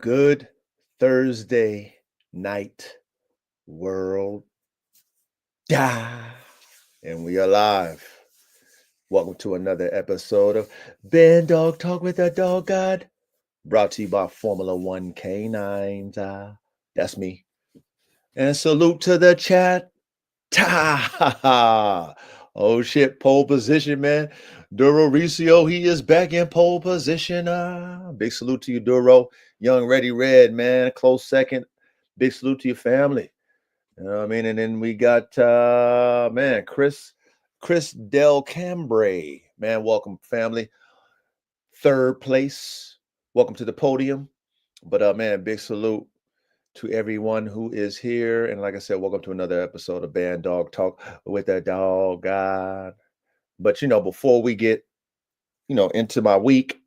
Good Thursday night, world. Yeah. And we are live. Welcome to another episode of Bandog Talk with the Dog God. Brought to you by Formula One K9s. That's me. And salute to the chat. Ta! Oh shit, pole position, man. Duro Ricio, he is back in pole position. Big salute to you, Duro. Young Ready Red, man. Close second. Big salute to your family. You know what I mean? And then we got man, Chris Del Cambray. Man, welcome, family. Third place. Welcome to the podium. But man, big salute to everyone who is here. And like I said, welcome to another episode of Band Dog Talk with the Dog God. But before we get, into my week,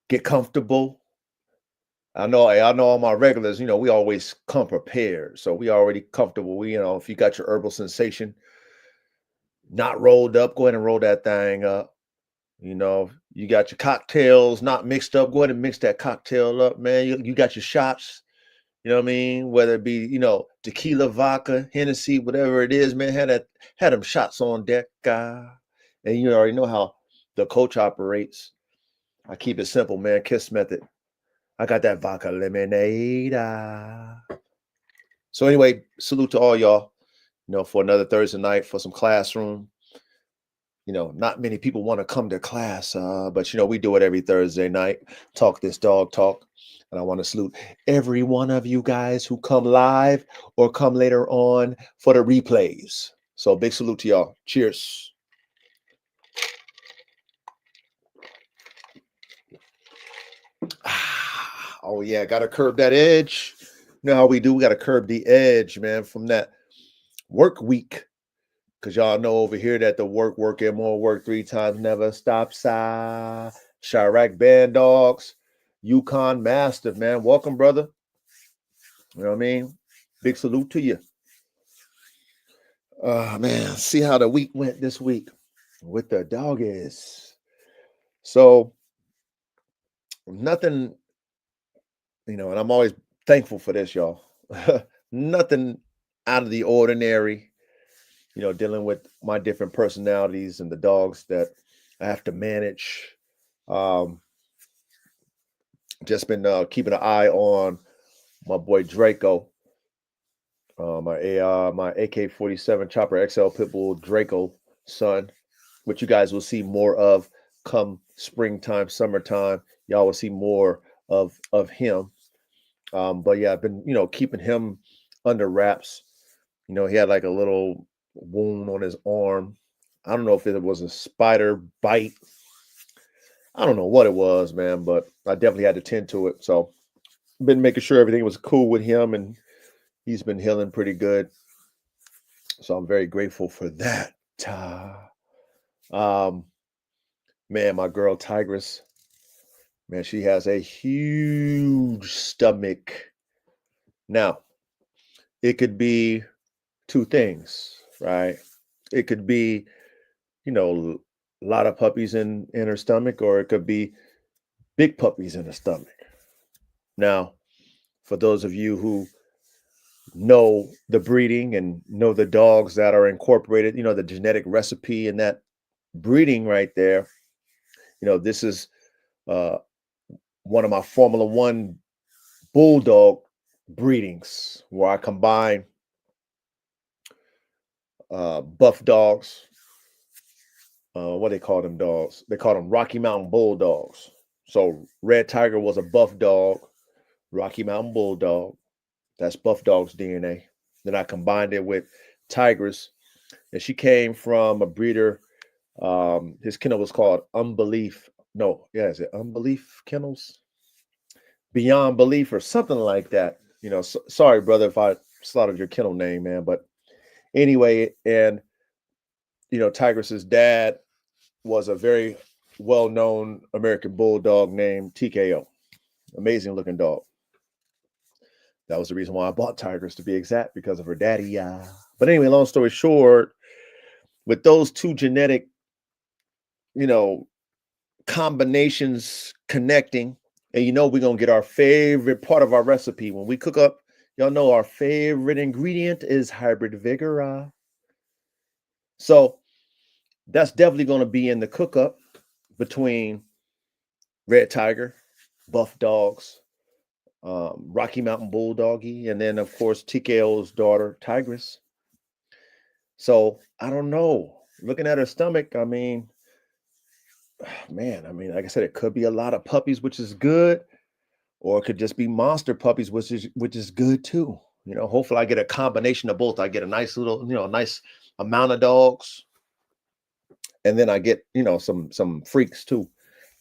get comfortable. I know all my regulars, we always come prepared. So we already comfortable. If you got your herbal sensation not rolled up, go ahead and roll that thing up. You got your cocktails not mixed up, go ahead and mix that cocktail up, man. You got your shots. You know what I mean? Whether it be, tequila, vodka, Hennessy, whatever it is, man, had them shots on deck. And you already know how the coach operates. I keep it simple, man. Kiss method. I got that vodka lemonade. So anyway, salute to all y'all, for another Thursday night for some classroom. Not many people want to come to class, but we do it every Thursday night. Talk this dog talk. And I want to salute every one of you guys who come live or come later on for the replays. So big salute to y'all. Cheers. Oh yeah, gotta curb that edge. You know how we do? We gotta curb the edge, man, from that work week. Cause y'all know over here that the work and more work 3 times never stops. Chirac Band Dogs, Yukon Mastiff, man. Welcome, brother. You know what I mean? Big salute to you. Man, see how the week went this week with the doggies. So nothing, and I'm always thankful for this, y'all. Nothing out of the ordinary, dealing with my different personalities and the dogs that I have to manage. Just been keeping an eye on my boy Draco, my AK-47 Chopper XL Pitbull Draco son, which you guys will see more of come springtime, summertime. Y'all will see more of him. But yeah, I've been keeping him under wraps. He had like a little wound on his arm. I don't know if it was a spider bite. I don't know what it was, man, but I definitely had to tend to it. So been making sure everything was cool with him, and he's been healing pretty good. So I'm very grateful for that. Um, man, my girl Tigress, man, she has a huge stomach. Now, it could be two things, right? It could be, a lot of puppies in her stomach, or it could be big puppies in her stomach. Now, for those of you who know the breeding and know the dogs that are incorporated, the genetic recipe in that breeding right there, this is uh, one of my Formula One bulldog breedings where I combine buff dogs. What they call them dogs? They call them Rocky Mountain Bulldogs. So Red Tiger was a buff dog, Rocky Mountain Bulldog. That's Buff Dog's DNA. Then I combined it with Tigress, and she came from a breeder. His kennel was called Unbelief. No, yeah, is it Unbelief Kennels? Beyond Belief or something like that. Sorry, brother, if I slaughtered your kennel name, man. But anyway, and Tigress's dad was a very well-known American bulldog named TKO. Amazing looking dog. That was the reason why I bought Tigress, to be exact, because of her daddy. But anyway, long story short, with those two genetic, you know, combinations connecting, And we're gonna get our favorite part of our recipe when we cook up. Y'all know our favorite ingredient is hybrid vigor. So that's definitely gonna be in the cook up between Red Tiger, Buff Dogs, Rocky Mountain Bulldoggy, and then of course TKO's daughter Tigress. So I don't know. Looking at her stomach, I mean, man, I mean, like I said, it could be a lot of puppies, which is good, or it could just be monster puppies, which is good too. Hopefully I get a combination of both. I get a nice little, nice amount of dogs, and then I get, some freaks too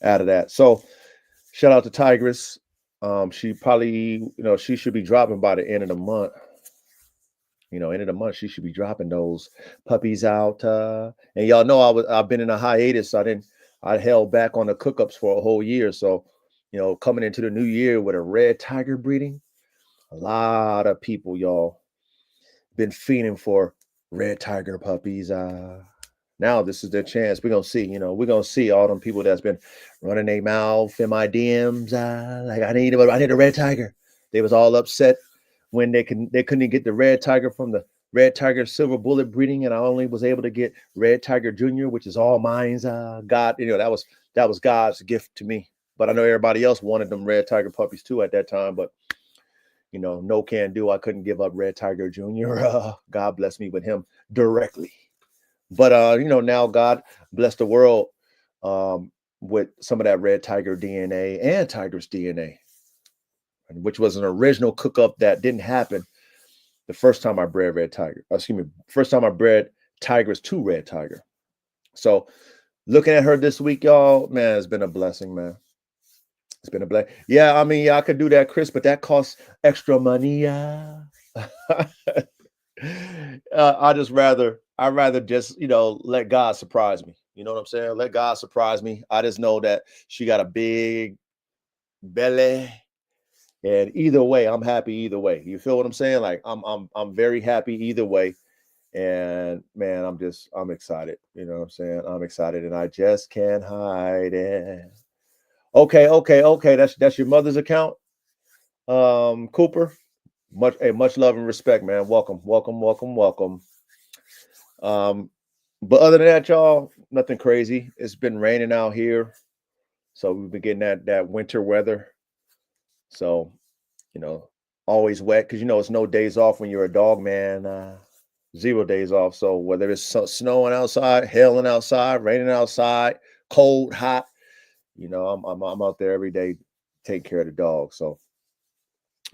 out of that. So shout out to Tigress. She probably, she should be dropping by the end of the month. End of the month, she should be dropping those puppies out. And y'all know I've been in a hiatus. I held back on the cookups for a whole year. So, coming into the new year with a red tiger breeding, a lot of people, y'all, been fiending for red tiger puppies. Now this is their chance. We're gonna see, we're gonna see all them people that's been running their mouth in my DMs. Like I need a red tiger. They was all upset when they couldn't get the red tiger from the red tiger silver bullet breeding, and I only was able to get red tiger junior, which is all mine's. God, that was God's gift to me. But I know everybody else wanted them red tiger puppies too at that time. But no can do. I couldn't give up red tiger junior. God bless me with him directly. But now God bless the world with some of that red tiger DNA and tigress DNA, which was an original cook up that didn't happen the first time I bred red tiger. Excuse me, first time I bred tigress to red tiger. So looking at her this week, y'all, man, it's been a blessing, man. It's been a blessing. Yeah, I mean, I could do that, Chris, but that costs extra money. I'd rather just, let God surprise me. You know what I'm saying? Let God surprise me. I just know that she got a big belly. And either way, I'm happy either way. You feel what I'm saying? Like I'm very happy either way. And man, I'm excited. You know what I'm saying? I'm excited and I just can't hide it. Okay. That's your mother's account. Cooper. Much love and respect, man. Welcome. But other than that, y'all, nothing crazy. It's been raining out here. So we've been getting that winter weather. So, always wet because it's no days off when you're a dog, man. 0 days off. So whether it's snowing outside, hailing outside, raining outside, cold, hot, I'm out there every day taking care of the dog. So,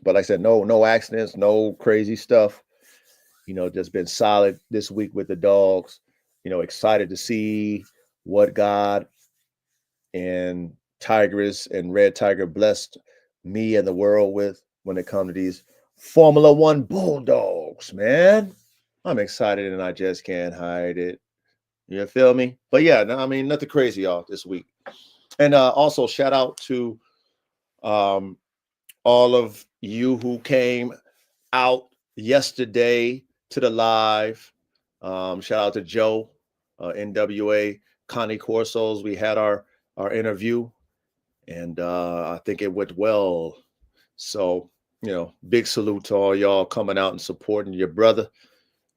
but like I said, no accidents, no crazy stuff. Just been solid this week with the dogs. Excited to see what God and Tigress and Red Tiger blessed me and the world with when it comes to these Formula One Bulldogs, man. I'm excited and I just can't hide it. You feel me? But yeah, no, I mean, nothing crazy, y'all, this week. And also shout out to all of you who came out yesterday to the live. Shout out to Joe, NWA, Connie Corsos. We had our interview, and I think it went well. So, big salute to all y'all coming out and supporting your brother.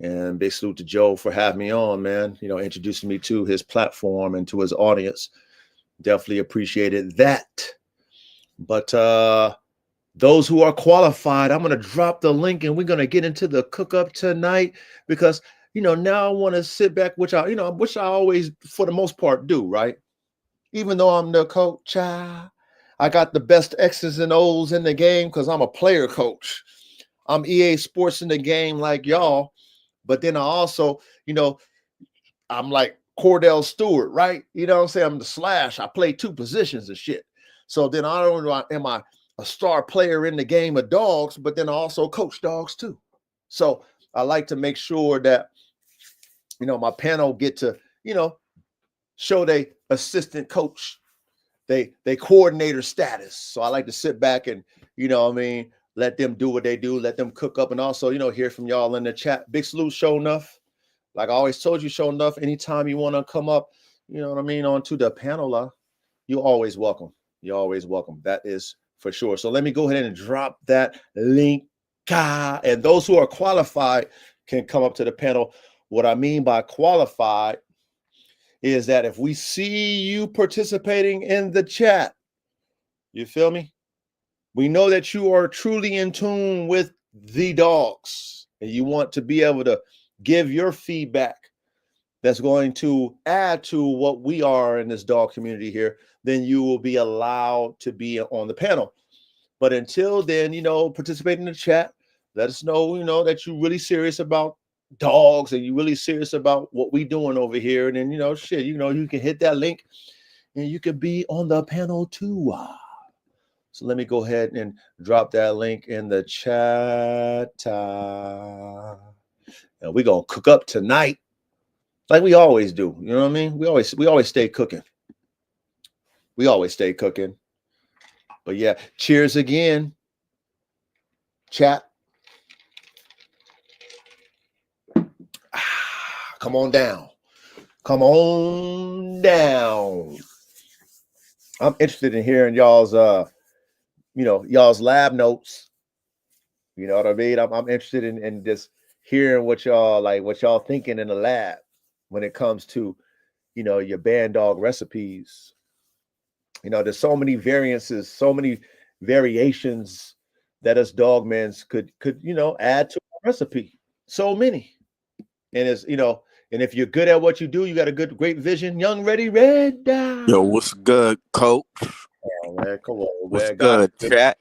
And big salute to Joe for having me on, man. Introducing me to his platform and to his audience. Definitely appreciated that. But those who are qualified, I'm going to drop the link and we're going to get into the cook up tonight because, now I want to sit back, which I always, for the most part, do, right? Even though I'm the coach, I got the best X's and O's in the game because I'm a player coach. I'm EA Sports in the game like y'all. But then I also, I'm like Cordell Stewart, right? You know what I'm saying? I'm the slash. I play two positions and shit. So then I don't know, am I a star player in the game of dogs, but then I also coach dogs too. So I like to make sure that, my panel get to, show they assistant coach, they coordinator status. So I like to sit back and, let them do what they do, let them cook up, and also, hear from y'all in the chat. Big salute, Show Enough. Like I always told you, Show Enough, anytime you want to come up, onto the panel, you're always welcome. You're always welcome. That is for sure. So let me go ahead and drop that link. And those who are qualified can come up to the panel. What I mean by qualified is that if we see you participating in the chat, you feel me? We know that you are truly in tune with the dogs and you want to be able to give your feedback that's going to add to what we are in this dog community here, then you will be allowed to be on the panel. But until then, participate in the chat. Let us know, that you're really serious about dogs and you're really serious about what we doing over here. And then, you can hit that link and you can be on the panel too. So let me go ahead and drop that link in the chat. And we're going to cook up tonight like we always do. You know what I mean? We always stay cooking. We always stay cooking. But yeah, cheers again. Chat. Come on down. Come on down. I'm interested in hearing y'all's y'all's lab notes. You know what I mean? I'm interested in just hearing what y'all thinking in the lab when it comes to, your Bandog recipes. There's so many variances, so many variations that us dogmans could add to a recipe. So many. And and if you're good at what you do, you got a great vision. Young, ready, red. Yo, what's good, coach? Oh, man, come on, what's man. Good, chat?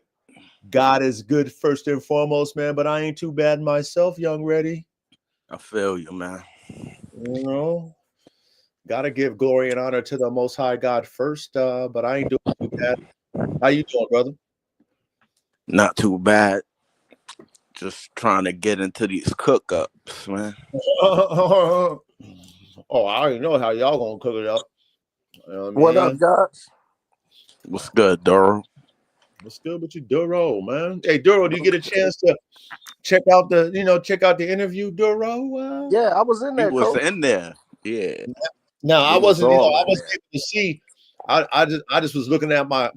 God is good first and foremost, man, but I ain't too bad myself, young ready. I feel you, man. Gotta give glory and honor to the Most High God first, but I ain't doing too bad. How you doing, brother? Not too bad. Just trying to get into these cook-ups, man. Oh, I already know how y'all gonna cook it up. What up, guys? What's good, Duro? What's good with you, Duro, man? Hey, Duro, do you get a chance to check out the interview, Duro? Yeah, I was in there. He was in there. Yeah. No, I wasn't. I wasn't able to see. I just was looking at my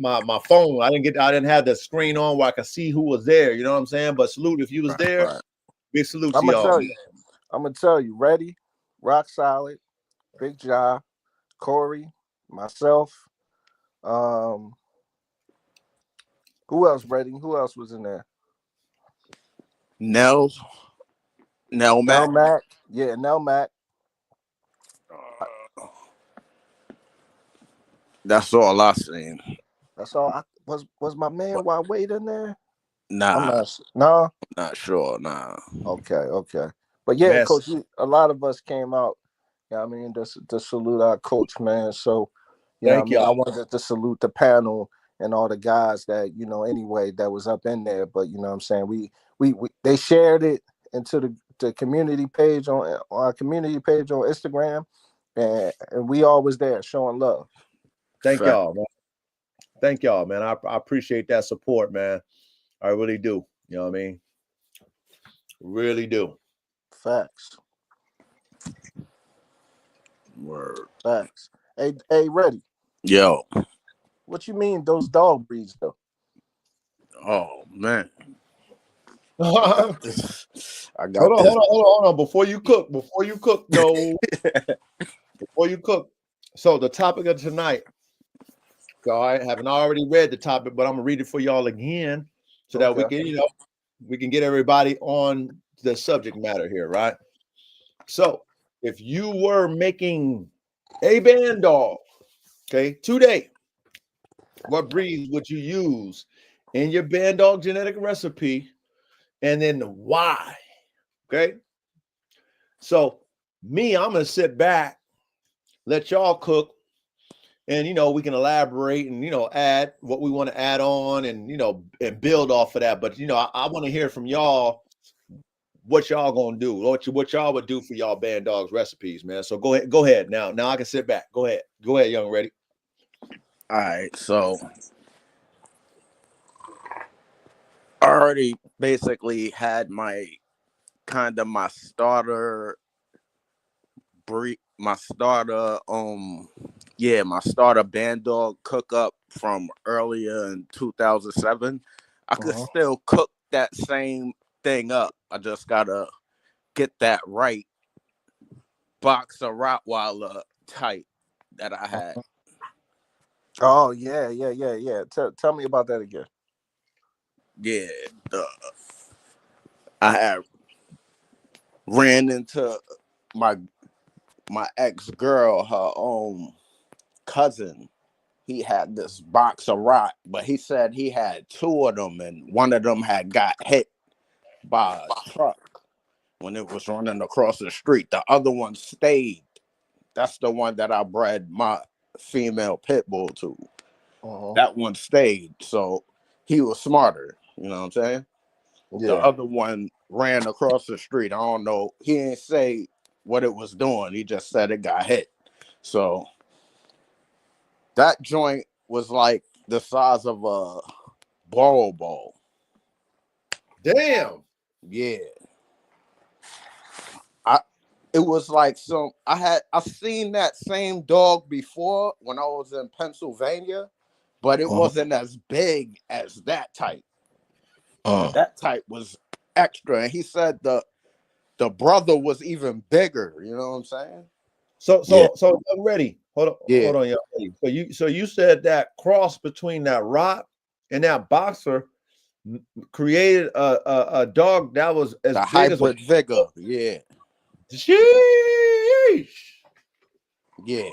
phone. I didn't have the screen on where I could see who was there. You know what I'm saying? But salute if you was there. Right. Big salute to y'all. I'm gonna tell you, ready, rock solid, Big Jaw, Corey, myself. Who else ready? Who else was in there? Nell Mac. Yeah, Nell Mac. That's all I seen. That's all. Was my man Wade in there? Nah. I'm not sure. Nah. Okay. But yeah, yes. Coach, a lot of us came out. I mean, to salute our coach, man. So, I wanted to salute the panel and all the guys that, anyway, that was up in there. But, you know what I'm saying? We they shared it into the community page on our community page on Instagram. And we always there showing love. Thank y'all, man. Thank y'all, man. I appreciate that support, man. I really do. You know what I mean? Really do. Facts. Word. Facts. Hey, ready? Yo. What you mean those dog breeds though? Oh man. I got hold on. Before you cook, no. Before you cook. So the topic of tonight. So I haven't already read the topic, but I'm gonna read it for y'all again so that we can, we can get everybody on the subject matter here, right? So if you were making a Bandog, okay, today, what breeds would you use in your Bandog genetic recipe, and then why? Okay. So I'm gonna sit back, let y'all cook, and we can elaborate and add what we want to add on and and build off of that. But I want to hear from y'all what y'all gonna do, what y'all would do for y'all Bandog's recipes, man. So go ahead now I can sit back. Go ahead, young ready. All right, so I already basically had my starter breed, Yeah, my starter Bandog cook up from earlier in 2007. I could still cook that same thing up. I just gotta get that right boxer Rottweiler type that I had. Oh yeah. Tell me about that again. Yeah, I had ran into my ex-girl, her cousin. He had this box of rock, but he said he had two of them, and one of them had got hit by a truck when it was running across the street. The other one stayed. That's the one that I bred my female pit bull to. That one stayed, so he was smarter. You know what I'm saying? Yeah. The other one ran across the street. I don't know. He didn't say what it was doing. He just said it got hit. So that joint was like the size of a ball. Damn. Yeah. It was like I seen that same dog before when I was in Pennsylvania, but it wasn't as big as that type. That type was extra, and he said the brother was even bigger. You know what I'm saying? So I'm ready. Hold on, young lady. So you said that cross between that rock and that boxer created a dog that was as the big hybrid as vigor. Yeah. Sheesh. Yeah.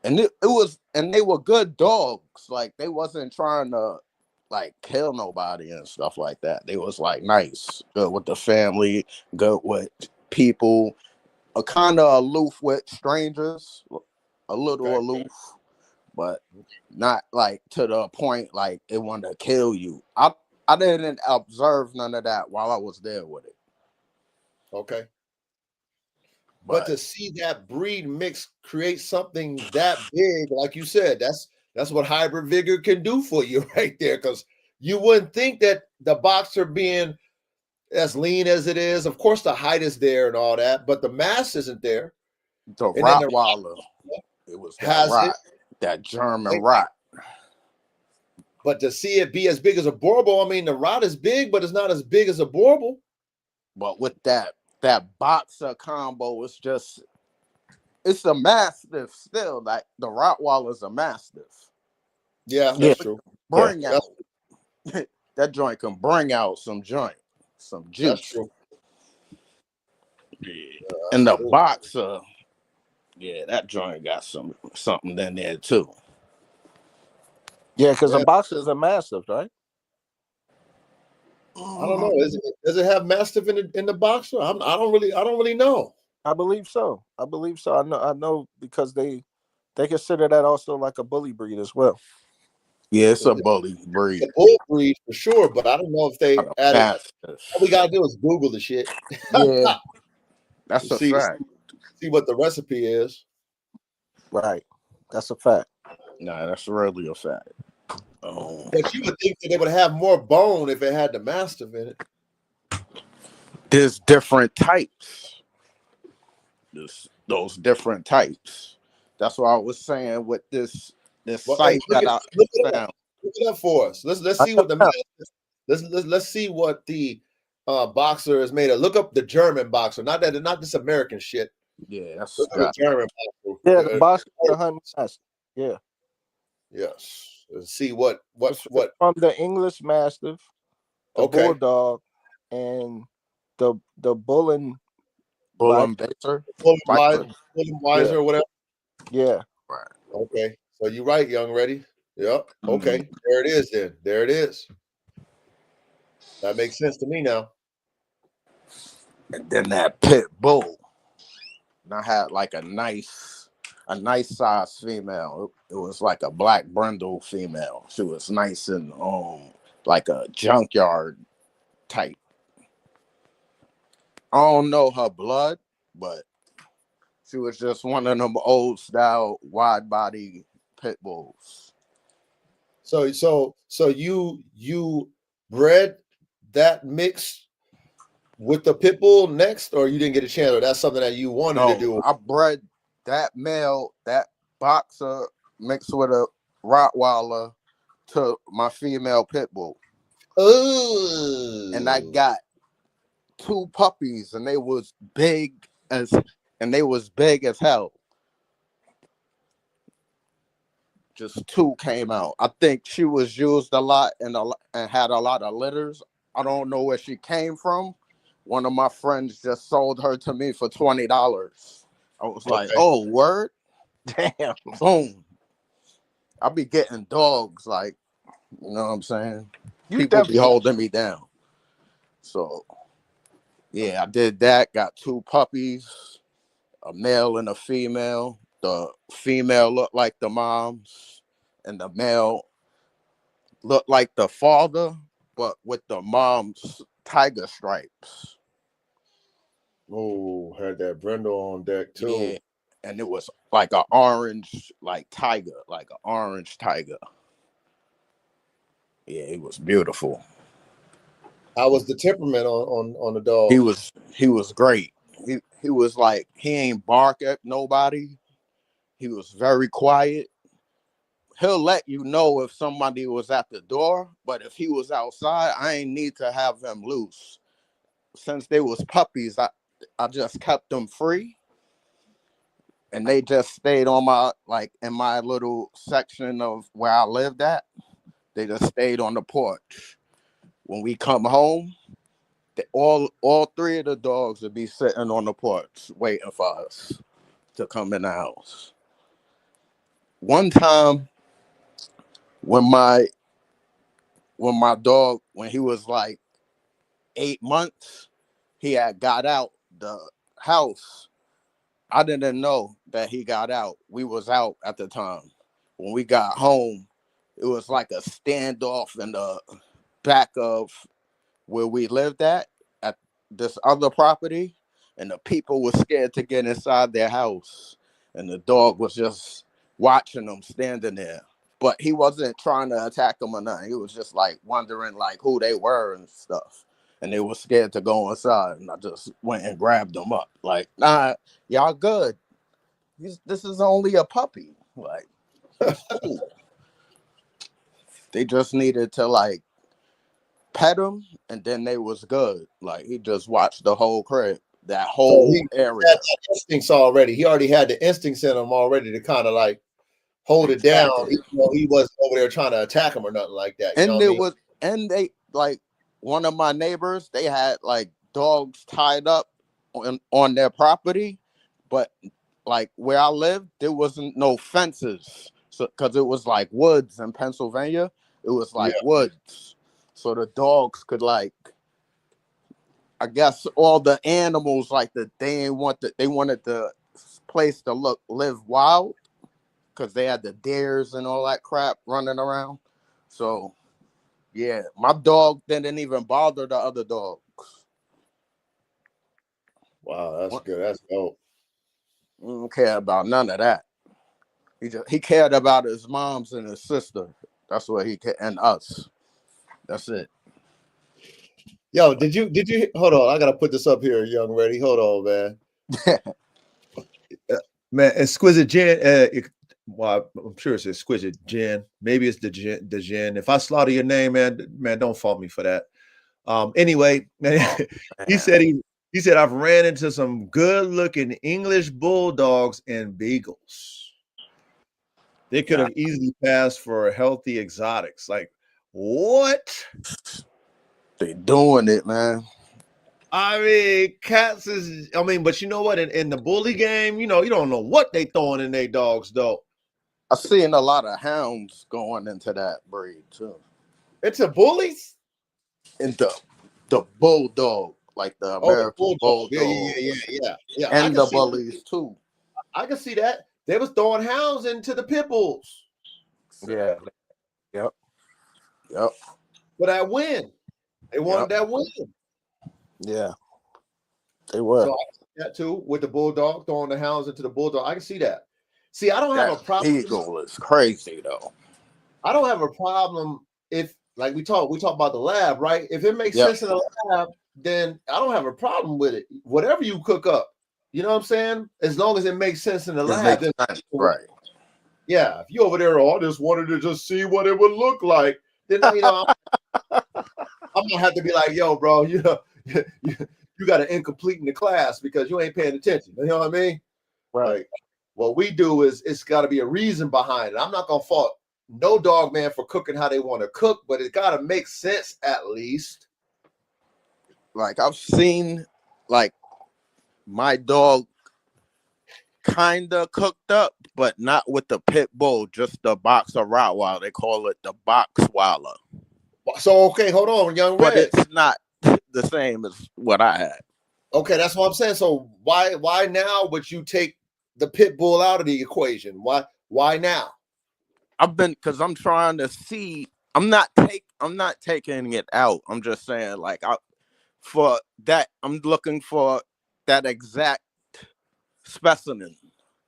And it was, and they were good dogs. Like they wasn't trying to like kill nobody and stuff like that. They was like nice, good with the family, good with people, a kind of aloof with strangers, a little aloof, but not like to the point like it wanted to kill you. I didn't observe none of that while I was there with it. Okay. But to see that breed mix create something that big, like you said, that's what hybrid vigor can do for you right there. Because you wouldn't think that the boxer being as lean as it is, of course the height is there and all that, but the mass isn't there. The Rottweiler, it was that German rot. But to see it be as big as a Borbal, I mean, the rot is big, but it's not as big as a Borbal. But with that boxer combo, it's a mastiff still. Like the Rottweiler's a mastiff. Yeah, that's true. Bring out that joint can bring out some joint, some juice. That's true. Yeah. And the boxer, that joint got something in there too. Yeah, because a boxer is a mastiff, right? I don't know. Does it have mastiff in the boxer? I don't really know. I believe so. I know because they consider that also like a bully breed as well. Yeah, it's a bully breed. It's a bull breed for sure, but I don't know if they added. All we gotta do is Google the shit. Yeah, that's a fact. See what the recipe is. Right, that's a fact. Nah, that's really a fact. But you would think that they would have more bone if it had the mastiff in it. There's different types. Those different types. That's what I was saying with this site that I found. Look it up for us. Let's see what the let's see what the boxer is made of. Look up the German boxer, not this American shit. Yeah, that's the German boxer. Yeah, the boxer, the honey mastiff. Yeah. Yes. Let's see what from the English Mastiff, the Bulldog, and the Bullen Baser, or whatever. Yeah. Right. Okay. So you're right, Young Ready. Yep. Okay. There it is. Then there it is. That makes sense to me now. And then that pit bull, and I had like a nice size female. It was like a black brindle female. She was nice and like a junkyard type. I don't know her blood, but she was just one of them old style wide body pit bulls. So you bred that mix with the pit bull next, or you didn't get a chance, or that's something that you wanted to do? I bred that male, that boxer mixed with a Rottweiler to my female pit bull. Oh. And I got 2 puppies, and they was big as hell. Just 2 came out. I think she was used a lot and had a lot of litters. I don't know where she came from. One of my friends just sold her to me for $20. I was like, oh, word? Damn. Boom. I be getting dogs, like, you know what I'm saying? People be holding me down. So, yeah, I did that. Got 2 puppies, a male and a female. The female looked like the mom's, and the male looked like the father, but with the mom's tiger stripes. Oh, had that brindle on deck too. Yeah, and it was like an orange, tiger, like an orange tiger. Yeah, it was beautiful. How was the temperament on the dog? He was great. He was like, he ain't bark at nobody. He was very quiet. He'll let you know if somebody was at the door, but if he was outside, I ain't need to have him loose. Since they was puppies, I just kept them free, and they just stayed on my, in my little section of where I lived at. They just stayed on the porch. When we come home, all 3 of the dogs would be sitting on the porch waiting for us to come in the house. One time, when my dog, when he was 8 months, he had got out the house. I didn't know that he got out. We was out at the time. When we got home, it was like a standoff in the back of where we lived at this other property, and the people were scared to get inside their house, and the dog was just watching them standing there. But he wasn't trying to attack them or nothing. He was just wondering who they were and stuff. And they were scared to go inside. And I just went and grabbed them up. Nah, y'all good. This is only a puppy. Cool. They just needed to pet him, and then they was good. He just watched the whole crib, that whole area. Had that instincts already. He already had the instincts in him already to kind of hold it down. He wasn't over there trying to attack him or nothing like that. And they one of my neighbors, they had dogs tied up on their property, but where I lived, there wasn't no fences. So because it was woods in Pennsylvania, it was woods. So the dogs could I guess all the animals they wanted the place to live wild, because they had the deers and all that crap running around. So yeah, my dog didn't even bother the other dogs. Wow, that's good. That's dope. He don't care about none of that. He cared about his moms and his sister. That's what he cared, and us. That's it. Yo, did you hold on? I gotta put this up here, Young Ready. Hold on, man. Man, exquisite gin. Well, I'm sure it's exquisite gin. Maybe it's the gin. If I slaughter your name, man, don't fault me for that. Anyway, he said I've ran into some good-looking English bulldogs and beagles. They could have easily passed for healthy exotics. What? They doing it, man. I mean, cats is. I mean, but you know what? In the bully game, you don't know what they throwing in their dogs, though. I've seen a lot of hounds going into that breed too. Into bullies? Into the bulldog, the American bulldog. Yeah. And the bullies too. I can see that. They was throwing hounds into the pit bulls. Yeah. Yep. For that win. They wanted that win. Yeah. They were. So I can see that too, with the bulldog throwing the hounds into the bulldog. I can see that. See, I don't have a problem. Eagle is crazy though. I don't have a problem if, we talk about the lab, right? If it makes sense in the lab, then I don't have a problem with it. Whatever you cook up, you know what I'm saying? As long as it makes sense in the lab, then right. Yeah, if you over there, I just wanted to just see what it would look like, then I'm gonna have to be like, yo, bro, you got an incomplete in the class because you ain't paying attention. You know what I mean? Right. Like, what we do is it's got to be a reason behind it. I'm not gonna fault no dog man for cooking how they want to cook, but it got to make sense at least. Like I've seen, like my dog kind of cooked up, but not with the pit bull, just the boxer Rottweiler. They call it the Boxweiler. So okay, hold on, Young But Red. it's not the same as what I had. Okay, that's what I'm saying. So why now would you take the pit bull out of the equation? Why now? Because I'm trying to see. I'm not taking it out. I'm just saying, like, for that, I'm looking for that exact specimen.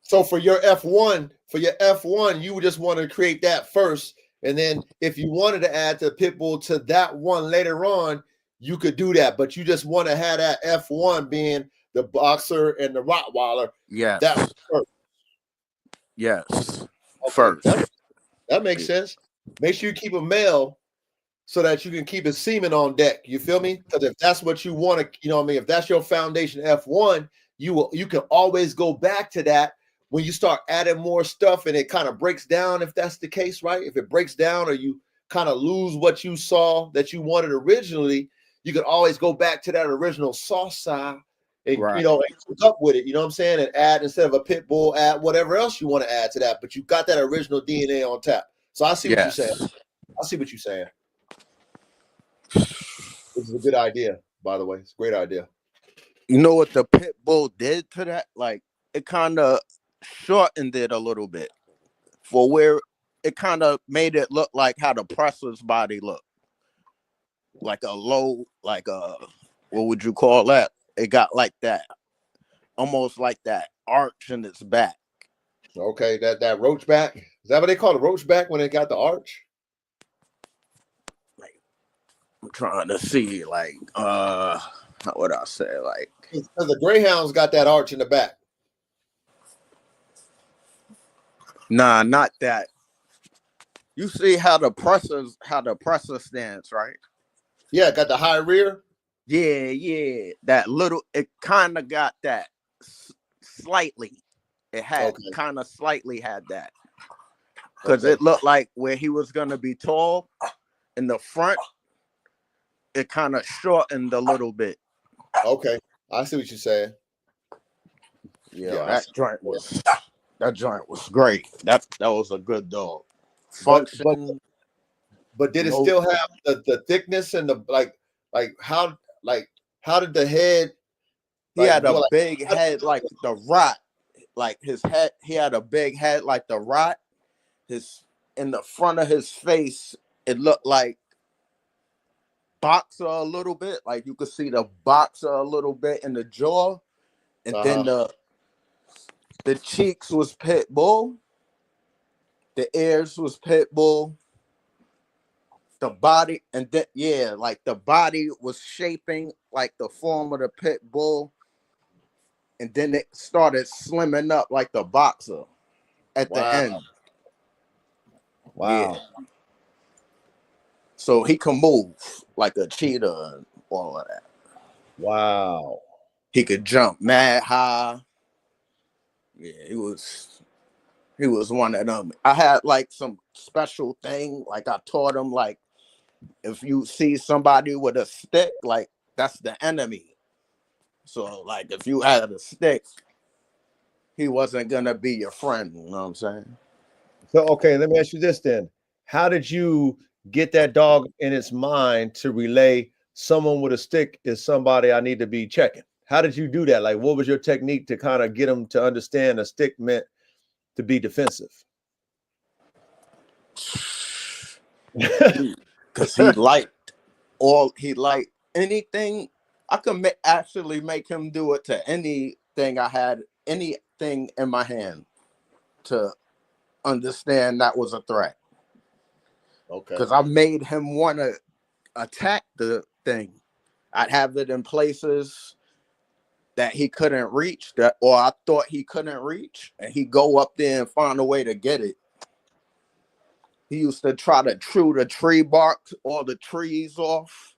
So for your F1, you would just want to create that first, and then if you wanted to add the pit bull to that one later on, you could do that. But you just want to have that F1 being the boxer and the Rottweiler. Yes. That was first. Yes. Okay, First. That makes sense. Make sure you keep a male so that you can keep his semen on deck. You feel me? Because if that's what you want to, you know what I mean? If that's your foundation F1, you can always go back to that when you start adding more stuff and it kind of breaks down, if that's the case, right? If it breaks down or you kind of lose what you saw that you wanted originally, you can always go back to that original sauce side and, Right. and cook up with it, you know what I'm saying? And add, instead of a pit bull, add whatever else you want to add to that. But you got that original DNA on tap. So I see what you're saying. I see what you're saying. This is a good idea, by the way. It's a great idea. You know what the pit bull did to that? Like, it kind of shortened it a little bit for where it kind of made it look like how the presser's body looked. Like a low, like a, what would you call that? It got like that, almost like that arch in its back. Okay, that roach back. Is that what they call the roach back when it got the arch? Like, I'm trying to see, like, what would I say? Like, because the greyhounds got that arch in the back. nah, not that. You see how the presser stands, right? Yeah, got the high rear. Yeah. That little, it kind of got that slightly. It had kind of slightly had that. Because it looked like where he was going to be tall in the front, it kind of shortened a little bit. Okay, I see what you're saying. Yeah, that joint was great. That was a good dog. Function. But did it still have the thickness and the like how did the head? He had a big head like the rot. Like his head, he had a big head like the rot. In the front of his face, it looked like boxer a little bit. Like you could see the boxer a little bit in the jaw. And then the cheeks was pit bull. The ears was pit bull. The body, and then like the body was shaping like the form of the pit bull. And then it started slimming up like the boxer at the end. Wow. Yeah. So he can move like a cheetah and all of that. Wow. He could jump mad high. Yeah, he was one of them. I had like some special thing. Like I taught him, like, if you see somebody with a stick, like that's the enemy. So like if you had a stick, he wasn't gonna be your friend. You know what I'm saying? So okay, let me ask you this then. How did you get that dog in its mind to relay someone with a stick is somebody I need to be checking? How did you do that? Like, what was your technique to kind of get him to understand a stick meant to be defensive? Because he liked anything. I could actually make him do it to anything I had, anything in my hand, to understand that was a threat. Okay. Because I made him want to attack the thing. I'd have it in places that he couldn't reach, or I thought he couldn't reach, and he'd go up there and find a way to get it. He used to try to chew the tree bark, all the trees off.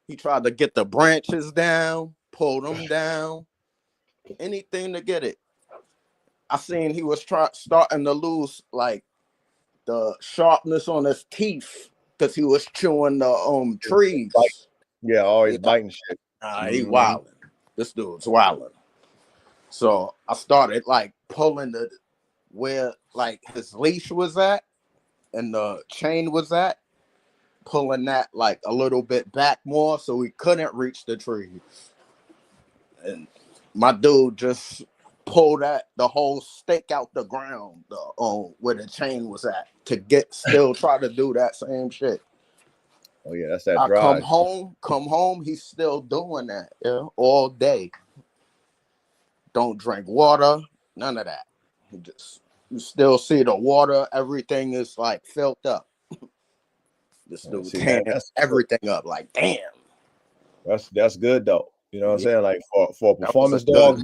He tried to get the branches down, pull them down, anything to get it. I seen he was starting to lose like the sharpness on his teeth because he was chewing the trees. Yeah, always biting shit. He wilding. This dude's wilding. So I started like pulling where like his leash was at and the chain was at, pulling that like a little bit back more so he couldn't reach the trees. And my dude just pulled the whole stake out the ground where the chain was at to still try to do that same shit. Oh yeah, that's that I drive. come home, he's still doing that, all day. Don't drink water, none of that. You still see the water, everything is like filled up. This dude tearing everything up, like damn. That's good though. You know what I'm saying? Like for a performance dog,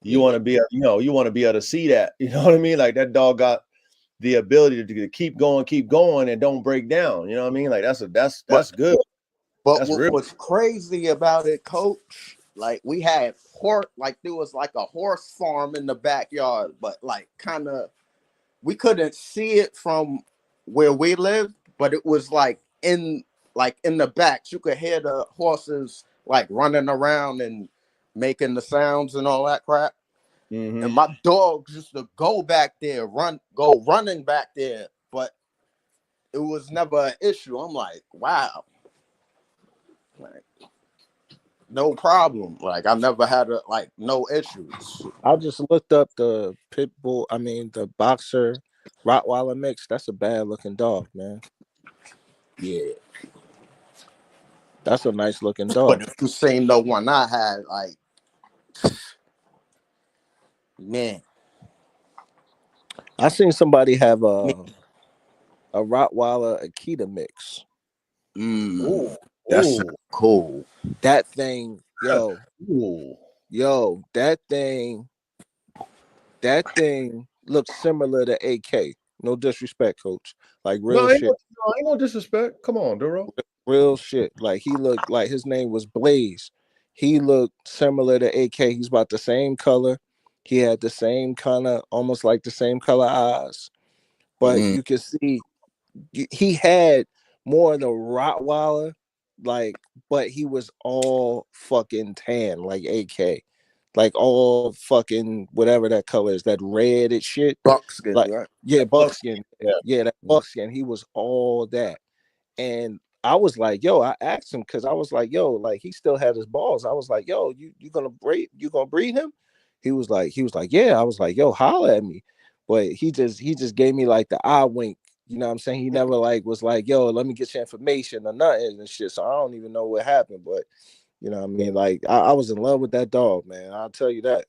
you want to be you want to be able to see that. You know what I mean? Like that dog got the ability to keep going, and don't break down. You know what I mean? Like that's good. But what was crazy about it, Coach? Like we had there was like a horse farm in the backyard, but like kind of we couldn't see it from where we lived, but it was like in the back. You could hear the horses like running around and making the sounds and all that crap. Mm-hmm. And my dogs used to go back there, go running back there, but it was never an issue. I'm like, wow. Like, no problem. Like I never had no issues. I just looked up the the boxer Rottweiler mix. That's a bad looking dog, man. Yeah. That's a nice looking dog. But if you seen the one I had, like, man. I seen somebody have a Rottweiler Akita mix. That's cool. That thing, that thing looks similar to AK. No disrespect, Coach. Like real shit. Ain't no disrespect. Come on, Duro. Real shit. Like he looked like his name was Blaze. He looked similar to AK. He's about the same color. He had the same kind of, almost like the same color eyes. But you can see he had more of the Rottweiler, but he was all fucking tan, like AK. Like all fucking whatever that color is, that red and shit. Buckskin, like, right? Yeah, buckskin. Yeah, that buckskin. He was all that. And I was like, yo, I asked him because I was like, yo, like he still had his balls. I was like, yo, you gonna breed him? He was like, yeah. I was like, yo, holler at me. But he just gave me like the eye wink. You know what I'm saying? He never was like, yo, let me get your information or nothing and shit. So I don't even know what happened. But you know what I mean? Like I was in love with that dog, man. I'll tell you that.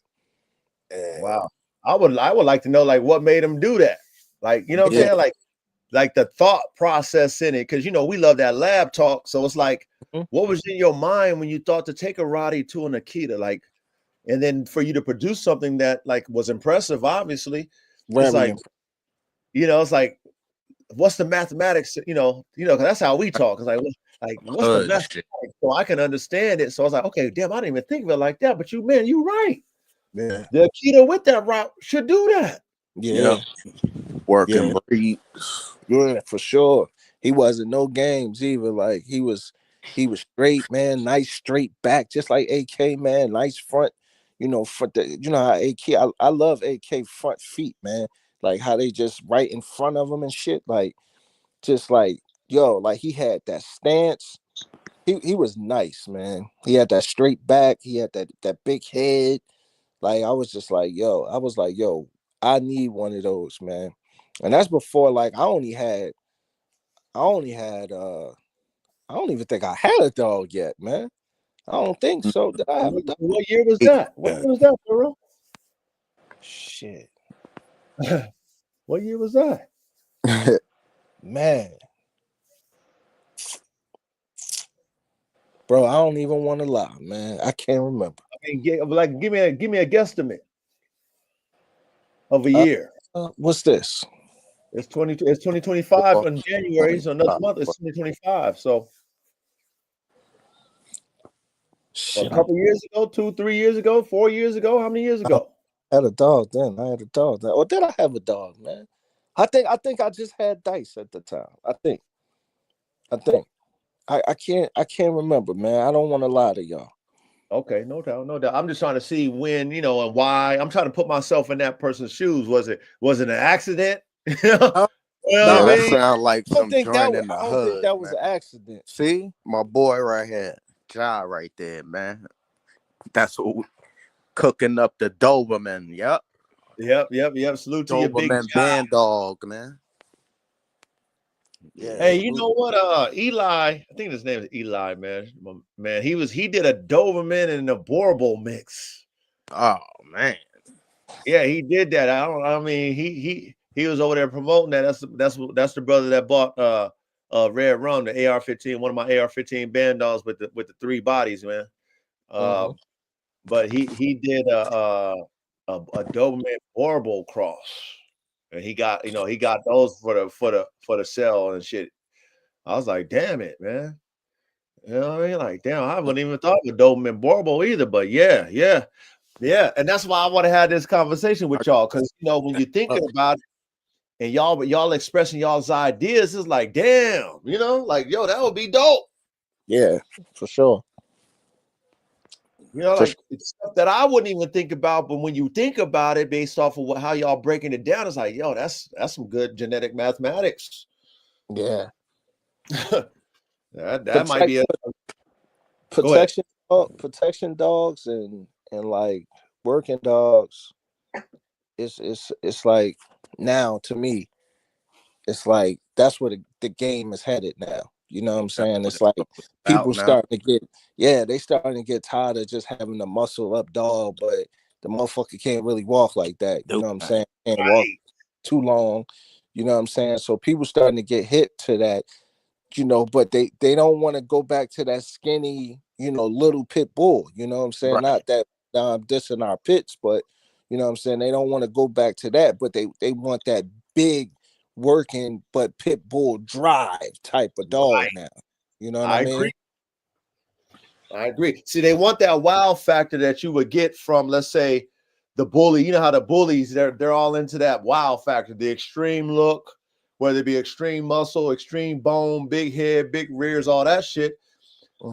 Wow. I would like to know like what made him do that. Like, you know what I'm saying? Like the thought process in it, because we love that lab talk. So it's like, what was in your mind when you thought to take a Roddy to an Akita, like, and then for you to produce something that like was impressive, obviously. It's like, it's like, what's the mathematics? Cause that's how we talk. It's like what's the mathematics? So I can understand it. So I was like, okay, damn, I didn't even think of it like that. But you're right. Yeah, the Akita with that route should do that. Yeah. Working breed. Yeah, for sure. He wasn't no games either. Like he was straight, man. Nice straight back, just like AK, man. Nice front, front. How AK. I love AK front feet, man. Like how they just right in front of him and shit. Like just like like he had that stance. He was nice, man. He had that straight back. He had that big head. Like I was just like, yo, I need one of those, man. And that's before I don't even think I had a dog yet, man. I don't think so. Did I have a dog? What year was that? What year was that, bro? Shit. What year was that? Man. Bro, I don't even want to lie, man. I can't remember. I mean, give me a guesstimate of a year. What's this? It's 2025 in January, so another month. It's 2025. So Shit, a couple years ago, 2-3 years ago, 4 years ago. How many years ago? I had a dog then. I had a dog then. Or did I have a dog, man? I think I just had Dice at the time. I think. I can't remember, man. I don't want to lie to y'all. Okay, no doubt, no doubt. I'm just trying to see when, and why. I'm trying to put myself in that person's shoes. Was it an accident? Yeah, that sounds like some joint in the I don't hood. think that was an accident. See, my boy right here, Ja right there, man. That's who cooking up the Doberman. Yep. Salute to your big Bandog, man. Yeah. Hey, you know what? Eli, I think his name is Eli, man. Man, he did a Doberman and a Borbal mix. Oh man. Yeah, he did that. I mean, he was over there promoting that. That's the brother that bought Red Rum, the AR-15, one of my AR-15 Bandogs with the 3 bodies, man. But he did a Doberman Borbal cross. And he got those for the sale and shit. I was like, damn it, man. You know what I mean? Like, damn, I wouldn't even thought of Doberman Borbal either. But yeah. And that's why I want to have this conversation with y'all. Because when you're thinking about it and y'all expressing y'all's ideas, it's like, damn, like, yo, that would be dope. Yeah, for sure. Like it's stuff that I wouldn't even think about, but when you think about it based off of how y'all breaking it down, it's like, yo, that's some good genetic mathematics. Yeah. that might be a protection dogs and like working dogs. It's like now to me, it's like that's where the game is headed now. You know what I'm saying? It's like people starting to they starting to get tired of just having a muscle up dog, but the motherfucker can't really walk like that. You know what I'm saying? Can't walk too long. You know what I'm saying? So people starting to get hit to that, but they don't want to go back to that skinny, little pit bull. You know what I'm saying? Right. Not that I'm dissing our pits, but you know what I'm saying? They don't want to go back to that, but they want that big working but pit bull drive type of dog now. You know what I mean? I agree. See, they want that wow factor that you would get from, let's say, the bully. You know how the bullies, they're all into that wow factor, the extreme look, whether it be extreme muscle, extreme bone, big head, big rears, all that shit.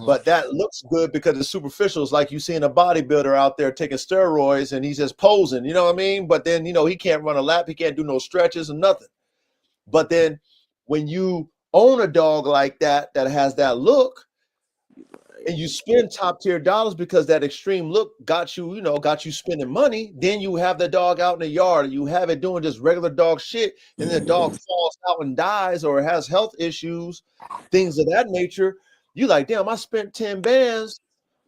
But that looks good because it's superficial. It's like you seeing a bodybuilder out there taking steroids and he's just posing, you know what I mean? But then, he can't run a lap. He can't do no stretches or nothing. But then when you own a dog like that has that look, and you spend top tier dollars because that extreme look got you spending money, then you have the dog out in the yard. You have it doing just regular dog shit, and the dog falls out and dies or has health issues, things of that nature. You like, damn, I spent 10 bands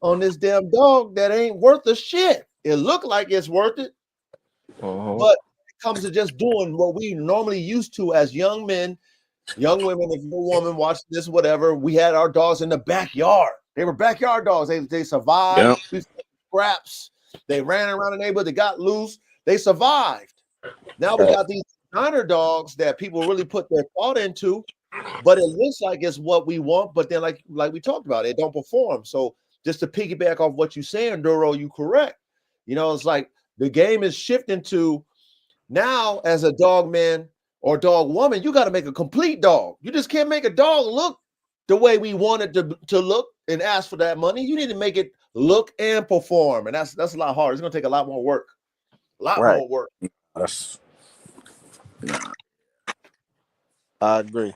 on this damn dog that ain't worth a shit. It looked like it's worth it, but it comes to just doing what we normally used to as young men, young women. If you're a woman watching this, whatever, we had our dogs in the backyard. They were backyard dogs. They survived. Yep. Scraps. They ran around the neighborhood. They got loose. They survived. Now we got these designer dogs that people really put their thought into, but it looks like it's what we want. But then, like we talked about, it don't perform. So just to piggyback off what you're saying, Duro, you correct. It's like the game is shifting to now as a dog man or dog woman, you got to make a complete dog. You just can't make a dog look the way we want it to look and ask for that money. You need to make it look and perform. And that's a lot harder. It's going to take a lot more work. More work. I agree.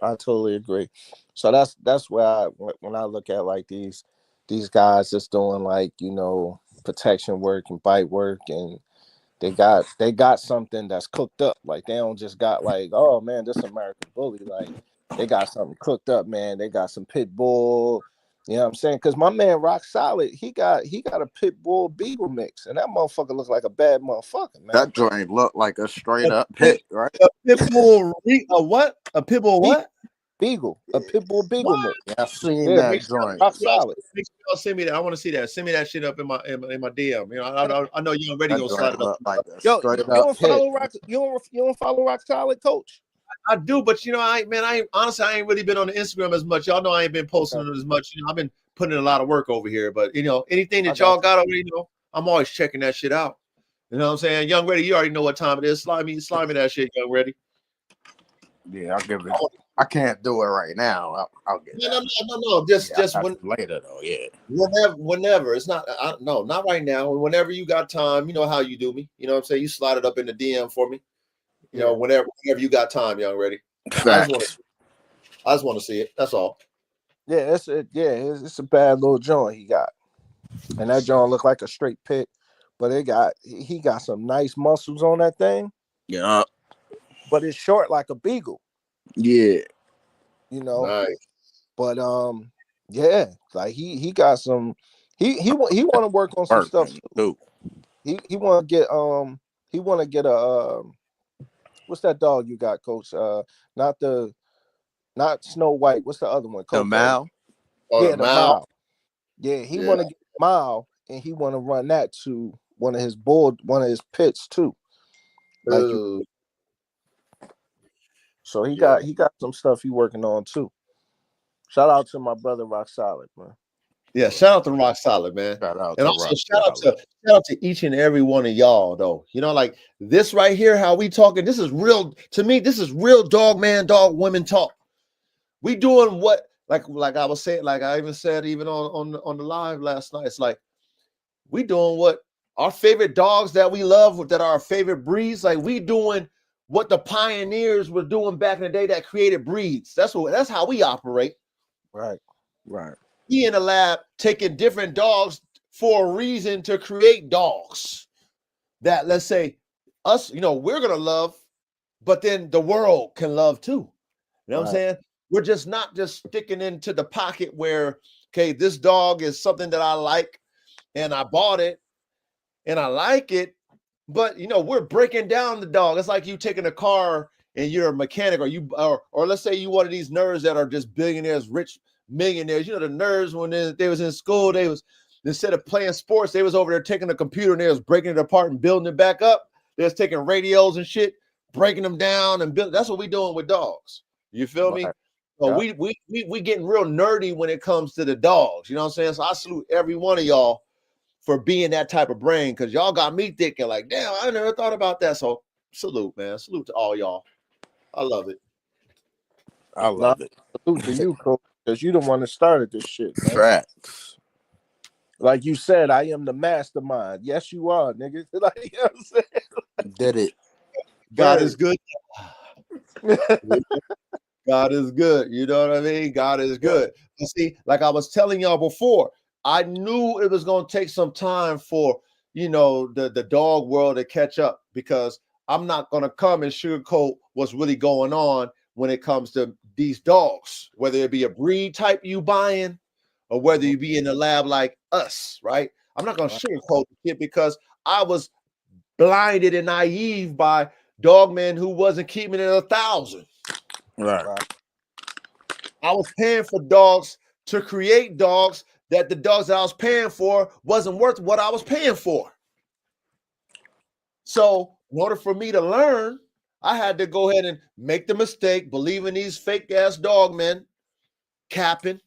I totally agree. So that's where when I look at like these guys that's doing like, protection work and bite work, and they got something that's cooked up. Like they don't just got like, oh man, this American Bully. Like they got something cooked up, man. They got some pit bull. You know what I'm saying? Because my man Rock Solid, he got a pit bull beagle mix, and that motherfucker looks like a bad motherfucker, man. That joint look like a straight up pit, right? A pit bull, a what? A pit bull what? Beagle, a pit bull beagle mix. Yeah, I've seen that joint. Rock solid. Send me that. I want to see that. Send me that shit up in my DM. You know, I know you already gonna slide it up. Like Yo, you don't follow Rock. You don't follow Rock Solid, Coach. I do, but you know, I ain't really been on the Instagram as much. Y'all know I ain't been posting it as much. You know, I've been putting in a lot of work over here. But you know, anything that y'all got over, you know, I'm always checking that shit out. You know what I'm saying? Young Ready, you already know what time it is. Slime me that shit, Young Ready. Yeah, I'll give it. I can't do it right now. I'll get no. Just when later though. Yeah. Whenever. It's not. No, not right now. Whenever you got time, you know how you do me. You know what I'm saying? You slide it up in the DM for me. You know, whenever you got time, Young Ready. I just want to see it. That's all. Yeah, it's a bad little joint he got, and that joint look like a straight pit, but he got some nice muscles on that thing. Yeah. But it's short like a beagle. Yeah. You know. Nice. But yeah, like he got some. He want to work on some stuff too. He want to get a what's that dog you got, Coach? Not Snow White. What's the other one? Coach? The Mile. Yeah, the Mile. Yeah, he want to get a Mile, and he want to run that to one of his pits too. Like so he got some stuff he working on too. Shout out to my brother Rock Solid, man. Yeah, shout out to Rock Solid, man. And also shout out to each and every one of y'all, though. You know, like this right here, how we talking. This is real. To me, this is real dog man, dog women talk. We doing what, like I was saying, like I even said, even on the live last night. It's like we doing what our favorite dogs that we love, that are our favorite breeds. Like we doing what the pioneers were doing back in the day that created breeds. That's how we operate. Right. We in the lab taking different dogs for a reason to create dogs that, let's say, us, you know, we're gonna love, but then the world can love too. You know what I'm saying? We're just not just sticking into the pocket where, okay, this dog is something that I like and I bought it and I like it, but you know, we're breaking down the dog. It's like you taking a car and you're a mechanic, or let's say you one of these nerds that are just billionaires, rich millionaires. You know, the nerds when they was in school, they was, instead of playing sports, they was over there taking a computer and they was breaking it apart and building it back up. They was taking radios and shit, breaking them down and build. That's what we doing with dogs. You feel me? So we getting real nerdy when it comes to the dogs. You know what I'm saying? So I salute every one of y'all for being that type of brain, because y'all got me thinking like, damn, I never thought about that. So salute, man. Salute to all y'all. I love it. I love it. Salute to you, Coach, because you the one that started this shit, man. Facts. Like you said, I am the mastermind. Yes, you are, nigga. Like, you know what I'm saying? Did it. God is good. God is good. You know what I mean? God is good. You see, like I was telling y'all before, I knew it was going to take some time for, you know, the dog world to catch up, because I'm not going to come and sugarcoat what's really going on when it comes to these dogs, whether it be a breed type you buying or whether you be in the lab like us, right? I'm not going to sugarcoat it, because I was blinded and naive by dogmen who wasn't keeping it 1,000. Right. I was paying for dogs to create dogs that the dogs that I was paying for wasn't worth what I was paying for. So in order for me to learn, I had to go ahead and make the mistake, believing these fake ass dog men, capping,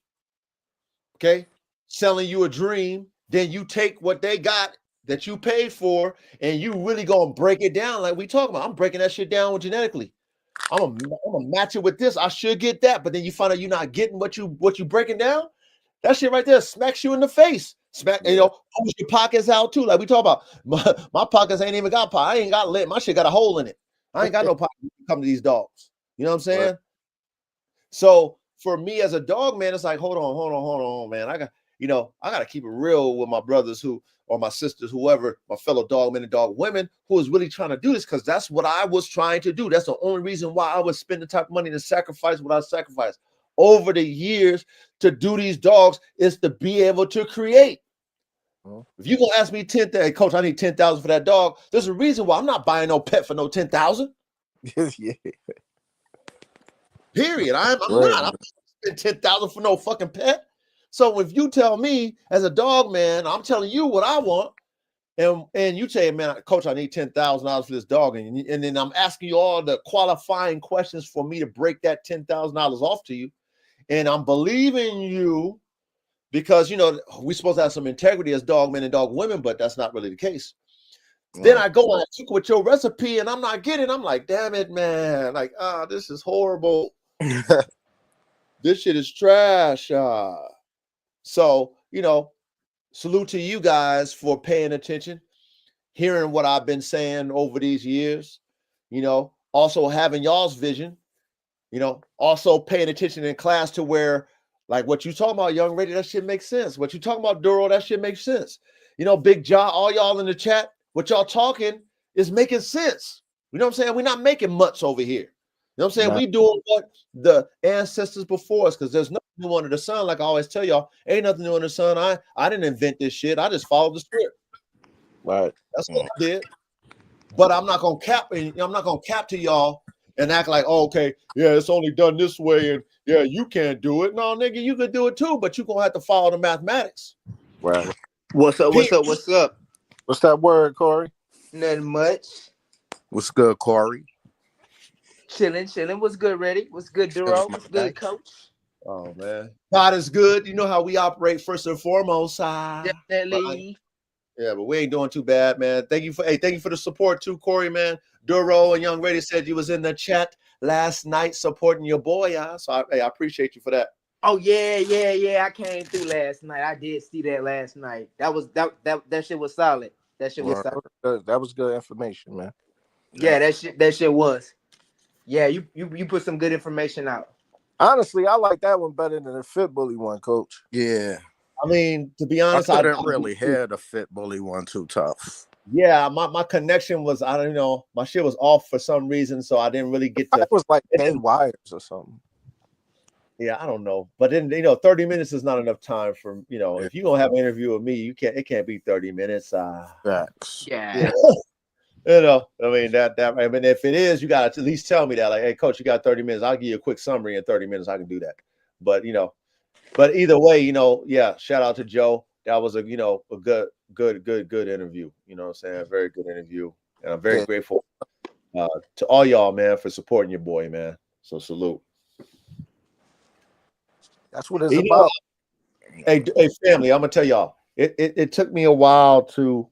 okay, selling you a dream. Then you take what they got that you paid for, and you really gonna break it down like we talking about. I'm breaking that shit down genetically. I'm gonna match it with this. I should get that, but then you find out you're not getting what you breaking down. That shit right there smacks you in the face. You know, pulls your pockets out too. Like we talk about, my pockets ain't even got pocket. I ain't got lint. My shit got a hole in it. I ain't got no pocket to come to these dogs. You know what I'm saying? Right. So for me as a dog man, it's like, hold on, man. I got to keep it real with my brothers or my sisters, whoever, my fellow dog men and dog women who is really trying to do this, because that's what I was trying to do. That's the only reason why I would spend the type of money to sacrifice what I sacrificed over the years to do these dogs, is to be able to create. If you're going to ask me 10,000, Coach, I need 10,000 for that dog, there's a reason why I'm not buying no pet for no 10,000. Yeah. Period. I'm not. I'm not spending $10,000 for no fucking pet. So if you tell me as a dog man, I'm telling you what I want, and you say, man, coach, I need $10,000 for this dog, and then I'm asking you all the qualifying questions for me to break that $10,000 off to you, and I'm believing you because we're supposed to have some integrity as dog men and dog women, but that's not really the case. Then I go and I with your recipe, and I'm not getting. I'm like, damn it, man! Like, this is horrible. This shit is trash. So, salute to you guys for paying attention, hearing what I've been saying over these years, also having y'all's vision, also paying attention in class to where, like what you talking about, Young Ready, that shit makes sense. What you talking about, Duro, that shit makes sense. Big John, all y'all in the chat, what y'all talking is making sense. You know what I'm saying? We're not making mutts over here. You know what I'm saying? We doing what the ancestors before us, because there's nothing new under the sun. Like I always tell y'all, ain't nothing new under the sun. I didn't invent this shit. I just followed the script. Right. That's what I did. But I'm not gonna cap, and I'm not gonna cap to y'all and act like, oh, okay, yeah, it's only done this way, and yeah, you can't do it. No, nigga, you could do it too, but you're gonna have to follow the mathematics. Right. What's up? What's up? What's up? What's that word, Corey? Nothing much. What's good, Corey? Chilling. What's good, Ready? What's good, Duro? What's good, Coach? Oh man, God is good. You know how we operate first and foremost. Definitely. Yeah, but we ain't doing too bad, man. Thank you for the support too, Corey, man. Duro and Young Ready said you was in the chat last night supporting your boy. So I appreciate you for that. Oh yeah. I came through last night. I did see that last night. That shit was solid. That shit was solid. That was good information, man. Yeah, that shit was. Yeah, you put some good information out. Honestly, I like that one better than the Fit Bully one, Coach. Yeah. I mean, to be honest, I didn't really hear the Fit Bully one too tough. Yeah, my connection was, I don't know, my shit was off for some reason, so I didn't really get to. It was like 10 wires or something. Yeah, I don't know, but then 30 minutes is not enough time for if you're gonna have an interview with me, it can't be 30 minutes. Facts. Yeah. I mean I mean, if it is, you gotta at least tell me that, like, hey, coach, you got 30 minutes. I'll give you a quick summary in 30 minutes. I can do that. But but either way, yeah, shout out to Joe. That was a good interview. You know what I'm saying? Very good interview. And I'm very grateful to all y'all, man, for supporting your boy, man. So salute. That's what it's about. Hey, family, I'm gonna tell y'all, it took me a while to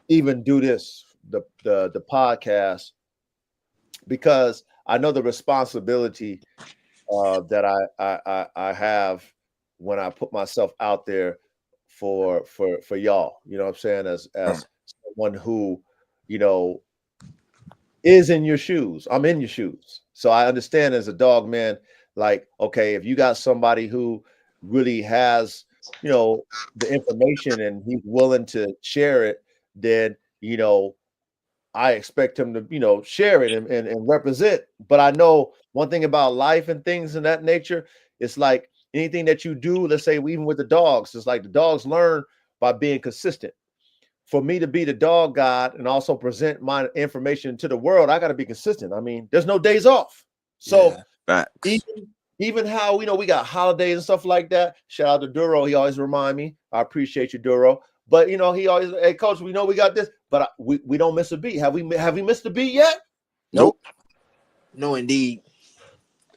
even do this, the podcast, because I know the responsibility that I have when I put myself out there for y'all. You know what I'm saying? As someone who, is in your shoes. I'm in your shoes. So I understand as a dog man, like, okay, if you got somebody who really has, the information and he's willing to share it, then, I expect him to, share it and represent. But I know one thing about life and things in that nature, it's like anything that you do, let's say even with the dogs, it's like the dogs learn by being consistent. For me to be the dog god and also present my information to the world, I got to be consistent. I mean, there's no days off. So even how, we got holidays and stuff like that. Shout out to Duro. He always remind me. I appreciate you, Duro. But, he always, hey, coach, we know we got this, but we don't miss a beat. Have we missed a beat yet? Nope. No, indeed.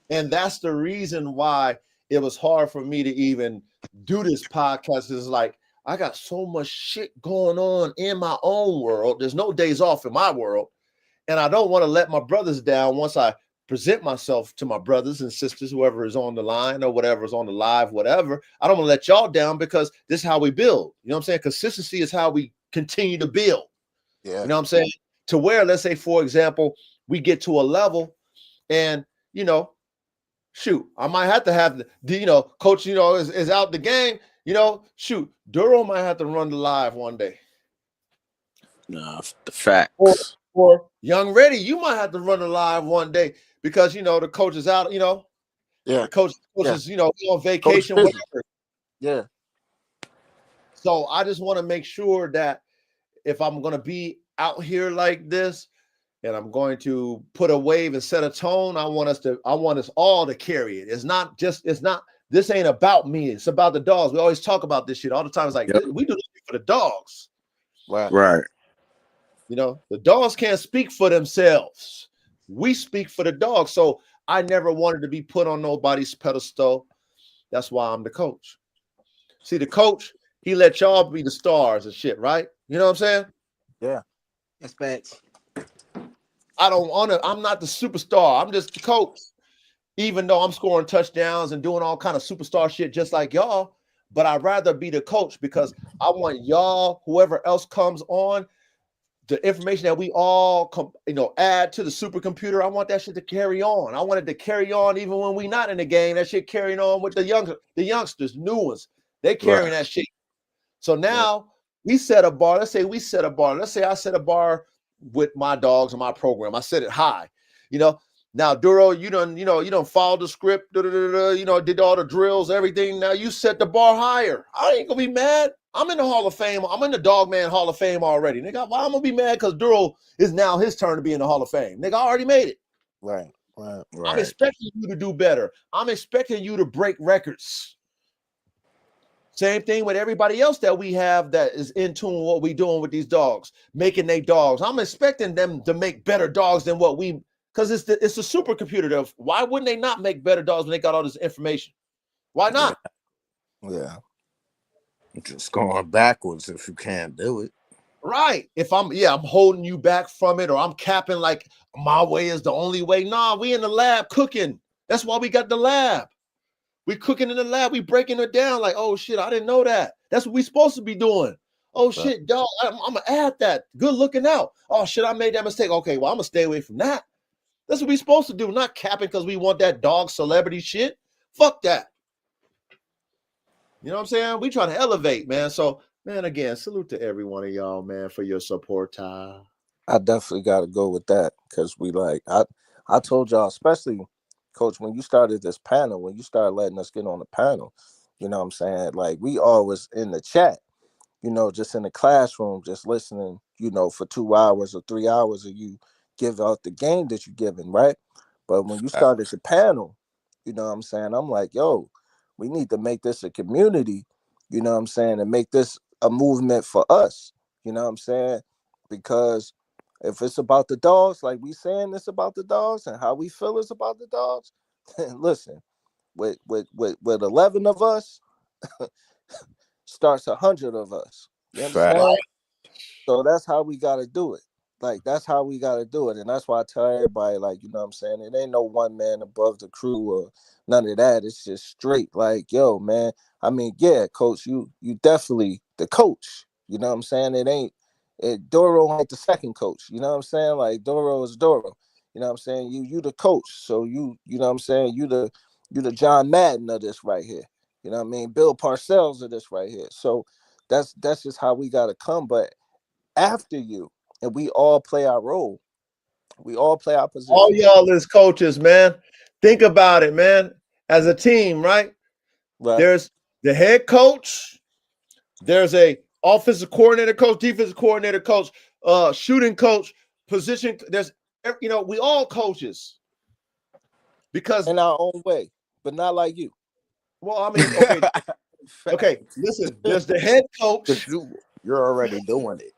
And that's the reason why it was hard for me to even do this podcast. Is like, I got so much shit going on in my own world. There's no days off in my world. And I don't want to let my brothers down once I present myself to my brothers and sisters, whoever is on the line or whatever is on the live, whatever. I don't want to let y'all down because this is how we build. You know what I'm saying? Consistency is how we continue to build. Yeah. You know what I'm saying? To where, let's say, for example, we get to a level and, shoot, I might have to have the coach, is out the game. Shoot, Duro might have to run the live one day. No, the facts. Or Young Ready, you might have to run the live one day because the coach is out. Yeah, the coach is on vacation. Whatever. Yeah. So I just want to make sure that if I'm gonna be out here like this and I'm going to put a wave and set a tone. I want us all to carry it. This ain't about me. It's about the dogs. We always talk about this shit all the time. It's like, we do this for the dogs. Right. You know, the dogs can't speak for themselves. We speak for the dogs. So I never wanted to be put on nobody's pedestal. That's why I'm the coach. See, the coach, he let y'all be the stars and shit, right? You know what I'm saying? Yeah. That's facts. I'm not the superstar. I'm just the coach. Even though I'm scoring touchdowns and doing all kind of superstar shit just like y'all, but I'd rather be the coach because I want y'all, whoever else comes on, the information that we all add to the supercomputer, I want that shit to carry on. I want it to carry on even when we not in the game. That shit carrying on with the youngsters, new ones. They carrying that shit. So now we set a bar. Let's say we set a bar. Let's say I set a bar with my dogs and my program. I set it high. Now Duro, you don't follow the script. Did all the drills, everything. Now you set the bar higher. I ain't gonna be mad. I'm in the Hall of Fame. I'm in the Dogman Hall of Fame already. Nigga, why I'm gonna be mad? Because Duro is now his turn to be in the Hall of Fame. Nigga, I already made it. Right. I'm expecting you to do better. I'm expecting you to break records. Same thing with everybody else that we have that is in tune with what we doing with these dogs, making their dogs. I'm expecting them to make better dogs than what we, because it's a supercomputer. Why wouldn't they not make better dogs when they got all this information? Why not? Yeah. Just going backwards if you can't do it. Right. If I'm holding you back from it, or I'm capping like my way is the only way. Nah, we in the lab cooking. That's why we got the lab. We cooking in the lab. We breaking it down like, oh shit, I didn't know that. That's what we supposed to be doing. Oh shit, dog, I'm gonna add that. Good looking out. Oh shit, I made that mistake. Okay, well, I'm gonna stay away from that. That's what we supposed to do, not capping because we want that dog celebrity shit. Fuck that. You know what I'm saying? We trying to elevate, man. So, man, again, salute to every one of y'all, man, for your support, Ty. I definitely got to go with that because I told y'all, especially, Coach, when you started this panel, when you started letting us get on the panel, you know what I'm saying? Like, we always in the chat, just in the classroom, just listening, for 2 hours or 3 hours, and you give out the game that you're giving, right? But when you started the panel, you know what I'm saying? I'm like, yo, we need to make this a community, you know what I'm saying? And make this a movement for us, you know what I'm saying? Because if it's about the dogs, like we saying it's about the dogs and how we feel is about the dogs, listen, with 11 of us, starts 100 of us. You understand? So that's how we got to do it. Like, that's how we got to do it. And that's why I tell everybody, like, you know what I'm saying? It ain't no one man above the crew or none of that. It's just straight like, yo, man. I mean, yeah, coach, you definitely the coach. You know what I'm saying? Doro ain't the second coach. You know what I'm saying? Like, Doro is Doro. You know what I'm saying? You the coach. So you know what I'm saying? You the John Madden of this right here. You know what I mean? Bill Parcells of this right here. So that's just how we got to come. But after you, and we all play our role. We all play our position. All y'all as coaches, man. Think about it, man. As a team, right? There's the head coach. There's a offensive coordinator coach, defensive coordinator coach, shooting coach, position. There's, we all coaches. Because in our own way, but not like you. Well, I mean, okay. Okay, listen, there's the head coach. You're already doing it.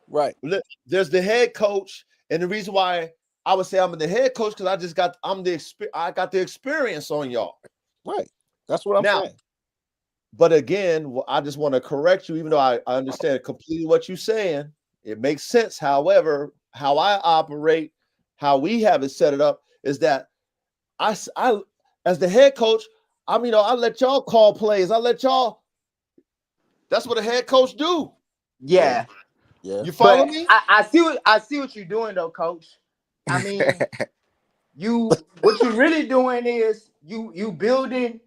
Right. There's the head coach, and the reason why I would say I'm the head coach because I got the experience on y'all. Right. That's what I'm saying. But again, I just want to correct you, even though I understand completely what you're saying. It makes sense. However, how I operate, how we have it set it up is that I as the head coach, I let y'all call plays. I let y'all. That's what a head coach do. Yeah. You follow me? I see what you're doing though, coach. I mean, what you're really doing is you building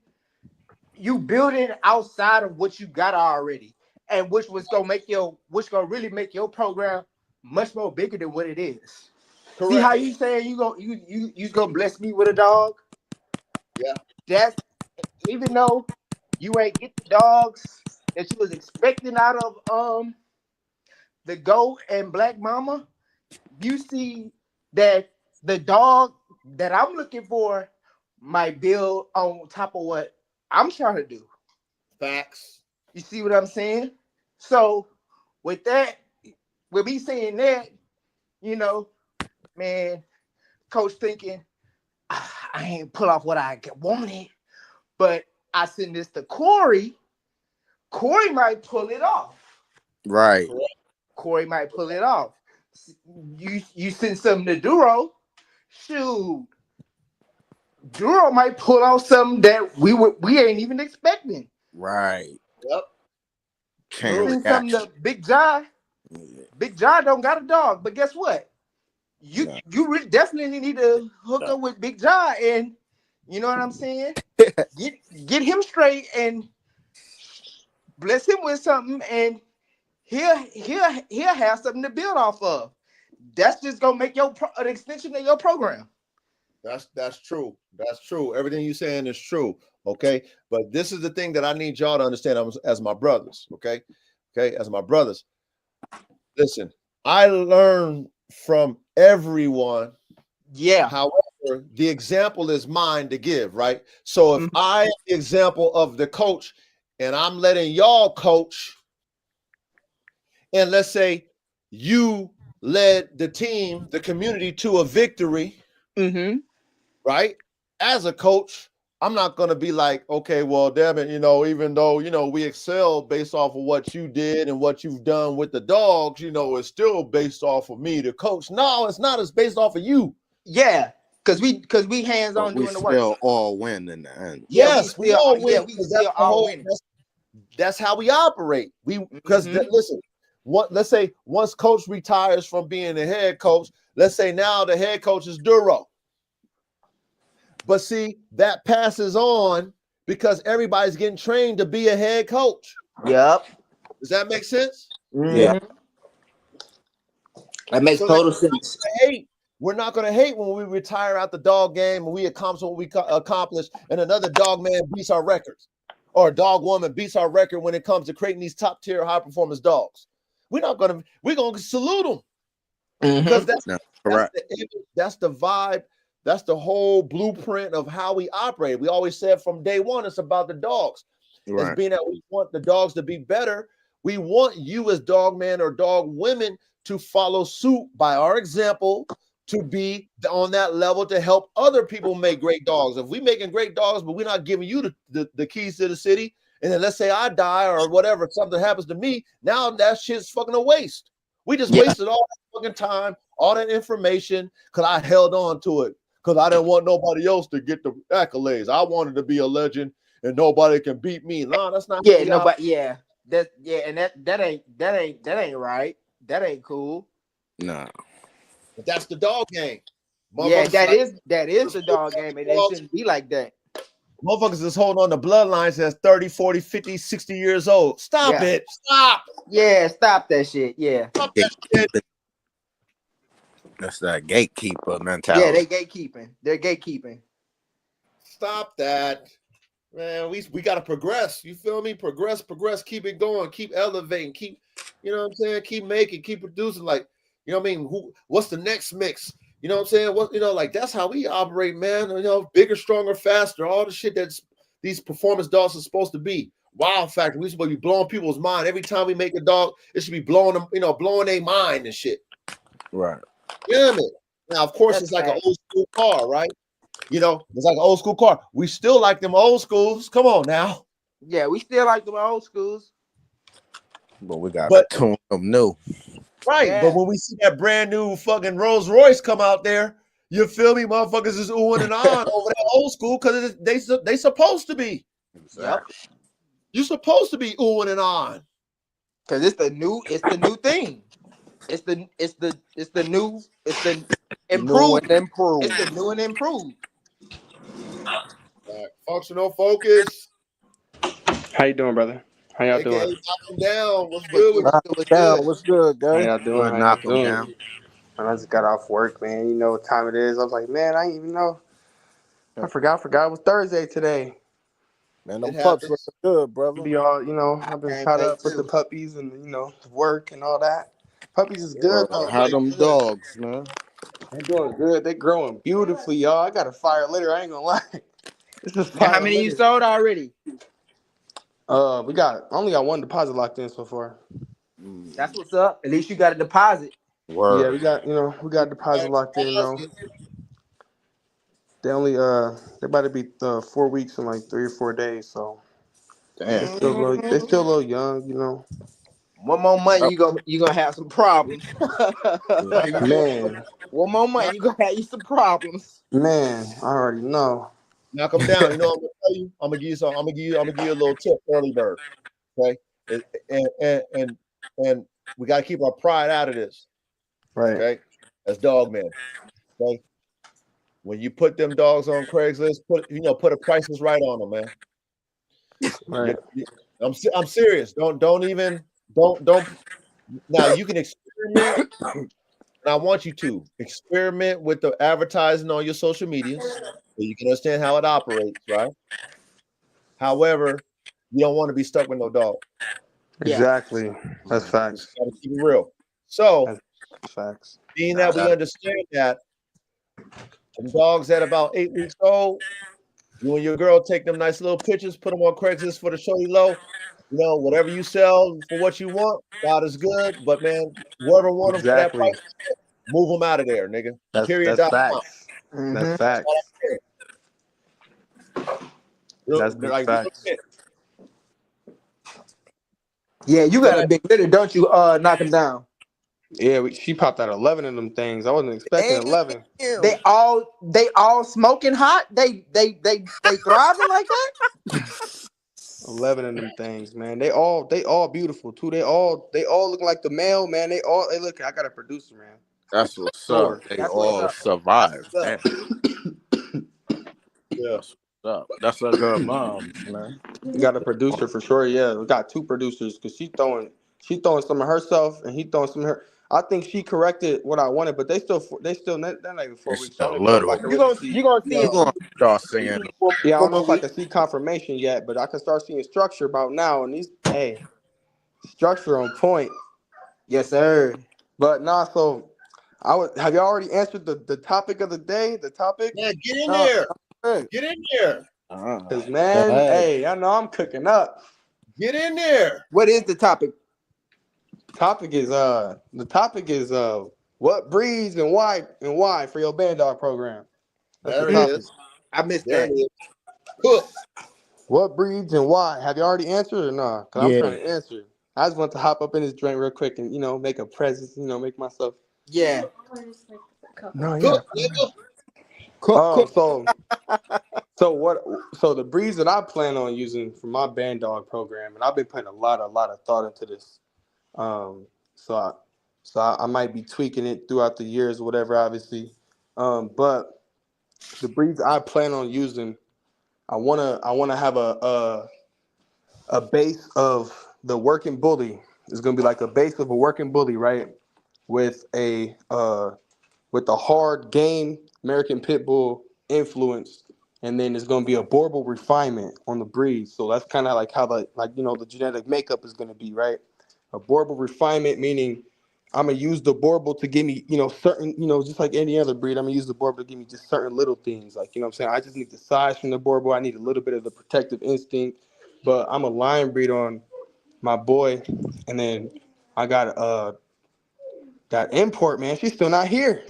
outside of what you got already, and which gonna really make your program much more bigger than what it is. Correct. See how you saying you gonna bless me with a dog? Yeah. That's even though you ain't get the dogs that you was expecting out of the GOAT and Black Mama, you see that the dog that I'm looking for might build on top of what I'm trying to do. Facts. You see what I'm saying? So with that, with me saying that, you know, man, coach thinking, I ain't pull off what I wanted, but I send this to Corey. Corey might pull it off. Right. Corey might pull it off. You send something to Duro, shoot. Duro might pull off something that we ain't even expecting. Right. Yep. Chain You send something to Big John. Big John don't got a dog, but guess what? You really definitely need to hook up with Big John, and you know what I'm saying? Get him straight and bless him with something, and he'll have something to build off of. That's just gonna make an extension of your program. That's true. That's true. Everything you're saying is true. Okay, but this is the thing that I need y'all to understand as my brothers. Okay, as my brothers. Listen, I learn from everyone. Yeah. However, the example is mine to give, right? So if I am the example of the coach and I'm letting y'all coach, and let's say you led the team, the community to a victory, right? As a coach, I'm not going to be like, okay, well, damn it, even though, we excel based off of what you did and what you've done with the dogs, it's still based off of me, the coach. No, it's not. It's based off of you. Yeah, because we hands on doing the work. We still all win in the end. Yeah, yes, we all win. Yeah, we still all winning. That's how we operate. Listen, let's say once coach retires from being the head coach, let's say now the head coach is Duro. But see, that passes on because everybody's getting trained to be a head coach. Yep. Does that make sense? Yeah. That makes total sense. We're not going to hate when we retire out the dog game and we accomplish what we accomplish, and another dog man beats our records, or a dog woman beats our record when it comes to creating these top tier high performance dogs. We're going to salute them because that's the vibe. That's the whole blueprint of how we operate. We always said from day one, it's about the dogs. Right. It's being that we want the dogs to be better. We want you as dog men or dog women to follow suit by our example, to be on that level to help other people make great dogs. If we're making great dogs, but we're not giving you the keys to the city, and then let's say I die or whatever, if something happens to me, now that shit's fucking a waste. We just wasted all that fucking time, all that information, because I held on to it. Because I didn't want nobody else to get the accolades. I wanted to be a legend, and nobody can beat me. No, that's not. Yeah, nobody. Yeah, and that ain't right. That ain't cool. No, but that's the dog game. Yeah, that is the dog game, and it shouldn't be like that. Motherfuckers is holding on to bloodlines that's 30, 40, 50, 60 years old. Stop it. Stop. Yeah, stop that shit. Yeah. Stop that shit. That's that gatekeeper mentality. Yeah, they're gatekeeping. Stop that. Man, we got to progress. You feel me? Progress, keep it going, keep elevating, keep, you know what I'm saying? Keep making, keep producing. Like, you know what I mean? What's the next mix? You know what I'm saying? Like that's how we operate, man. Bigger, stronger, faster, all the shit that's these performance dogs are supposed to be. Wow factor. We supposed to be blowing people's mind. Every time we make a dog, it should be blowing them, blowing their mind and shit. Right. Yeah, man. Now, of course, it's like an old school car, right? It's like an old school car. We still like them old schools. Come on now. Yeah, we still like them old schools. But we got to tune them new. Right. Yeah. But when we see that brand new fucking Rolls Royce come out there, you feel me? Motherfuckers is oohing and on over that old school because they supposed to be. Exactly. Yep. You're supposed to be oohing and on. Because it's the new thing. It's the improved. It's the new and improved. Functional focus. How you doing, brother? How y'all doing? Knock him down. What's good? What's good, guys? How y'all doing? Knock him down. And I just got off work, man. You know what time it is. I was like, man, I didn't even know. I forgot it was Thursday today. Man, them pups looking good, brother. Be all, I've been caught up with the puppies and, work and all that. Puppies is good, though. How them dogs, man? They're doing good. They're growing beautifully, y'all. I got a fire litter. I ain't gonna lie. This is Now, how fire many you litter. sold already? We only got one deposit locked in so far. That's what's up. At least you got a deposit. Yeah, Word. we got deposit locked in though. They only they're about to be 4 weeks in like 3 or 4 days, so Damn. they still a little young, One more month, you gonna have some problems. Yeah. Man, One more month, you gonna have you some problems. I already know. Knock them down. You know what I'm gonna tell you? I'm gonna give you some. I'm gonna give you a little tip, early bird. Okay, and we gotta keep our pride out of this. Right. Okay, as dog man. Okay, when you put them dogs on Craigslist, put a prices right on them, man. Right. I'm serious. Don't even don't. Now you can experiment, and I want you to experiment with the advertising on your social medias, so you can understand how it operates, right? However, you don't want to be stuck with no dog. Yeah. Exactly. That's Just facts. gotta keep it real. So, That's facts. being that we understand that some dogs at about 8 weeks old, you and your girl take them nice little pictures, put them on Craigslist for the shorty low. Whatever you sell for what you want, God is good. But man, whoever want them for that Exactly. price, move them out of there, nigga. Period. That's facts. That's Mm-hmm. facts. That's big Like, facts. Yeah, you got a big litter, don't you? Knock him down. Yeah, she popped out 11 of them things. I wasn't expecting 11. They all smoking hot. They thriving like that. 11 of them things, man. They all beautiful too. They all look like the male, man. They look. I got a producer, man. That's what's Sure. up. They That's what's all up. survived. That's Yeah. That's what's up. That's a good mom, man. We got a producer for sure. Yeah, we got 2 producers because she throwing some of herself and he throwing some of her. I think she corrected what I wanted, but they're not even 4 It's weeks. So I still don't even know if I little. can you really gonna see. you gonna see You it gonna start seeing them. Yeah, I one don't know more if I week. can see confirmation yet, but I can start seeing structure about now. And structure on point. Yes, sir. But nah, so have you already answered the topic of the day? The topic? Yeah, get in No, there. hey. Get in there. Cause man, hey, I know I'm cooking up. Get in there. What is the topic? The topic is what breeds and why for your Bandog program. That's the There it topic. is. I missed There it that. is. Cook. What breeds and why? Have you already answered or not? Cause I'm Yeah. trying to answer. I just want to hop up in this drink real quick and make a presence. Make myself. Yeah. No, yeah. Cook, nigga. Cook. So the breeds that I plan on using for my Bandog program, and I've been putting a lot of thought into this. Um, so I might be tweaking it throughout the years, or whatever, obviously. But the breeds I plan on using, I wanna have a base of the working bully. It's gonna be like a base of a working bully, right? With a hard game American Pit Bull influence, and then there's gonna be a Borbal refinement on the breed. So that's kind of like how the genetic makeup is gonna be, right? A Borbal refinement meaning I'm gonna use the Borbal to give me, certain, just like any other breed, I'm gonna use the Borbal to give me just certain little things, like what I'm saying. I just need the size from the Borbal. I need a little bit of the protective instinct, but I'm a lion breed on my boy, and then I got that import, man. She's still not here.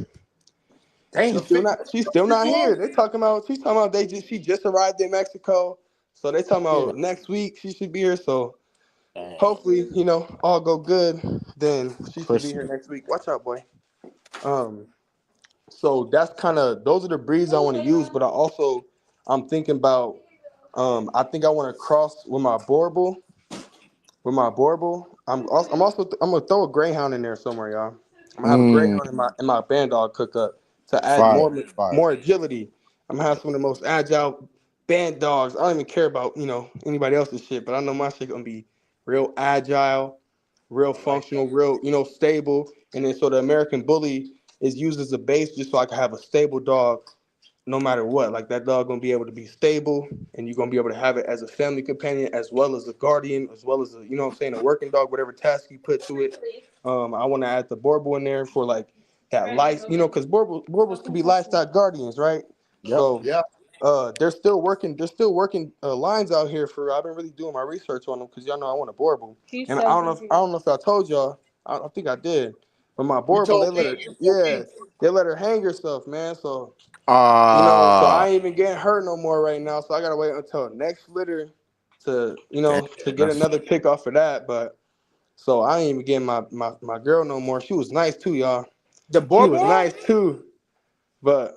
Damn. She's still not here. She's talking about she just arrived in Mexico. So they talking about next week she should be here. So hopefully, all go good. Then she should be here next week. Watch out, boy. So those are the breeds I want to use, but I'm thinking about I think I want to cross with my Borbal. I'm gonna throw a Greyhound in there somewhere, y'all. I'm gonna have a Greyhound in my Bandog cook-up to add Fire. more agility. I'm gonna have some of the most agile band dogs. I don't even care about anybody else's shit, but I know my shit gonna be real agile, real functional, real stable. And then so the American Bully is used as a base just so I can have a stable dog no matter what. Like that dog gonna be able to be stable, and you're gonna be able to have it as a family companion, as well as a guardian, as well as a working dog, whatever task you put to it. I want to add the Borbal in there for like because Borbles could be livestock guardians, right? Yep. So Yeah. they're still working lines out here for. I've been really doing my research on them because y'all know I want a Borble, and I don't know if I told y'all. I think I did, but my You Borble told me. they let her hang herself, man. So so I Ah, ain't even getting hurt no more right now. So I gotta wait until next litter to damn, to get that's another pick off of that. But so I ain't even getting my girl no more. She was nice too, y'all. The She was Borbo? nice too, but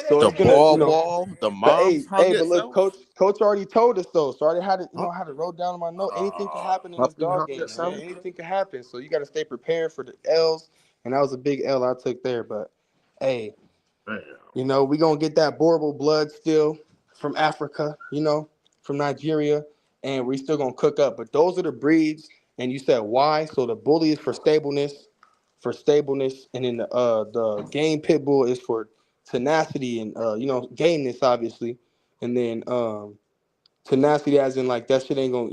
so the it's gonna, ball. The but mom's hung but look, itself. coach already told us though. So I already had it, Huh? I had it wrote down in my note. Anything can happen in this Puppy dog hung game, man. itself. Anything can happen. So you got to stay prepared for the L's, and that was a big L I took there. But hey, we gonna get that Borbo blood still from Africa, from Nigeria, and we still gonna cook up. But those are the breeds, and you said why? So the bully is for stableness, and then the game pit bull is for tenacity and gameness, obviously, and then tenacity as in like that shit ain't gonna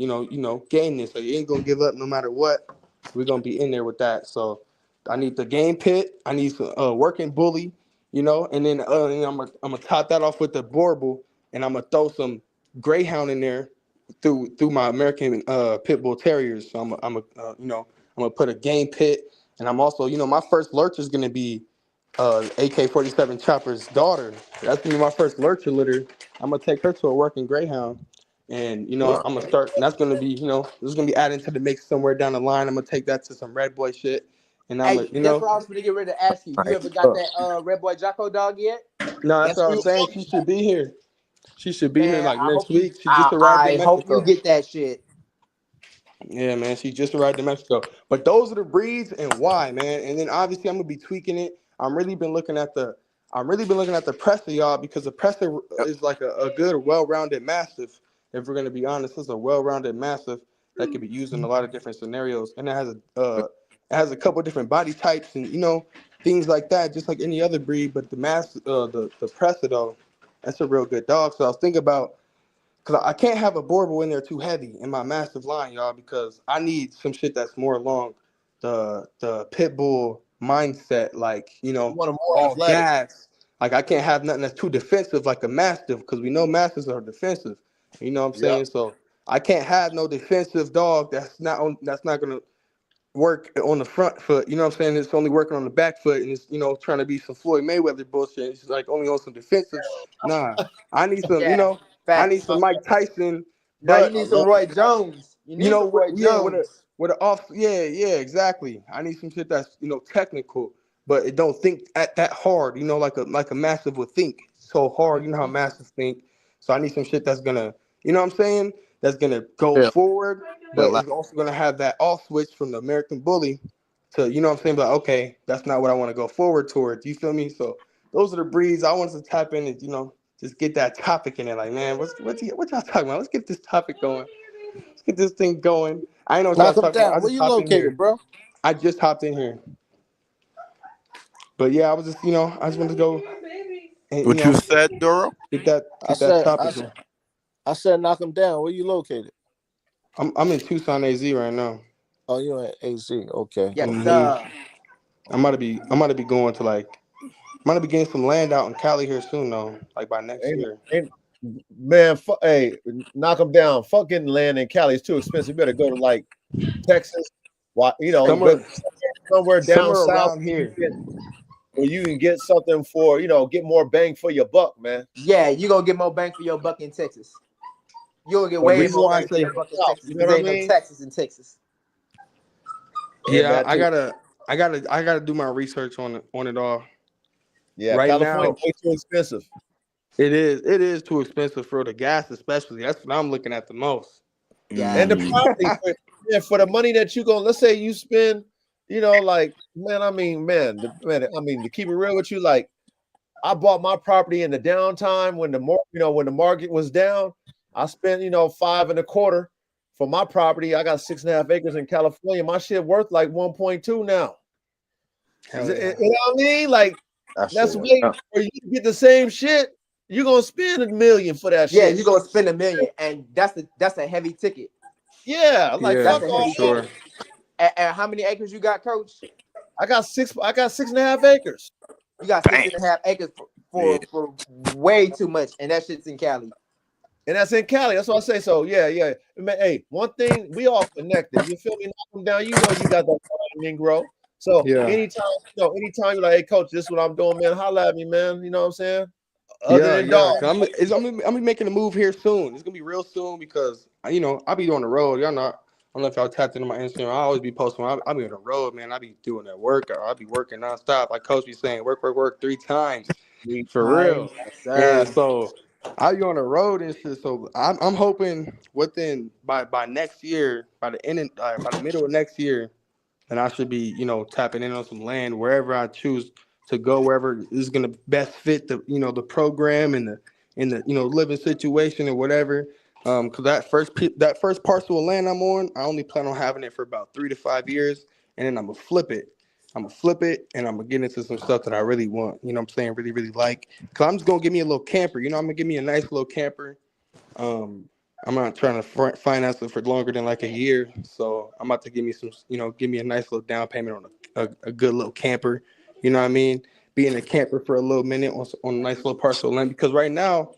gameness. So you ain't gonna give up no matter what. We're gonna be in there with that. So I need the game pit. I need some working bully, and then I'm gonna top that off with the Borble, and I'm gonna throw some Greyhound in there through my American pit bull terriers. So I'm gonna put a game pit, and I'm also my first lurcher is gonna be AK-47 Chopper's daughter. That's gonna be my first lurcher litter. I'm gonna take her to a working Greyhound, and I'm gonna start. And that's gonna be this is gonna be added to the mix somewhere down the line. I'm gonna take that to some Red Boy shit, and I'm Hey, gonna that's what I was gonna get ready to ask you. You ever got that Red Boy Jocko dog yet? no, that's That's what what I'm you saying. told She me. should be here. She should be here Man, like next week. She just arrived in I hope you Mexico. get that shit. Yeah, man, she just arrived in Mexico. But those are the breeds and why, man. And then obviously I'm gonna be tweaking it. I'm really been looking at the presser, y'all, because the presser is like a good, well-rounded mastiff. If we're gonna be honest, it's a well-rounded mastiff that can be used in a lot of different scenarios, and it has a couple different body types and things like that, just like any other breed. But the presser though, that's a real good dog. So I was thinking about. Cause I can't have a Borbo in there too heavy in my massive line, y'all, because I need some shit that's more along the pit bull mindset, like You want them more all athletic. gas. Like I can't have nothing that's too defensive, like a mastiff, because we know mastiffs are defensive. You know what I'm Yep. saying? So I can't have no defensive dog that's not gonna work on the front foot. You know what I'm saying? It's only working on the back foot, and it's trying to be some Floyd Mayweather bullshit. It's like only on some defensive. Nah, I need some. Yeah, I need facts. some Mike Tyson, Now you but I need some love Roy Jones. You need some Roy with a Jones. off. Yeah, exactly. I need some shit that's technical, but it don't think at that hard. Like a massive would think so hard. You know how massive think. So I need some shit that's gonna, what I'm saying, that's gonna go Yeah, forward, but yeah, it's also gonna have that off switch from the American Bully to, what I'm saying, but okay, that's not what I want to go forward towards. You feel me? So those are the breeds I wanted to tap in and just get that topic in it. Like, man, what y'all talking about? Let's get this topic going. Let's get this thing going. I ain't know what y'all Knock him talking about. I down. Where just you hopped in located, here. bro? I just hopped in here. But yeah, I was just, I just wanted to go and, what you said, Duro? get that I get that said, topic going. I said, knock him down. Where you located? I'm in Tucson, AZ right now. Oh, you in AZ? Okay, Yes, okay. hmm sir. I'm gonna be going to I'm gonna be getting some land out in Cali here soon though, like by next ain't, year. ain't, man, hey, knock them down. Fuck getting land in Cali. It's too expensive. You better go to like Texas. Why, Somewhere somewhere down somewhere south around here. where you can get something for, get more bang for your buck, man. Yeah, you gonna get more bang for your buck in Texas. You gonna get Or The way get reason more why I bang something for your say buck in south. Texas You know because what I ain't no mean? Texas in Texas. And yeah, that too. I gotta do my research on it all. Yeah, Right California now, way too expensive. it is too expensive for the gas, especially. That's what I'm looking at the most. And the Gas. Mm. property for the money that you gonna, let's say you spend, like, man, I mean, to keep it real with you, like, I bought my property in the downtime when when the market was down. I spent, five and a quarter for my property. I got 6.5 acres in California. My shit worth like 1.2 now. Hell yeah. You know what I mean? Like, That shit that's went way up. where you get the same shit. You're gonna spend $1 million for that Yeah, shit. you gonna spend $1 million, and that's a heavy ticket. Yeah, like Yeah, That's fuck a all for heavy that. sure. ticket. And how many acres you got, Coach? I got 6.5 acres. You got 6.5 acres for way too much, and that shit's in Cali. And that's in Cali. That's what I say. So yeah. Man, hey, one thing, we all connected. You feel me? Knock them down. You know you got that Negro. So Yeah. anytime you're like, hey coach, this is what I'm doing, man. Holla at me, man. You know what I'm saying? Other than Yeah. dog. I'm be making a move here soon. It's gonna be real soon because I'll be on the road. Y'all know. I don't know if y'all tapped into my Instagram. I always be posting. I'll be on the road, man. I be doing that work. I'll be working nonstop. Like Coach be saying, work 3 times. For real. Yes, And sir. so I'll be on the road and shit. So I'm hoping within by next year, by the middle of next year, and I should be, tapping in on some land wherever I choose to go, wherever is going to best fit the program and the living situation or whatever. Because that first parcel of land I'm on, I only plan on having it for about 3 to 5 years, and then I'm gonna flip it. And I'm gonna get into some stuff that I really want. You know what I'm saying? Really, really like. Cause I'm just gonna give me a little camper. I'm gonna give me a nice little camper. I'm not trying to finance it for longer than like a year, so I'm about to give me a nice little down payment on a good little camper. You know what I mean? Be in a camper for a little minute on a nice little parcel of land because right now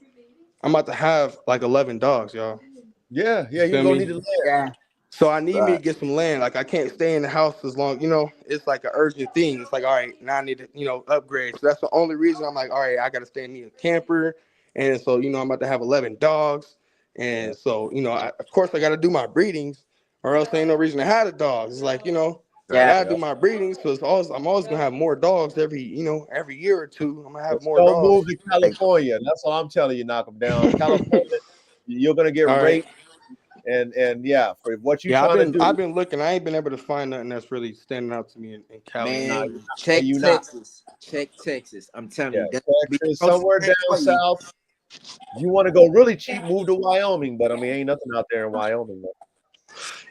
I'm about to have like 11 dogs, y'all. Yeah, You you're feel gonna me? need to live. Yeah. So I need me to Right. get some land. Like I can't stay in the house as long. It's like an urgent thing. It's like, all right, now I need to, upgrade. So that's the only reason I'm like, all right, I got to stay in me a camper. And so, I'm about to have 11 dogs. Yeah. And so, of course I got to do my breedings or else there ain't no reason to have the dogs. It's like, I Yeah. got to do my breedings. So I'm always going to have more dogs every year or two. I'm going to have Just more don't dogs. move to California. That's all I'm telling you. Knock them down. California, you're gonna get All right. raped, and yeah, for what you Yeah, trying to I've do. been looking. I ain't been able to find nothing that's really standing out to me in Cali. Nah, Man, you're not. check You not. Texas. Check Texas. I'm telling Yeah, you, that's gonna be the Texas, closest somewhere thing down for you. south. You want to go really cheap? Move to Wyoming, but I mean, ain't nothing out there in Wyoming. Though.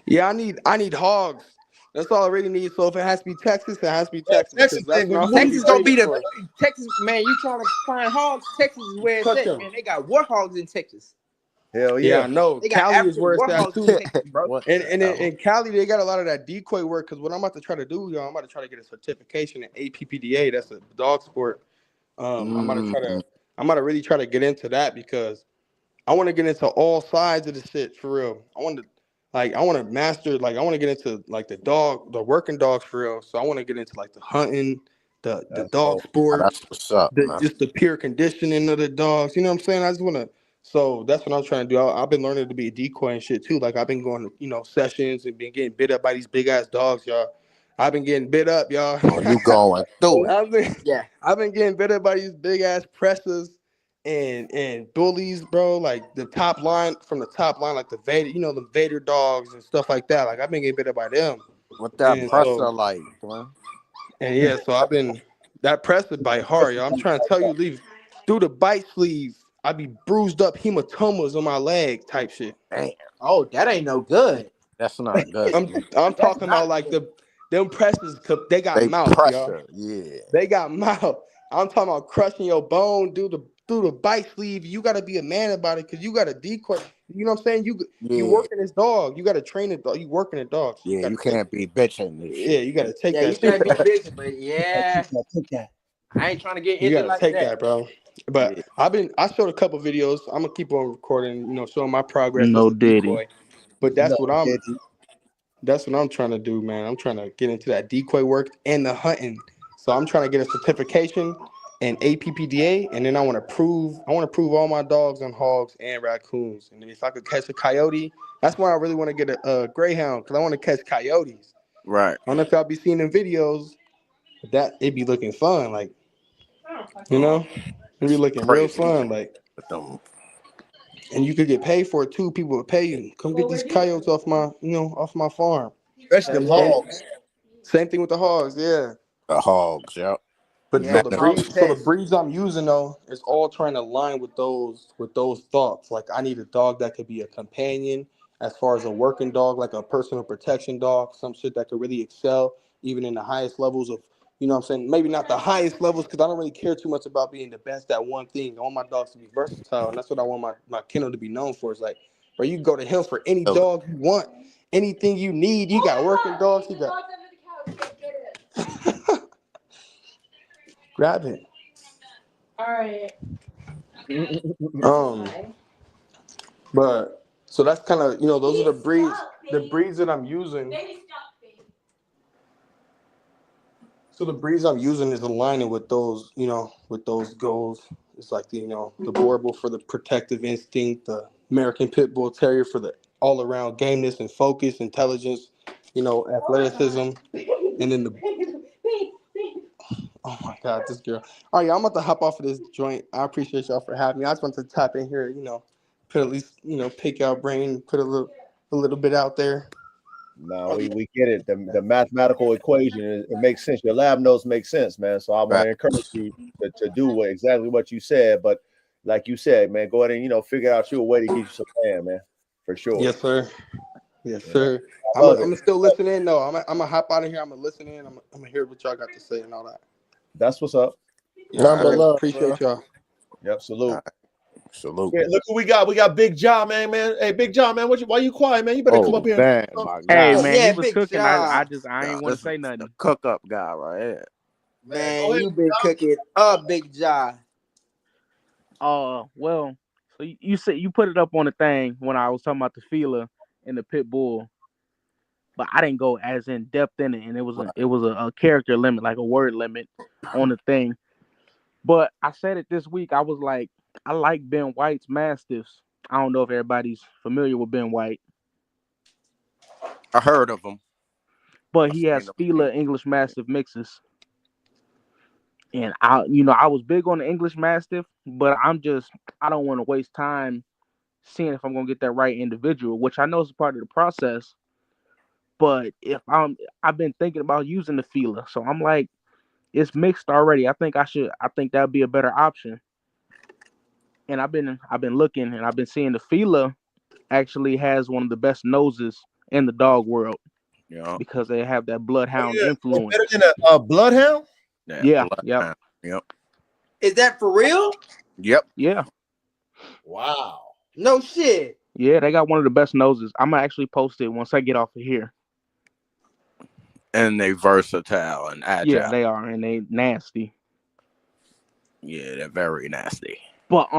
Yeah, I need hogs. That's all I really need. So if it has to be Texas, it has to be Yeah, Texas Texas because that's thing. what When I'm you supposed move to be to Texas gonna Texas, be breeding the for. Texas, man. You trying to find hogs? Texas is where it's Cut at, them. man. They got warthogs in Texas. hell Yeah, yeah. I know. They got Cali is African where it's at warthogs in too. Texas, bro. What And the and in, hell? in Cali, they got a lot of that decoy work. Because what I'm about to try to do, y'all, I'm about to try to get a certification in APPDA. That's a dog sport. I'm about to try Mm, to. I'm about to really try to get into that because I want to get into all sides of the shit for real. I want to master, like, I want to get into like the working dogs for real. So I want to get into like the hunting, the That's dog dope. sports, that's what's up, man. just the pure conditioning of the dogs. You know what I'm saying? I just want to. So that's what I'm trying to do. I've been learning to be a decoy and shit too. Like I've been going to sessions and been getting bit up by these big ass dogs, y'all. I've been getting bit up, y'all. Oh, you going through it? I've been Yeah, I've been getting bit up by these big ass presses and bullies, bro. Like the top line from the top line, like the Vader, the Vader dogs and stuff like that. Like I've been getting bit up by them, What that and presser like, man? yeah, so I've been that press it bite hard, yo. I'm trying to tell you, leave through the bite sleeve. I be bruised up hematomas on my leg, type shit. Damn, oh, that ain't no good. that's not good. I'm That's talking about not like good. them presses. They got They mouth, y'all. pressure, yeah, They got mouth. I'm talking about crushing your bone through the bite sleeve. You got to be a man about it because you got to decoy. You know what I'm saying? You yeah, working this dog. You got to train it. You working a dog. So you yeah. got You to take. can't be bitching this Yeah, shit. you got to take Yeah, you that shit, can't be bro. bitching, but yeah, Take that. I ain't trying to get You injured got to like take that. that, bro. Yeah, But I showed a couple videos. I'm gonna keep on recording. Showing my progress as no a diddy. decoy. But No, that's what I'm trying to do, man. I'm trying to get into that decoy work and the hunting. So I'm trying to get a certification in APPDA, and then I want to prove all my dogs and hogs and raccoons. And if I could catch a coyote, that's why I really want to get a greyhound because I want to catch coyotes. Right. I don't know if y'all be seeing them videos, but that it be looking fun, like it be looking real Crazy fun, like. with them. And you could get paid for it too. People would pay you. Come get these coyotes off my farm. especially Hell them yeah, And hogs. same thing with the hogs, yeah. The hogs, yep. But yeah. so Benefit. the breeds I'm using though is all trying to align with those thoughts. Like I need a dog that could be a companion as far as a working dog, like a personal protection dog, some shit that could really excel even in the highest levels of what I'm saying? Maybe not the highest levels because I don't really care too much about being the best at one thing. I want my dogs to be versatile, and that's what I want my kennel to be known for. It's like where you can go to him for any dog you want, anything you need. You got working dogs, you got Grab it. All right. But so that's kind of, those are the breeds that I'm using. So the breeds I'm using is aligning with those, with those goals. It's like the Boerboel for the protective instinct, the American Pit Bull Terrier for the all-around gameness and focus, intelligence, athleticism, and then oh my God, this girl. All right, I'm about to hop off of this joint. I appreciate y'all for having me. I just want to tap in here, put at least, pick your brain, put a little bit out there. No, we get it. The mathematical equation, it makes sense. Your lab notes make sense, man. So I want to encourage you to do exactly what you said. But like you said, man, go ahead and figure out you a way to get you some land, man, for sure. Yes, sir. Yes, sir. I'm still listening. No, I'm gonna hop out of here. I'm gonna listen in. I'm gonna hear what y'all got to say and all that. That's what's up. Number love, appreciate y'all. Yep, salute. Salute. Yeah, look who we got. We got Big John, man. Hey, Big John, man. Why you quiet, man? You better come up here. Man, my God. Hey, man, Yeah, he was Big cooking. John. I ain't want to say nothing. The cook up guy right here. Man, you been cooking up, Big John. Well, so you said you put it up on the thing when I was talking about the feeler and the pit bull, but I didn't go as in depth in it, and it was a character limit, like a word limit on the thing. But I said it this week. I was like, I like Ben White's Mastiffs. I don't know if everybody's familiar with Ben White. I heard of him. But he has Fila English Mastiff mixes. And I was big on the English Mastiff, but I don't want to waste time seeing if I'm gonna get that right individual, which I know is part of the process. But if I've been thinking about using the Fila, so I'm like, it's mixed already. I think that'd be a better option. And I've been looking and I've been seeing the Fila actually has one of the best noses in the dog world. Yeah. Because they have that bloodhound influence. Better than a bloodhound? Yeah. Yep. Yep. Is that for real? Yep. Yeah. Wow. No shit. Yeah, they got one of the best noses. I'm gonna actually post it once I get off of here. And they versatile and agile. Yeah, they are, and they nasty. Yeah, they're very nasty. But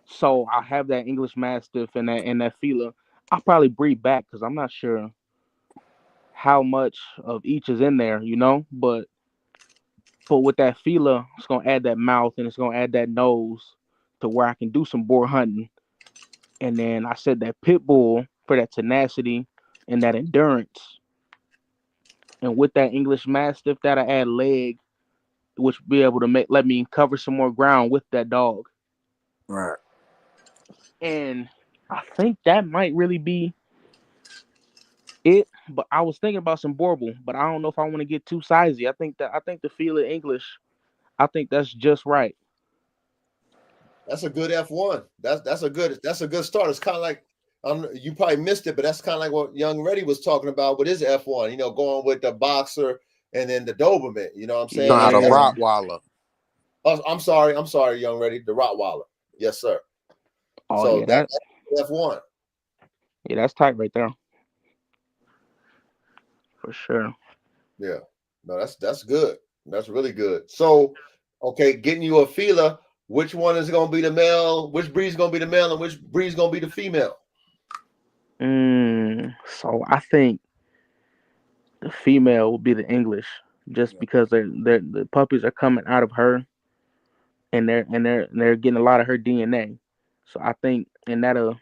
so I have that English Mastiff and that Fila. I'll probably breed back because I'm not sure how much of each is in there, But with that Fila, it's gonna add that mouth and it's gonna add that nose to where I can do some boar hunting. And then I said that pit bull for that tenacity and that endurance. And with that English Mastiff, that'll add leg, which will be able to let me cover some more ground with that dog. Right. And I think that might really be it. But I was thinking about some Boerboel, but I don't know if I want to get too sizey. I think the feel of English, I think that's just right. That's a good F1. That's a good start. It's kind of like you probably missed it, but that's kind of like what Young Reddy was talking about with his F1. Going with the boxer and then the Doberman. You know what I'm saying? Not a Rottweiler. Oh, I'm sorry, Young Reddy, the Rottweiler. Yes, sir. Oh, so yeah, that's F1. Yeah, that's tight right there. For sure. Yeah. No, that's good. That's really good. So, okay, getting you a Fila. Which one is going to be the male? Which breed is going to be the male, and which breed is going to be the female? So I think the female will be the English, just because the puppies are coming out of her, and they're getting a lot of her DNA. So I think, and that'll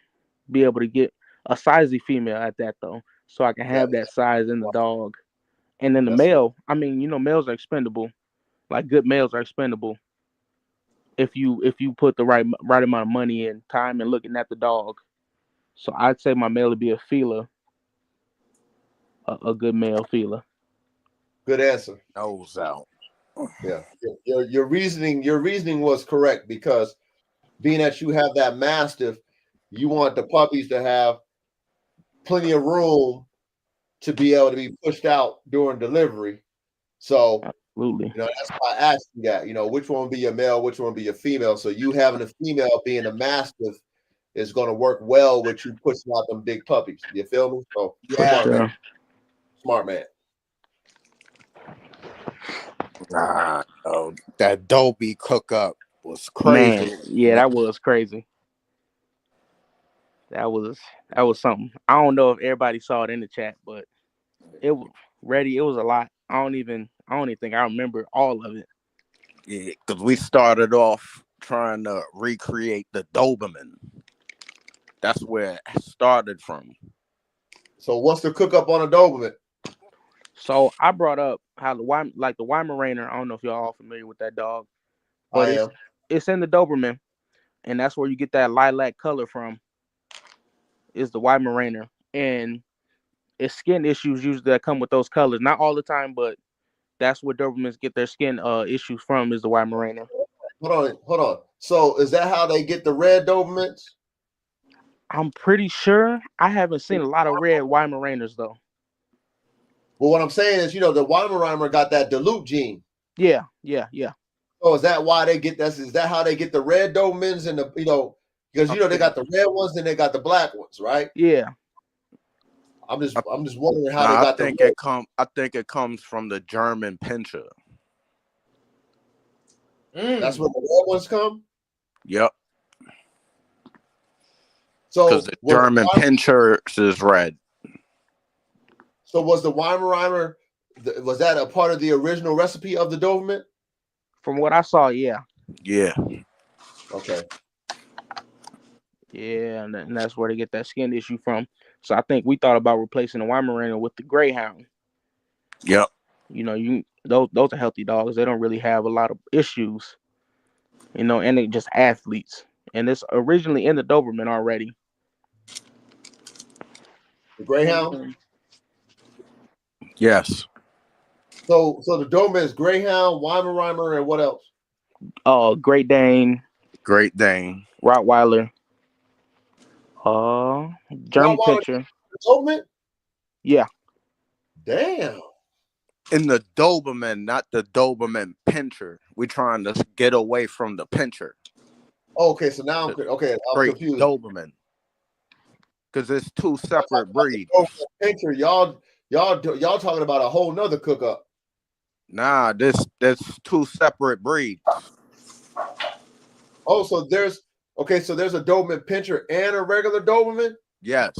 be able to get a sizey female at that though, so I can have that size in the dog. And then the male, I mean, males are expendable. Like good males are expendable. If you put the right amount of money and time and looking at the dog. So I'd say my male would be a Fila, a good male Fila. Good answer. Nose out. Yeah, your reasoning was correct, because being that you have that Mastiff, you want the puppies to have plenty of room to be able to be pushed out during delivery. So absolutely, that's why I asked you that. Which one will be your male, which one will be your female. So you having a female being a Mastiff is going to work well with you pushing out them big puppies. You feel me? So yeah, smart man. Nah, no, that Dolby cook up was crazy. Man, yeah, that was crazy. That was something. I don't know if everybody saw it in the chat, but it was ready. It was a lot. I don't even think I remember all of it. Yeah, because we started off trying to recreate the Doberman. That's where it started from. So what's the cook up on a Doberman? So I brought up how the Weimaraner. I don't know if y'all all familiar with that dog, but I am. it's in the Doberman, and that's where you get that lilac color from. Is the Weimaraner, and it's skin issues usually that come with those colors. Not all the time, but that's where Dobermans get their skin issues from. Is the Weimaraner. Hold on. So is that how they get the red Dobermans? I'm pretty sure. I haven't seen a lot of red Weimaraners though. Well, what I'm saying is, the Weimaraner got that dilute gene. Yeah. So is that why they get that? Is that how they get the red Dobermans and the because they got the red ones and they got the black ones, right? Yeah. I'm just wondering how they got I think it comes from the German Pinscher. That's where the red ones come. Yep. So because the German Pinscher is red. So was the Weimaraner? Was that a part of the original recipe of the Doberman? From what I saw, yeah. Yeah. Okay. Yeah, and that's where they get that skin issue from. So I think we thought about replacing the Weimaraner with the Greyhound. Yep. Those are healthy dogs. They don't really have a lot of issues. And they're just athletes. And it's originally in the Doberman already. The Greyhound? Yes. So the Doberman is Greyhound, Weimaraner, and what else? Great Dane. Great Dane. Rottweiler. German Pinscher. Doberman? Yeah. Damn. In the Doberman, not the Doberman Pinscher. We're trying to get away from the Pinscher. Okay, so now I'm confused. Doberman. Because it's two separate breeds. Pinscher, y'all talking about a whole nother cook up. Nah, there's two separate breeds. Oh, so there's a Doberman Pinscher and a regular Doberman? Yes.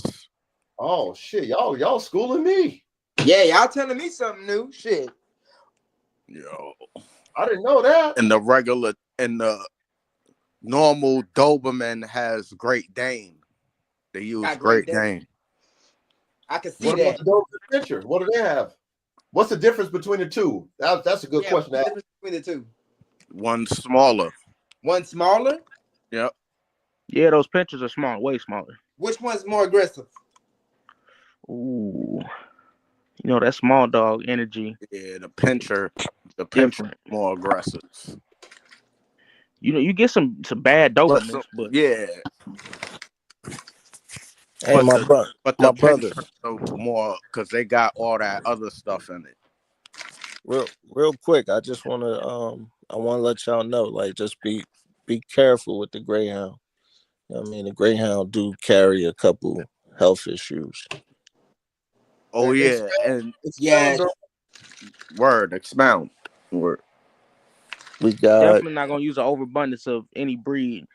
Oh shit, y'all schooling me. Yeah, y'all telling me something new. Shit. Yo. I didn't know that. And the normal Doberman has Great Dane. They use Great Dane. I can see that. What about the Doberman Pinscher? What do they have? What's the difference between the two? That's a good question. What's the difference between the two? One smaller. One smaller? Yep. Yeah, those Pinschers are small, way smaller. Which one's more aggressive? Ooh. That small dog energy. Yeah, the Pinscher more aggressive. You get some bad Dobermans, but yeah. Hey, but my brothers more because they got all that other stuff in it. Real quick, I just want to let y'all know, like, just be careful with the Greyhound. I mean, the Greyhound do carry a couple health issues. Oh yeah, and expound. Word. We got definitely not gonna use an overabundance of any breed.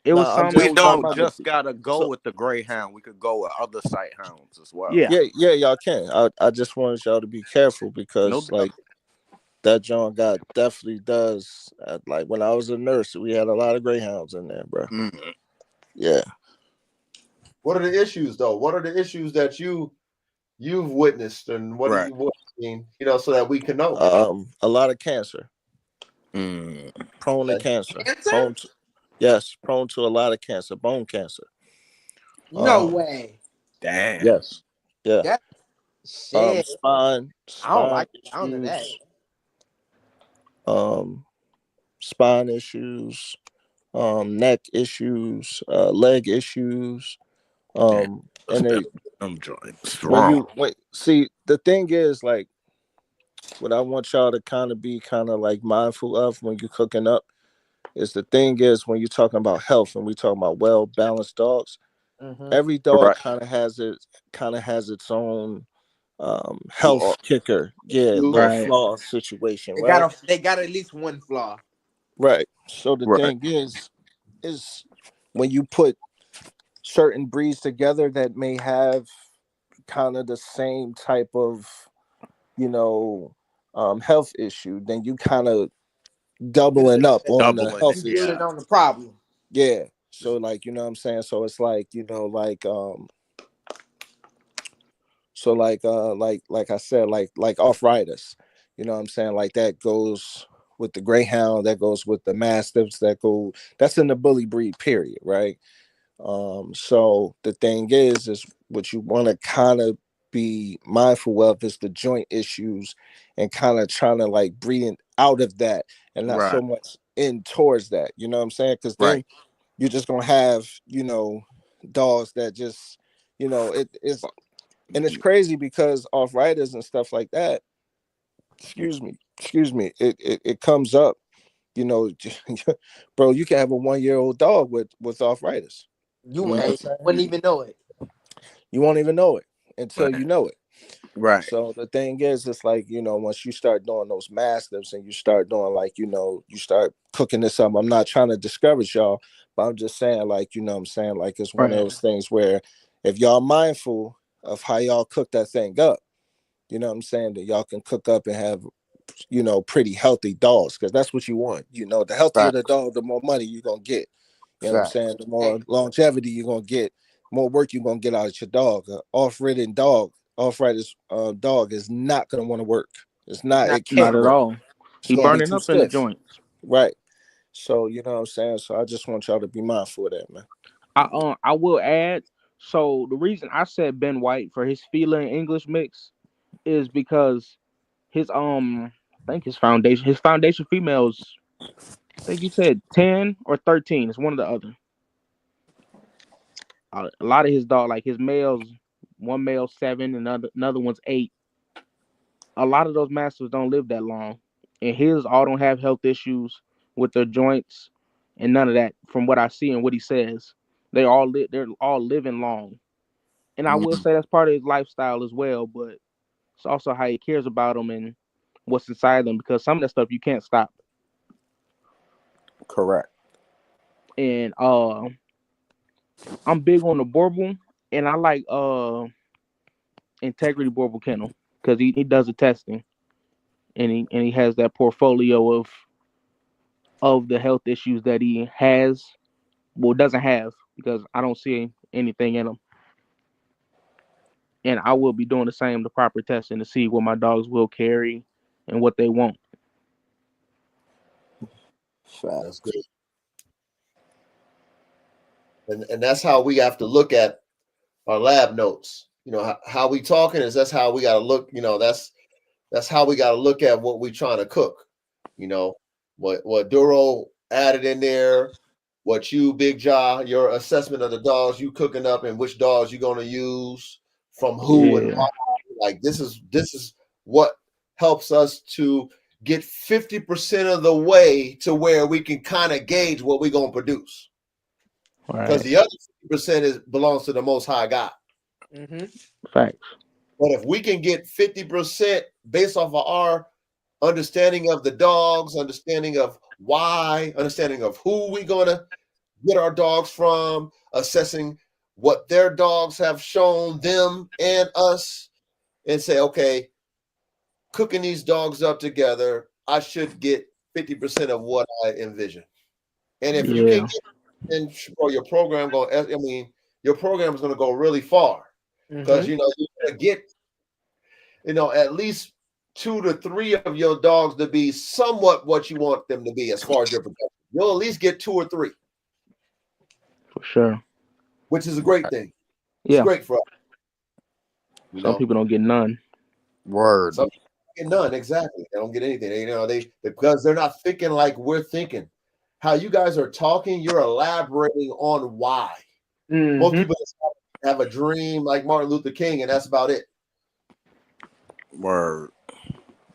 It was some. We don't just gotta go with the Greyhound. We could go with other sight hounds as well. Yeah, y'all can. I just wanted y'all to be careful because that John definitely does. Like when I was a nurse, we had a lot of Greyhounds in there, bro. Mm-hmm. Yeah. What are the issues though? What are the issues that you've witnessed, and what do you mean? So that we can know. A lot of cancer. Prone to cancer. Prone to a lot of cancer, bone cancer. No way. Damn. Yes. Yeah. That shit. Spine. I don't like it. I don't know that. Spine issues, neck issues, leg issues. And I'm joints. See, the thing is, like, what I want y'all to kind of be like mindful of when you're cooking up is the thing is when you're talking about health and we talking about well balanced dogs, every dog kind of has its own health kicker, little flaw situation, right? They got at least one flaw. Right. So the thing is when you put certain breeds together that may have kind of the same type of, health issue, then you kind of doubling up on the health issue. Building on the problem. Yeah. So like, you know what I'm saying? So it's like, like so like I said, like arthritis, you know what I'm saying? Like that goes with the greyhound, that goes with the mastiffs, that's in the bully breed period, right? So the thing is what you want to kind of be mindful of is the joint issues and kind of trying to like breed out of that and not so much in towards that, you know what I'm saying? Because then you're just gonna have, dogs that just, it's crazy because arthritis and stuff like that, excuse me, it comes up, bro, you can have a 1-year-old dog with arthritis. You wouldn't even know it. You won't even know it until you know it. Right. So the thing is, it's like, once you start doing those mastiffs and you start doing like, you start cooking this up. I'm not trying to discourage y'all, but I'm just saying, like, you know what I'm saying? Like, it's one of those things where if y'all mindful of how y'all cook that thing up, you know what I'm saying, that y'all can cook up and have, pretty healthy dogs, because that's what you want. The healthier the dog, the more money you're going to get. You know what I'm saying? The more longevity you're going to get, more work you're going to get out of your dog. Arthritis dog is not going to want to work. It's not. It can't not at work. all. It's He burning up in the joints. Right. So you know what I'm saying. So I just want y'all to be mindful of that, man. I will add. So the reason I said Ben White for his Fila and English mix is because his I think his foundation females, I think you said 10 or 13. It's one or the other. A lot of his dog, like his males, one male 7, another one's 8. A lot of those masters don't live that long, and his all don't have health issues with their joints and none of that. From what I see and what he says, they're all living long. And I will say that's part of his lifestyle as well, but it's also how he cares about them and what's inside them, because some of that stuff you can't stop. Correct. And I'm big on the Borbal, and I like Integrity Borbal Kennel because he does the testing, and he has that portfolio of the health issues that he has, doesn't have, because I don't see anything in him. And I will be doing the proper testing to see what my dogs will carry and what they won't. That's good. And that's how we have to look at our lab notes. How we talking is that's how we got to look. That's how we got to look at what we trying to cook. What Duro added in there, what you, Big Jaw, your assessment of the dogs you cooking up and which dogs you're going to use from who and why. Like this is what helps us to get 50% of the way to where we can kind of gauge what we're going to produce. Because the other 50% belongs to the Most High God. Mm-hmm. Facts. But if we can get 50% based off of our understanding of the dogs, understanding of why, understanding of who we're going to get our dogs from, assessing what their dogs have shown them and us, and say, okay, cooking these dogs up together, I should get 50% of what I envision. And if you can get, then your program your program is going to go really far, because you're going to get at least 2 to 3 of your dogs to be somewhat what you want them to be as far as your production. You'll at least get 2 or 3. For sure. Which is a great thing. Yeah. It's great for us. Some people don't get none. Word. Some people don't get none, exactly. They don't get anything. Because they're not thinking like we're thinking. How you guys are talking, you're elaborating on why. Mm-hmm. Most people have a dream like Martin Luther King, and that's about it. Word.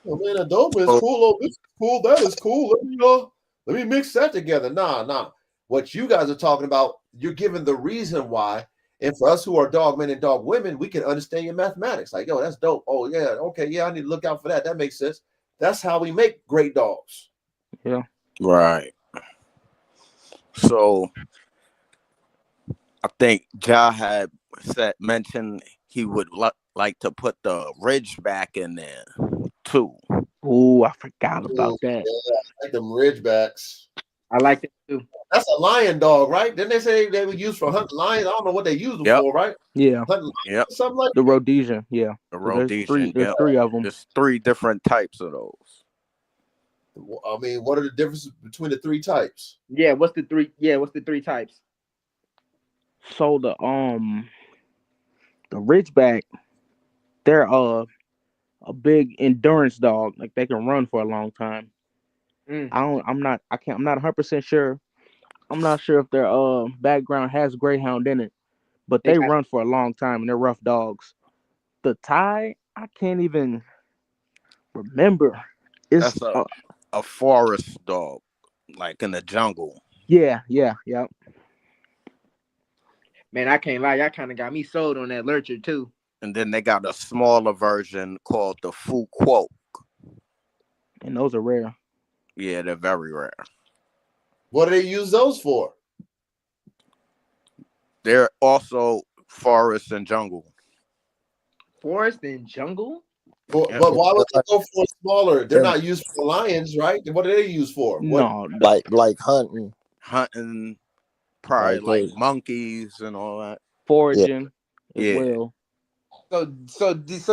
Oh, man, adobo is cool. Oh, this is cool. That is cool. Let me mix that together. Nah. What you guys are talking about, you're giving the reason why, And for us who are dog men and dog women, we can understand your mathematics. Like, yo, that's dope. Oh, yeah. Okay. Yeah, I need to look out for that. That makes sense. That's how we make great dogs. Yeah. Right. So I think Ja had mentioned he would like to put the Ridgeback in there too. Oh, I forgot about that. Yeah, I like them Ridgebacks. I like it too. That's a lion dog, right? Didn't they say they were used for hunting lions? I don't know what they use them for, right? Yeah. Hunting lions, something like the Rhodesian. Yeah. The So there's Rhodesian. There's three of them. There's 3 different types of those. I mean, what are the differences between the 3 types? Yeah, what's the 3? Yeah, what's the 3 types? So the Ridgeback, they're a big endurance dog. Like they can run for a long time. I'm not 100% sure. I'm not sure if their background has Greyhound in it, but they run for a long time and they're rough dogs. The Thai, I can't even remember. It's That's a forest dog, like in the jungle. Yeah. Man, I can't lie. Y'all kind of got me sold on that lurcher too. And then they got a smaller version called the Phu Quoc. And those are rare. Yeah, they're very rare. What do they use those for? They're also forest and jungle. Forest and jungle? But why would they go for smaller? They're not used for lions, right? What are they used for? No, like hunting. Hunting, probably like monkeys and all that. Foraging as well. So these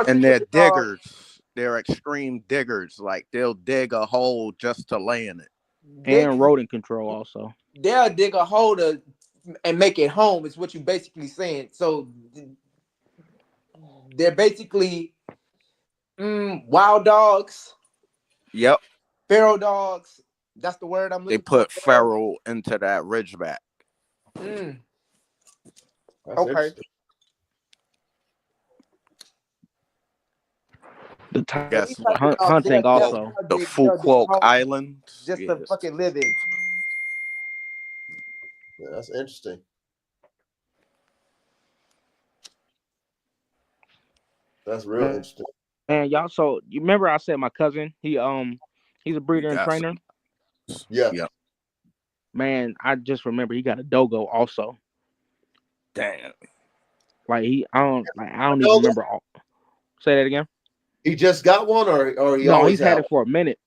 and they're diggers. They're extreme diggers. Like they'll dig a hole just to lay in it. And rodent control also. They'll dig a hole and make it home is what you're basically saying. So they're basically wild dogs. Yep. Feral dogs. That's the word I'm looking for. They put feral into that Ridgeback. Okay. The hunting also. The Phu Quoc Islands. Just to fucking live in. Yeah, that's interesting. That's real interesting. And y'all, so you remember I said my cousin, he's a breeder and trainer. Yeah. Man, I just remember he got a dogo also. Damn. Like I don't even remember all. Say that again. He just got one, or he's had it for a minute.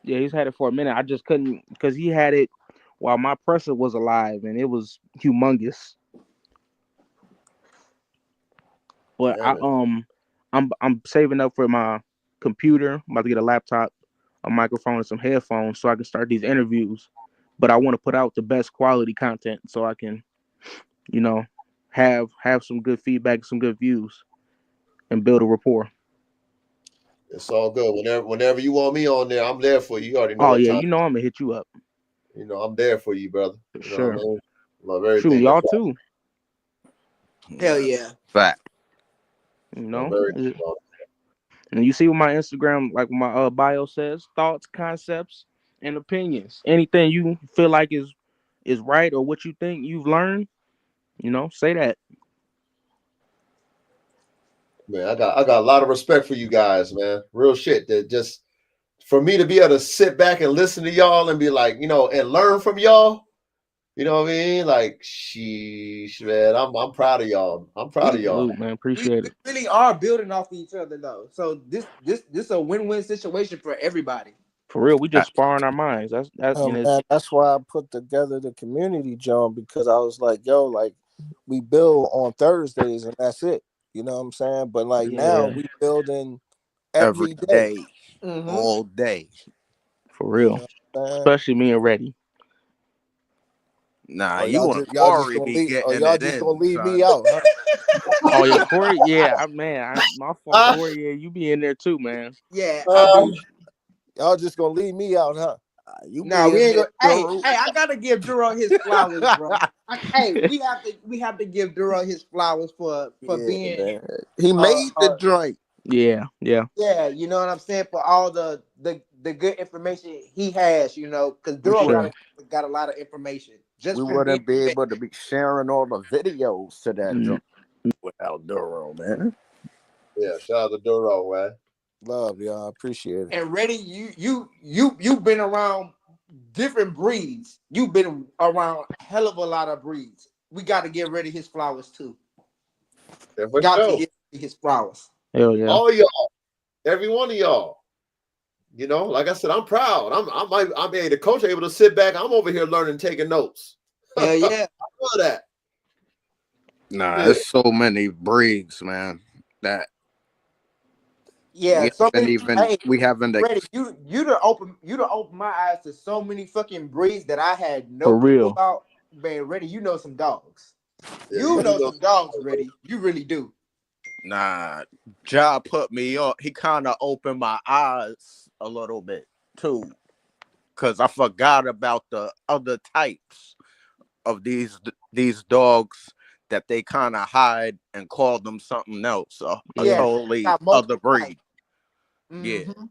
Yeah, he's had it for a minute. I just couldn't because he had it while my presser was alive, and it was humongous. But I'm saving up for my computer. I'm about to get a laptop, a microphone, and some headphones so I can start these interviews. But I want to put out the best quality content so I can, have some good feedback, some good views, and build a rapport. It's all good. Whenever you want me on there, I'm there for you. You already know. Oh yeah, I'm gonna hit you up. I'm there for you, brother. Sure. Love everything. True, y'all too. Hell yeah. Fact. And you see what my Instagram, like my bio says, thoughts, concepts, and opinions. Anything you feel like is right or what you think you've learned, say that. Man, I got a lot of respect for you guys, man. Real shit. That just for me to be able to sit back and listen to y'all and be like, and learn from y'all. You know what I mean? Like, sheesh, man. I'm proud of y'all. I'm proud of y'all, man. Appreciate it. We really are building off of each other though. So this is a win-win situation for everybody. For real, we just sparring our minds. That's why I put together the community, John, because I was like, yo, like we build on Thursdays and that's it. You know what I'm saying? But like now we building every day. All day. For real. Especially me and Reddy. Nah, y'all just gonna leave me out, huh? Oh yeah, Corey. Yeah, my fault, Corey. Yeah, you be in there too, man. Yeah. Y'all just gonna leave me out, huh? We ain't gonna. Hey, I gotta give Duro his flowers, bro. We have to give Duro his flowers for being. Man. He made the joint. Yeah. Yeah, you know what I'm saying? For all the good information he has, because Duro got a lot of information. We just from being. wouldn't be able to be sharing all the videos to that Mm. joint without Duro, man. Yeah, shout out to Duro, man. Love, y'all. Appreciate it. And ready, you've been around different breeds. You've been around a hell of a lot of breeds. We got to get ready his flowers too. Yeah, for Got to sure. get his flowers. Hell yeah. All y'all, every one of y'all. You know, like I said, I'm proud. I'm the coach able to sit back. I'm over here learning, taking notes. Hell yeah. I love that. Nah, Yeah. there's so many breeds, man. That Yeah, so many. Hey, we haven't ready. You to open my eyes to so many fucking breeds that I had no For clue real. about. Man, ready, you know some dogs. Yeah, You know some dogs, ready. You really do. Nah, Ja put me up. He kind of opened my eyes a little bit too, cause I forgot about the other types of these dogs that they kind of hide and call them something else, a Yeah. totally Got other multiple breed. types. Yeah. Mhm.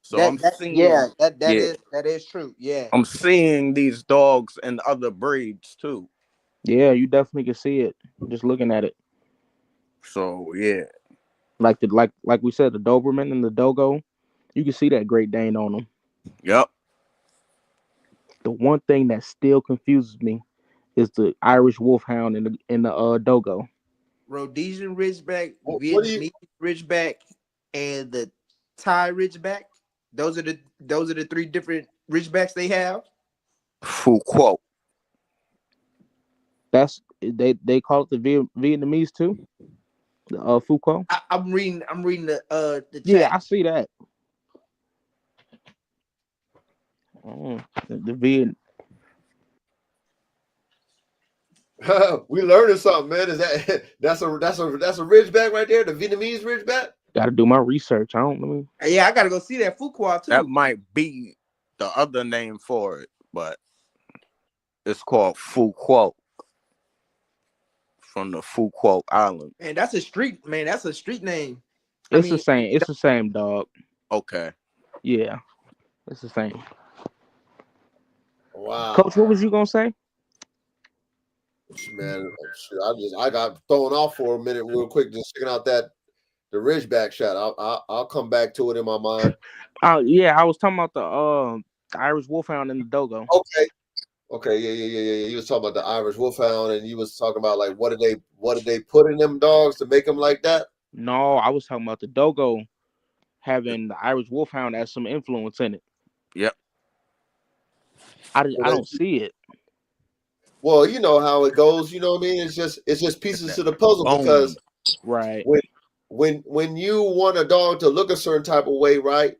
So I'm seeing, That is true. Yeah. I'm seeing these dogs and other breeds too. Yeah, you definitely can see it just looking at it. So yeah, Like we said, the Doberman and the Dogo, you can see that Great Dane on them. yep. The one thing that still confuses me is the Irish Wolfhound in the Dogo. Rhodesian Ridgeback, what do you? Vietnamese Ridgeback, and the Thai Ridgeback. Those are the three different Ridgebacks they have. Foucault. That's they call it the Vietnamese too. The Foucault. I'm reading the Yeah, chat. I see that. The Viet. We learning something, man. Is that that's a Ridgeback right there, the Vietnamese Ridgeback? Got to do my research. I don't know. Yeah, I gotta go see that Fuqua That too. might be the other name for it, but it's called Foucault from the Foucault Island. Man, that's a street. Man, that's a street name. I It's the mean, same. It's the same dog. Okay. Yeah, it's the same. Wow, Coach, what was you gonna say? man. I got thrown off for a minute, real quick, just checking out the Ridgeback shot. I'll come back to it in my mind. Yeah, I was talking about the Irish Wolfhound and the Dogo. Okay, yeah. You was talking about the Irish Wolfhound, and you was talking about like what did they put in them dogs to make them like that? No, I was talking about the Dogo having the Irish Wolfhound as some influence in it. Yep. I don't see it. Well, you know how it goes. You know what I mean? It's just pieces to the puzzle because Right. when you want a dog to look a certain type of way, right?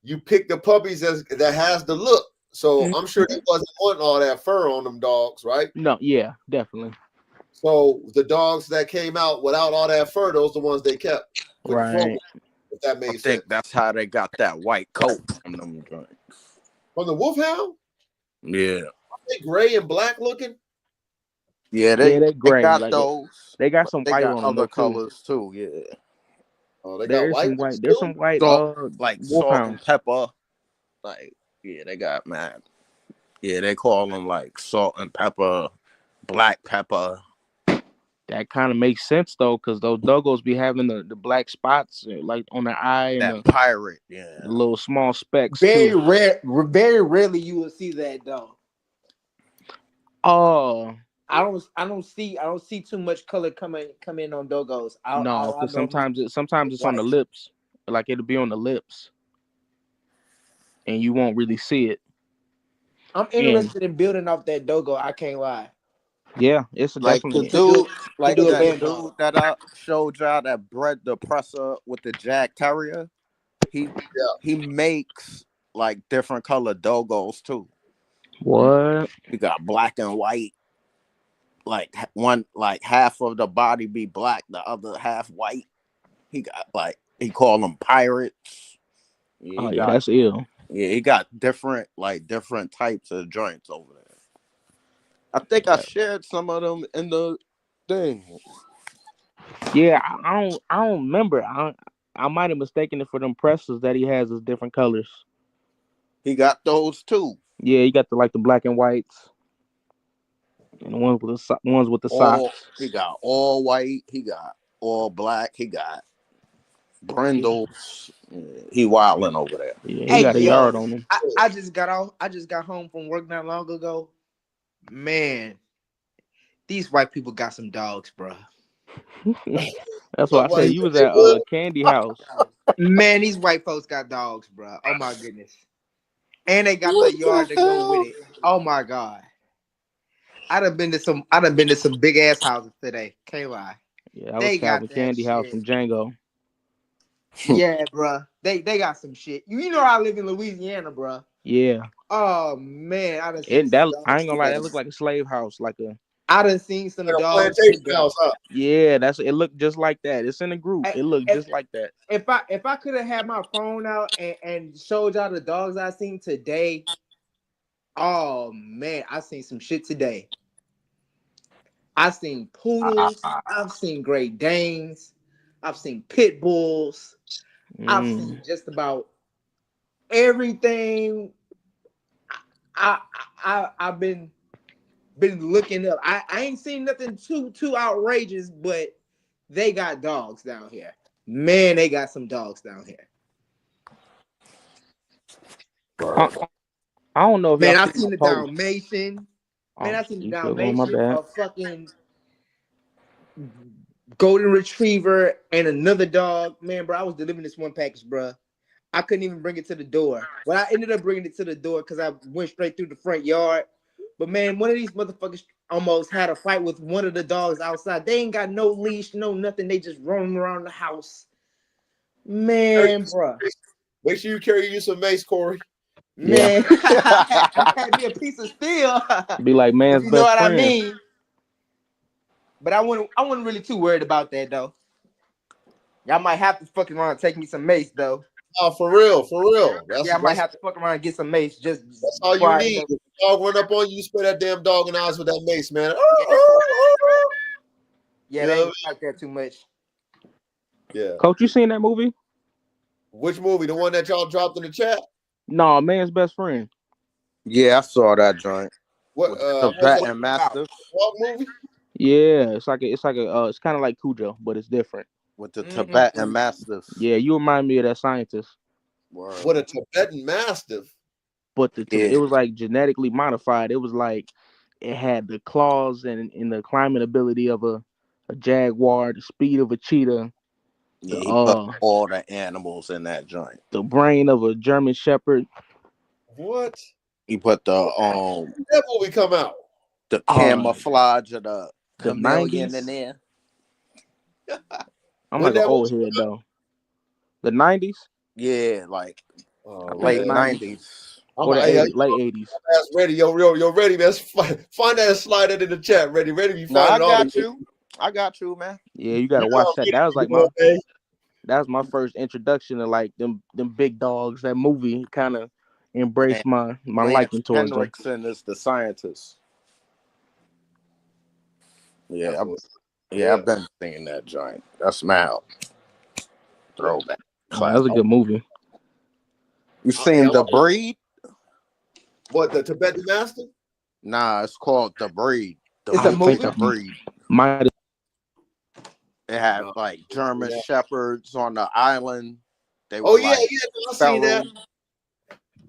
You pick the puppies that has the look. So I'm sure they wasn't wanting all that fur on them dogs, right? No, yeah, definitely. So the dogs that came out without all that fur, those are the ones they kept. Right. If that I makes think sense. that's how they got that white coat from them joints. From the Wolfhound? Yeah. Are they gray and black looking? Yeah, they gray. got Like those. they got some They white got on them other though too. colors too. Yeah. Oh, they got There's white. some white. There's some white. Like salt Wolfhounds. and pepper. Like yeah, they got mad. Yeah, they call them like salt and pepper, black pepper. That kind of makes sense though, because those Dogos be having the black spots like on their eye and That pirate. Yeah. the little small specks very too. rare. Very rarely you will see that though. Oh I don't see too much color come in on Dogos. no, I because normally sometimes it's on the white. lips, like it'll be on the lips, and you won't really see it. I'm And interested in building off that Dogo. I can't lie. yeah, it's Like the definitely dude, To like do a that band dude dog. that I showed y'all that bred the presser with the Jack Terrier. He makes like different color dogos too. what? He got black and white. Like one, like half of the body be black, the other half white. He got like he call them pirates. Yeah, Oh yeah, that's ill. he got different types of joints over there. I think I shared some of them in the thing. Yeah, I don't remember. I might have mistaken it for them presses that he has as different colors. He got those too. Yeah, he got the black and whites. And the ones with the All socks. he got all white. He got all black. He got Yeah, brindles. He wilding over there. yeah, he Hey got a yo, yard on him. I just got off. I just got home from work not long ago. Man, these white people got some dogs, bro. That's why I What said he you was they at good? Candy House. Man, these white folks got dogs, bro. Oh my goodness. And they got the What the yard to go with hell? it. Oh my god. I done been to some big ass houses today. Can't lie. Yeah, I was They got Calvin that Candy House shit. from Django. Yeah, bro. They got some shit. You know I live in Louisiana, bro. Yeah, Oh man, I done seen and some that I dogs ain't gonna lie, that today. looked like a slave house, like a I done seen Like some a dogs plantation today. house, huh? yeah. That's it. Looked just like that. It's in the group. I- It looked If just like that. if I could have had my phone out and showed y'all the dogs I seen today, oh man, I seen some shit today. I seen poodles, I've seen Great Danes, I've seen pit bulls, I've seen Mm. just about everything. I I've been looking up. I ain't seen nothing too outrageous, but they got dogs down here. Man, they got some dogs down here. I, I don't know if y'all Man, I seen my seen the post. Dalmatian. Man, Oh, I seen the you still going? My Dalmatian, bad. a fucking golden retriever, and another dog. Man, bro, I was delivering this one package, bro. I couldn't even bring it to the door. Well, I ended up bringing it to the door because I went straight through the front yard. But man, one of these motherfuckers almost had a fight with one of the dogs outside. They ain't got no leash, no nothing. They just roaming around the house. Man, bro. Make sure you carry you some mace, Corey. Yeah, Man, I had me a piece of steel, be like if man's you know best what I friend. mean. But I wasn't really too worried about that though. Y'all might have to fucking around and take me some mace though. Oh, for real, for real. Yeah, I might have to fuck around and get some mace just That's all before you I end need. up. If the dog run up on you, you spray that damn dog in the eyes with that mace, man. Yeah, yeah, You they know ain't what gonna like that too much. I mean? Yeah. Coach, you seen that movie? Which movie? The one that y'all dropped in the chat? No, man's best friend. Yeah, I saw that joint What with the what's that Tibetan Mastiff. dog movie? Yeah, it's kind of like Cujo, but it's different. With the Mm-hmm. Tibetan Mastiff. Yeah, you remind me of that scientist, Word. What a Tibetan Mastiff. but Yeah, it was like genetically modified. It was like it had the claws and the climbing ability of a jaguar, the speed of a cheetah, yeah. the He put all the animals in that joint. the brain of a German shepherd. What? He put When did that movie come out? the Uh, camouflage of the the chameleon in 90s. there. I'm When like an that old movie head though. The 90s, Yeah, like Oh I think the late man. 90s 90s. I'm or the hey, 80s, late 80s. ask ready. Yo, ready, man. Find that and slide it in the chat. Ready, be No, I finding all the got you. I got you, man. Yeah, you you gotta know watch I'm that. ready That was to like go, man. that was my first introduction to like them big dogs. That movie kind of And embraced my Lance liking towards them. Henriksen is the scientist. That's Yeah, what I've been seeing that joint. That's Mal. yeah. Throwback. That was a Classic. good movie. You Hey, seen The Breed? what the Tibetan Mastiff? Nah, it's called The Breed. The It's a I movie think movie. The I Breed. might. It had No. like German shepherds on the island. They Oh were yeah, like I seen that. feral.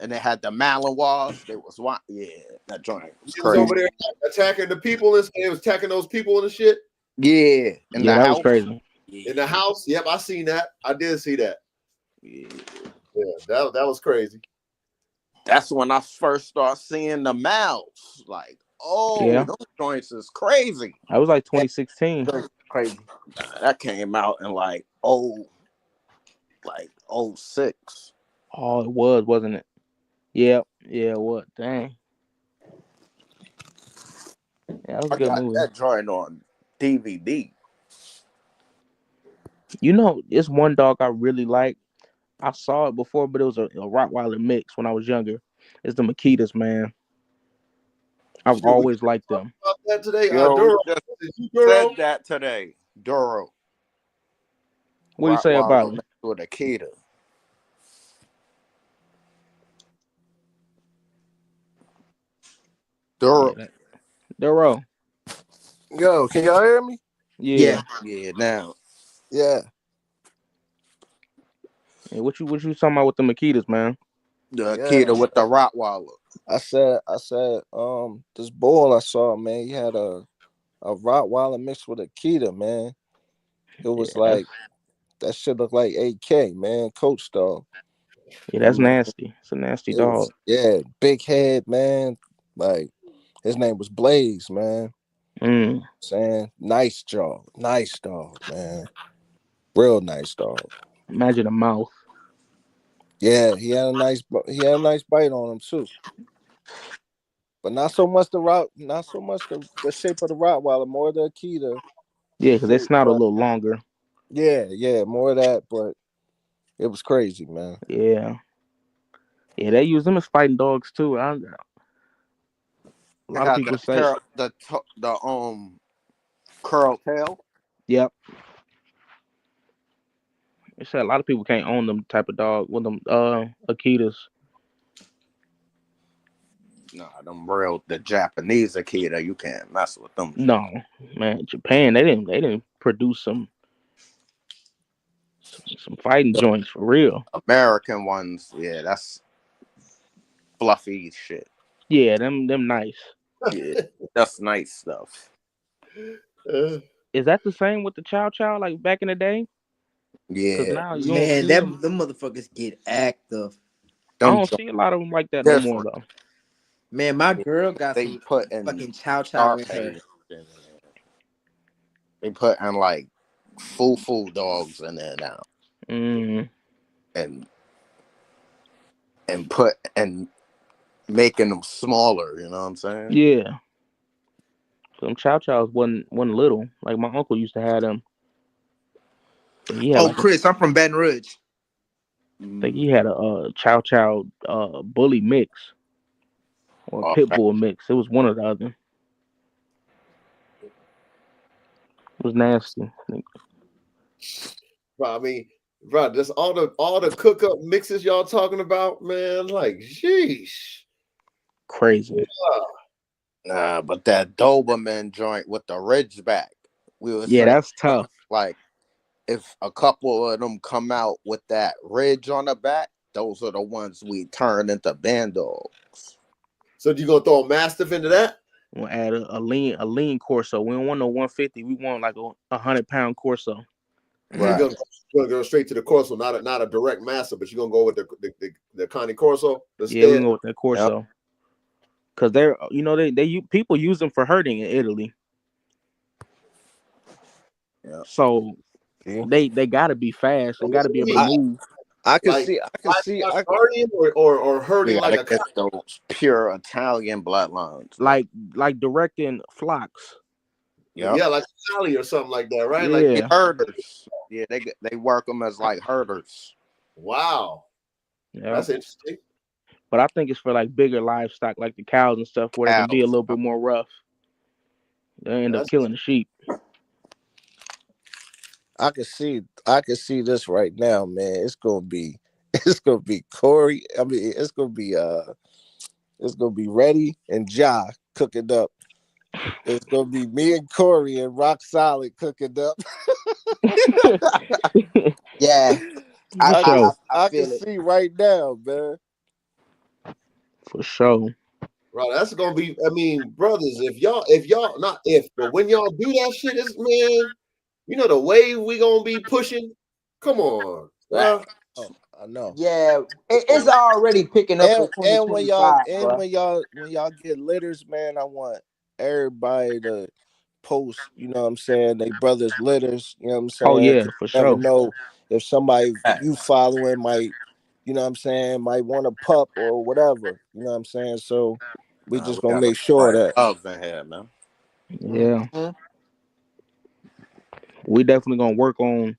And they had the Malinois. They was yeah, that joint was He was crazy. over there attacking the people and he was attacking those people and the shit Yeah, in Yeah, the that was house. crazy. in the house. Yep, I seen that. I did see that. Yeah. Yeah, that was crazy. That's when I first started seeing the mouths. Like, oh, Yeah, those joints is crazy. that was like Yeah, 2016. crazy. That came out in like '06. Oh, it was, wasn't it? Yeah, yeah, what? Dang, yeah, that was a I good got movie. that joint on DVD. You know, it's one dog I really like. I saw it before, but it was a Rottweiler mix when I was younger. It's the Makitas, man. I've Shoot, we always liked them. talked about that today. Yo, we Duro, just is you said Duro? that today. Duro. What do you say about Rottweiler them? mixed with Akita. Yeah, Duro. they're raw. Yo, can y'all hear me? Yeah. Yeah, now. Yeah. Hey, what you talking about with the Makitas, man? The Yeah. kid with the Rottweiler. I said, this bull I saw, man, he had a Rottweiler mixed with a Akita, man. It was Yeah, like that shit looked like AK, man, coach dog. I that's mean, nasty. It's a nasty it was dog. big head, man. Like his name was Blaze, man. Saying nice dog, man. Real nice dog. Imagine a mouth. Yeah, he had a nice bite on him too. But not so much the shape of the Rottweiler, more the Akita Yeah, because their shape. snout a But little longer. yeah, more of that. But it was crazy, man. Yeah, they use them as fighting dogs too. A They lot of got people say, the curl tail. yep. They say a lot of people can't own them type of dog with them Akitas. Nah, the Japanese Akita, you can't mess with them. No, man, Japan they didn't produce some fighting The joints for real. American ones, yeah, that's fluffy shit. Yeah, them nice. Yeah, that's nice stuff. Is that the same with the Chow Chow like back in the day? Because Yeah, now you don't Man, see them. them motherfuckers get active. I them don't joints see a lot of them like that no more different. though. Man, my girl got They some put in fucking chow chow in her. Sharpei. They put in like full dogs in there now, Mm, and put and making them smaller. You know what I'm saying? yeah, them Chow Chows wasn't little. Like my uncle used to have them. He had Oh, like Chris, I'm from Baton Rouge. I think he had a Chow Chow bully mix or a pit Okay. bull mix. It was one or the other. It was nasty. Bro, I mean, bro, just all the cook up mixes y'all talking about, man. Like, sheesh, Crazy. Nah, but that Doberman joint with the ridgeback, we were Yeah, saying, that's tough. like, if a couple of them come out with that ridge on the back, those are the ones we turn into Bandogs. So you gonna throw a mastiff into that? We'll add a lean Corso. We don't want no 150. We want like a 100-pound Corso. So Right. you're gonna go straight to the Corso, not a direct mastiff, but you're gonna go with the Connie Corso Yeah, we instead. can go with that Yep. Corso because they're people use them for herding in Italy. Yep. So See? they got to be fast. They got to be able to move. I can Like see. hurting or We hurting like gotta a get those pure Italian bloodlines. Like directing flocks. Yep. yeah, like a collie or something like that, right? Like Yeah, Yeah, herders. Yeah, they work them as like herders. wow, yeah. that's interesting. But I think it's for like bigger livestock, like the cows and stuff, where they can be a Cows. little bit more rough. They end up That's killing the sheep. I can see this right now, man. It's gonna be Corey. I mean, it's gonna be Reddy and Ja cooking up. It's gonna be me and Corey and Rock Solid cooking up. Yeah, For sure. I I can feel it. see right now, man. For sure. bro. That's gonna be. I mean, brothers, if y'all not if, but when y'all do that shit, is man, you know the wave we gonna be pushing. Come on, bro. Oh, I know. Yeah, it's already picking up in And 2025, bro. when y'all get litters, man, I want everybody to post, you know what I'm saying, they brothers litters, you know what I'm Oh saying? yeah, 'Cause for you never sure. know if somebody Hey, you following might, you know what I'm saying, might want a pup or whatever, you know what I'm saying? So we nah, just we gonna gotta make sure spread that love in here, man. Yeah. Mhm. We definitely gonna work on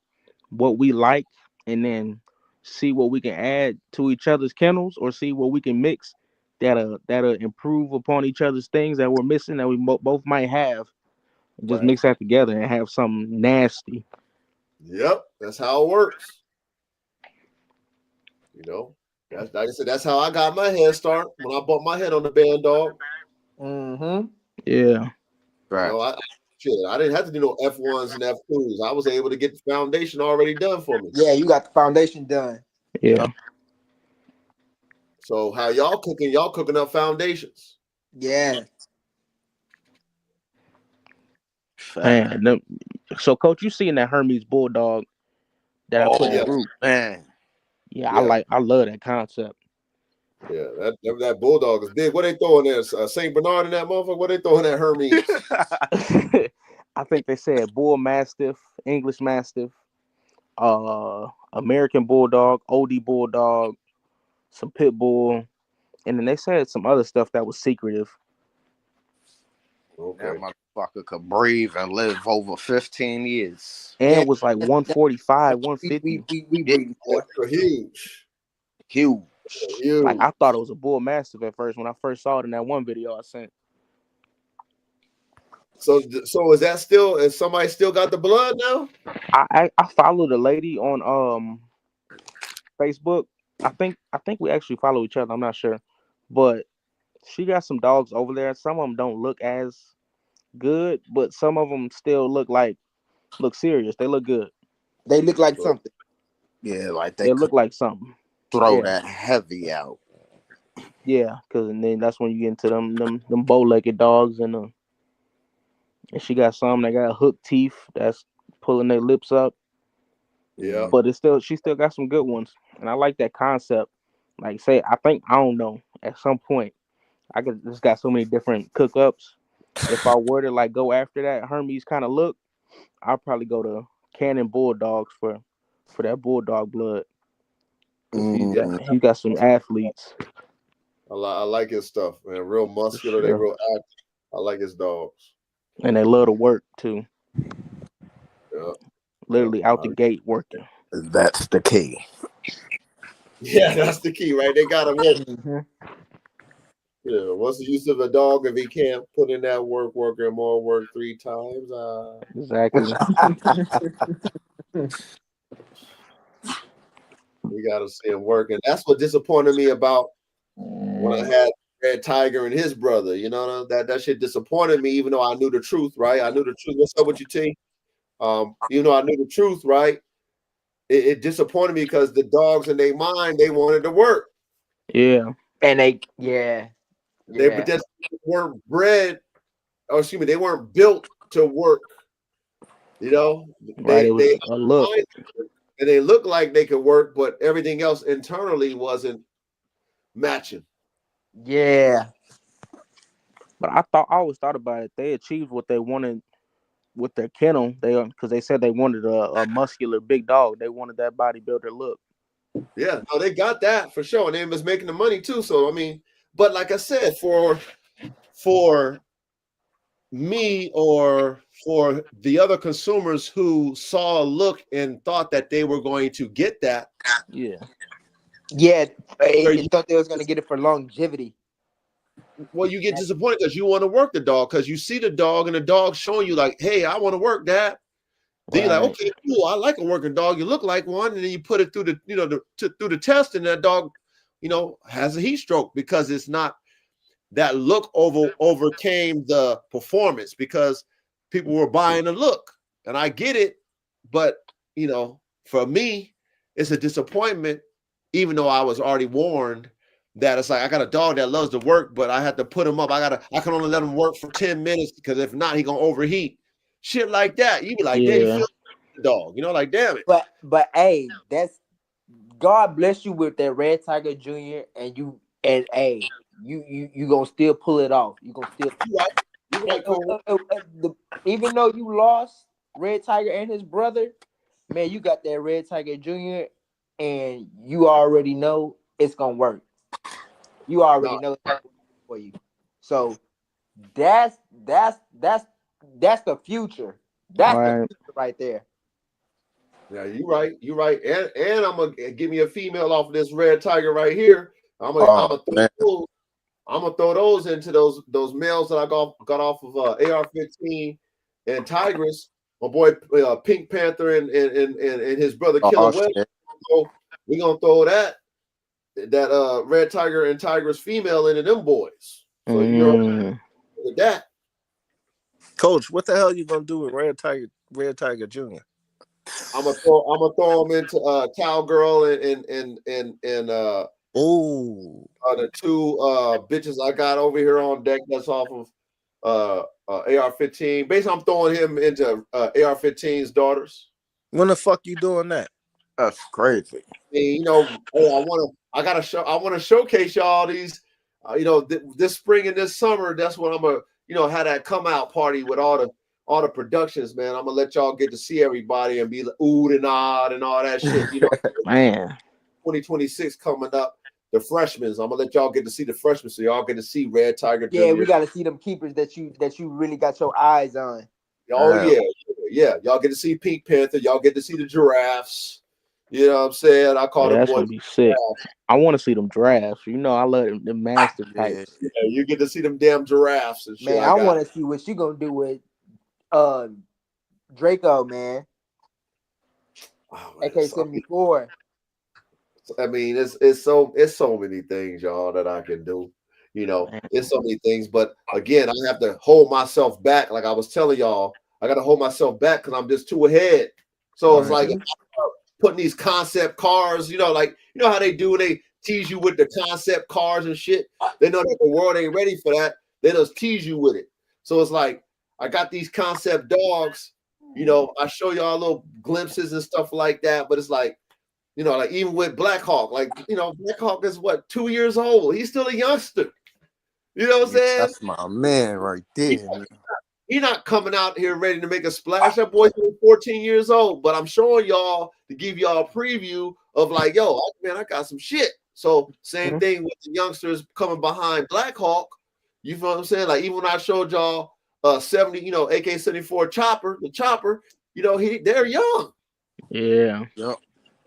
what we like and then see what we can add to each other's kennels or see what we can mix that'll improve upon each other's things that we're missing that we both might have. And just Right. mix that together and have something nasty. Yep, that's how it works. You know, that's like I said. That's how I got my head start when I bought my head on the Bandog. Mm-hmm. Yeah. You Right. know, shit. I didn't have to do no F1s and F2s. I was able to get the foundation already done for me. Yeah, you got the foundation done. Yeah. So how y'all cooking? Y'all cooking up foundations. Yeah. Man, so Coach, you seen that Hermes Bulldog that I put in the group? Man. Yeah, I love that concept. Yeah, that Bulldog is big. What they throwing there? Saint Bernard in that motherfucker? What they throwing at Hermes? I think they said Bull Mastiff, English Mastiff, American Bulldog, Oldie Bulldog, some Pit Bull, and then they said some other stuff that was secretive. Okay. That motherfucker could breathe and live over 15 years. And it was like 145, 150. We breathe for. Huge. Like I thought it was a Bull Mastiff at first when I first saw it in that one video I sent. So is that still? Is somebody still got the blood now? I followed a lady on Facebook. I think we actually follow each other. I'm not sure, but she got some dogs over there. Some of them don't look as good, but some of them still look serious. They look good. They look like something. Yeah, like they look like something. Throw that heavy out. Yeah, because then that's when you get into them bow-legged dogs and she got some that got hook teeth that's pulling their lips up. Yeah, but she still got some good ones, and I like that concept. Like say, I don't know. At some point, I could just got so many different cook-ups. If I were to like go after that Hermes kind of look, I'll probably go to Cannon Bulldogs for that bulldog blood. He got some athletes. I like his stuff, man. Real muscular. They real active. I like his dogs. And they love to work too. Yeah. Literally out the gate working. That's the key. Yeah, that's the key, right? They gotta work. Mm-hmm. Yeah. What's the use of a dog if he can't put in that work and more work 3 times? Exactly. We gotta see him work, and that's what disappointed me about when I had Red Tiger and his brother. You know, that shit disappointed me, even though I knew the truth, right? I knew the truth. What's up with you, T? Even though I knew the truth, right? It disappointed me because the dogs in their mind, they wanted to work. Yeah. And they weren't bred, or excuse me, they weren't built to work. You know, they a look. And they looked like they could work, but everything else internally wasn't matching. Yeah. But I always thought about it. They achieved what they wanted with their kennel. Because they said they wanted a muscular big dog. They wanted that bodybuilder look. Yeah, no, they got that for sure, and they was making the money too. So I mean, but like I said, for me or for the other consumers who saw a look and thought that they were going to get that, yeah, they thought they was going to get it for longevity. Well, you get disappointed because you want to work the dog, because you see the dog and the dog showing you like, hey, I want to work that. Then you're like, okay, cool, I like a working dog. You look like one, and then you put it through the through the test, and that dog, has a heat stroke because it's not that look overcame the performance, because people were buying the look, and I get it, but for me, it's a disappointment, even though I was already warned that it's like I got a dog that loves to work, but I have to put him up. I can only let him work for 10 minutes because if not, he gonna overheat. Shit like that. You be like, damn, you feel the dog, like, damn it. But hey, that's God bless you with that Red Tiger Jr. and you gonna still pull it off. You gonna still even though you lost Red Tiger and his brother, man, you got that Red Tiger Jr. and you already know it's gonna work. You already know it's gonna work for you. So that's the future. That's the future right there. Yeah, you're right. And I'm gonna give me a female off of this Red Tiger right here. I'm gonna throw those into those males that I got off of AR-15 and Tigress. My boy Pink Panther and his brother Killer West. So we're gonna throw that Red Tiger and Tigress female into them boys. So with that. Coach, what the hell you gonna do with Red Tiger Jr.? I'm gonna throw him into Cowgirl and the two bitches I got over here on deck. That's off of AR-15. Basically, I'm throwing him into AR-15's daughters. When the fuck you doing that? That's crazy. And, I want to showcase y'all these. This spring and this summer. That's when I'm gonna have that come out party with all the productions, man. I'm gonna let y'all get to see everybody and be like ooh and ah and all that shit. Man, 2026 coming up. The freshmen. I'm gonna let y'all get to see the freshmen, so y'all get to see Red Tiger. Yeah, we got to see them keepers that you really got your eyes on. Oh yeah. Y'all get to see Pink Panther. Y'all get to see the giraffes. You know what I'm saying? I call them that's boys. gonna be sick. I want to see them drafts. I love the master types. Yeah, you get to see them damn giraffes and shit. Man, I want to see what you gonna do with Draco, man. AK-74. I mean, it's so many things, y'all, that I can do. It's so many things. But again, I have to hold myself back. Like I was telling y'all, I got to hold myself back because I'm just too ahead. So it's like putting these concept cars, like how they do. They tease you with the concept cars and shit. They know that the world ain't ready for that. They just tease you with it. So it's like I got these concept dogs. I show y'all little glimpses and stuff like that. But it's like. Like even with Black Hawk, Black Hawk is 2 years old. He's still a youngster. You know what I'm saying? That's my man right there. He's not coming out here ready to make a splash. That boy's 14 years old. But I'm showing y'all to give y'all a preview of like, yo, man, I got some shit. So same thing with the youngsters coming behind Black Hawk. You know what I'm saying? Like even when I showed y'all 70, AK-74 the chopper, they're young. Yeah. Yep.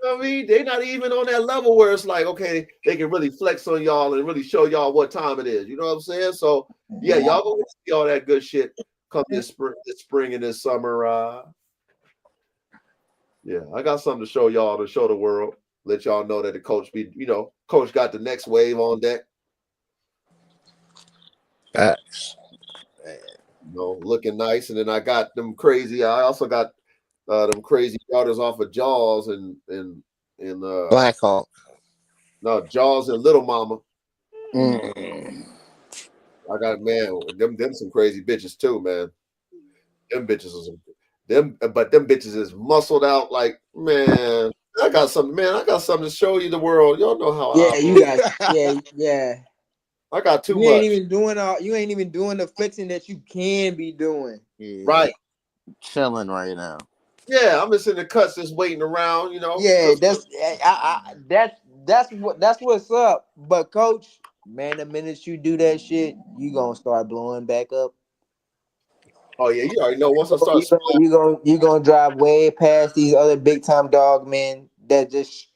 I mean, they're not even on that level where it's like, okay, they can really flex on y'all and really show y'all what time it is. You know what I'm saying? So, yeah, y'all gonna see all that good shit come this spring and this summer. Yeah, I got something to show y'all, to show the world, let y'all know that the coach coach got the next wave on deck. Facts. Looking nice. And then I got them crazy. I also got them crazy daughters off of Jaws and Black Hawk. No, Jaws and Little Mama. Mm. I got them some crazy bitches too, man. Them bitches but them bitches is muscled out like, man. I got something to show you the world. Y'all know how I operate. Yeah. I got too much. You ain't even doing the flexing that you can be doing. Yeah. Right. Chilling right now. Yeah, I'm just in the cuts, just waiting around, Yeah, that's what's up. But coach, man, the minute you do that shit, you gonna start blowing back up. Oh yeah, you already know. Once I start, you gonna drive way past these other big time dog men that just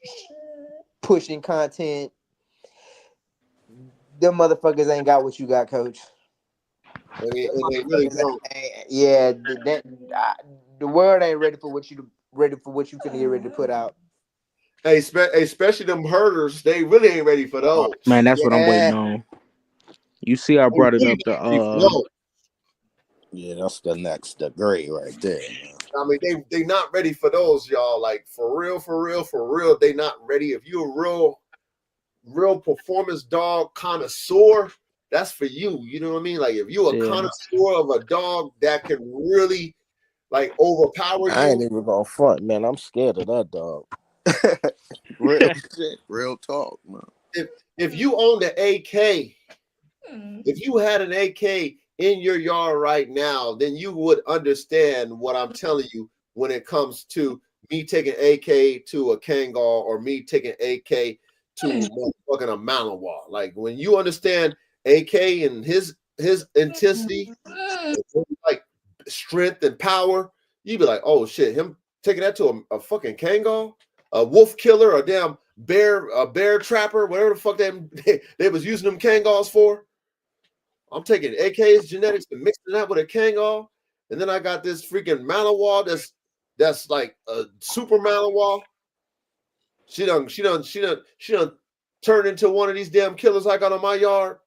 pushing content. Them motherfuckers ain't got what you got, coach. And they really don't. Yeah, the world ain't ready for what you finna get ready to put out. Hey, especially them herders, they really ain't ready for those. Man, that's what I'm waiting on. You see, I brought it up to yeah, that's the next degree right there. I mean, they not ready for those, y'all. Like for real, they not ready. If you're a real performance dog connoisseur, that's for you. You know what I mean? Like if you're a connoisseur of a dog that can really like overpower you. I ain't even gonna front, man. I'm scared of that dog. Real shit, real talk, man. If you owned an AK, if you had an AK in your yard right now, then you would understand what I'm telling you when it comes to me taking AK to a Kangal or me taking AK to fucking a Malinois. Like when you understand AK and his intensity, like strength and power, you'd be like, oh shit, him taking that to a fucking Kangal, a wolf killer, a damn bear trapper, whatever the fuck they was using them Kangals for. I'm taking AK's genetics and mixing that with a Kangal, and then I got this freaking Malinois that's like a super Malinois. She done turned into one of these damn killers I got on my yard.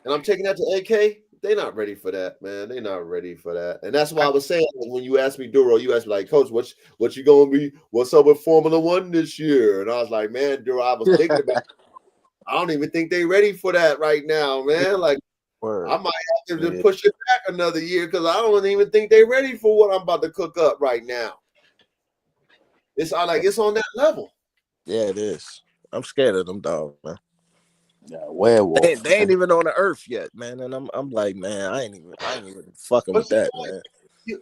And I'm taking that to AK. They're not ready for that, man. They're not ready for that. And that's why I was saying when you asked me, Duro, you asked me like, Coach, what you gonna be? What's up with Formula One this year? And I was like, man, Duro, I was thinking about it. I don't even think they're ready for that right now, man. Like, I might have to push it back another year because I don't even think they're ready for what I'm about to cook up right now. It's on that level. Yeah, it is. I'm scared of them dogs, man. Yeah, werewolf. They ain't even on the earth yet, man. And I'm like, man, I ain't even fucking with that, man.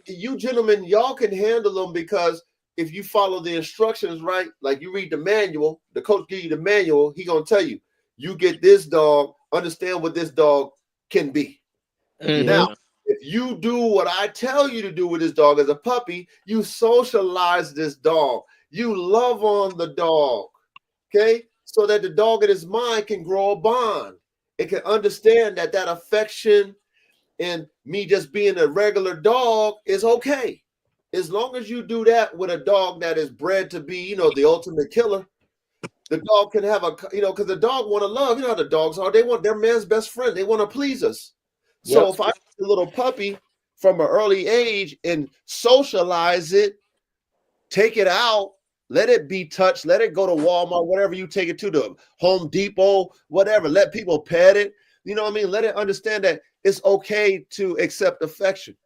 You gentlemen, y'all can handle them because if you follow the instructions right, like you read the manual, the coach give you the manual, he gonna tell you, you get this dog, understand what this dog can be. Mm-hmm. Now, if you do what I tell you to do with this dog as a puppy, you socialize this dog. You love on the dog, okay? So that the dog in his mind can grow a bond. It can understand that affection and me just being a regular dog is okay. As long as you do that with a dog that is bred to be, the ultimate killer, the dog can have because the dog want to love. You know how the dogs are. They want their man's best friend. They want to please us. So if I get a little puppy from an early age and socialize it, take it out, let it be touched, let it go to Walmart, whatever you take it to, the Home Depot, whatever. Let people pet it. You know what I mean? Let it understand that it's okay to accept affection.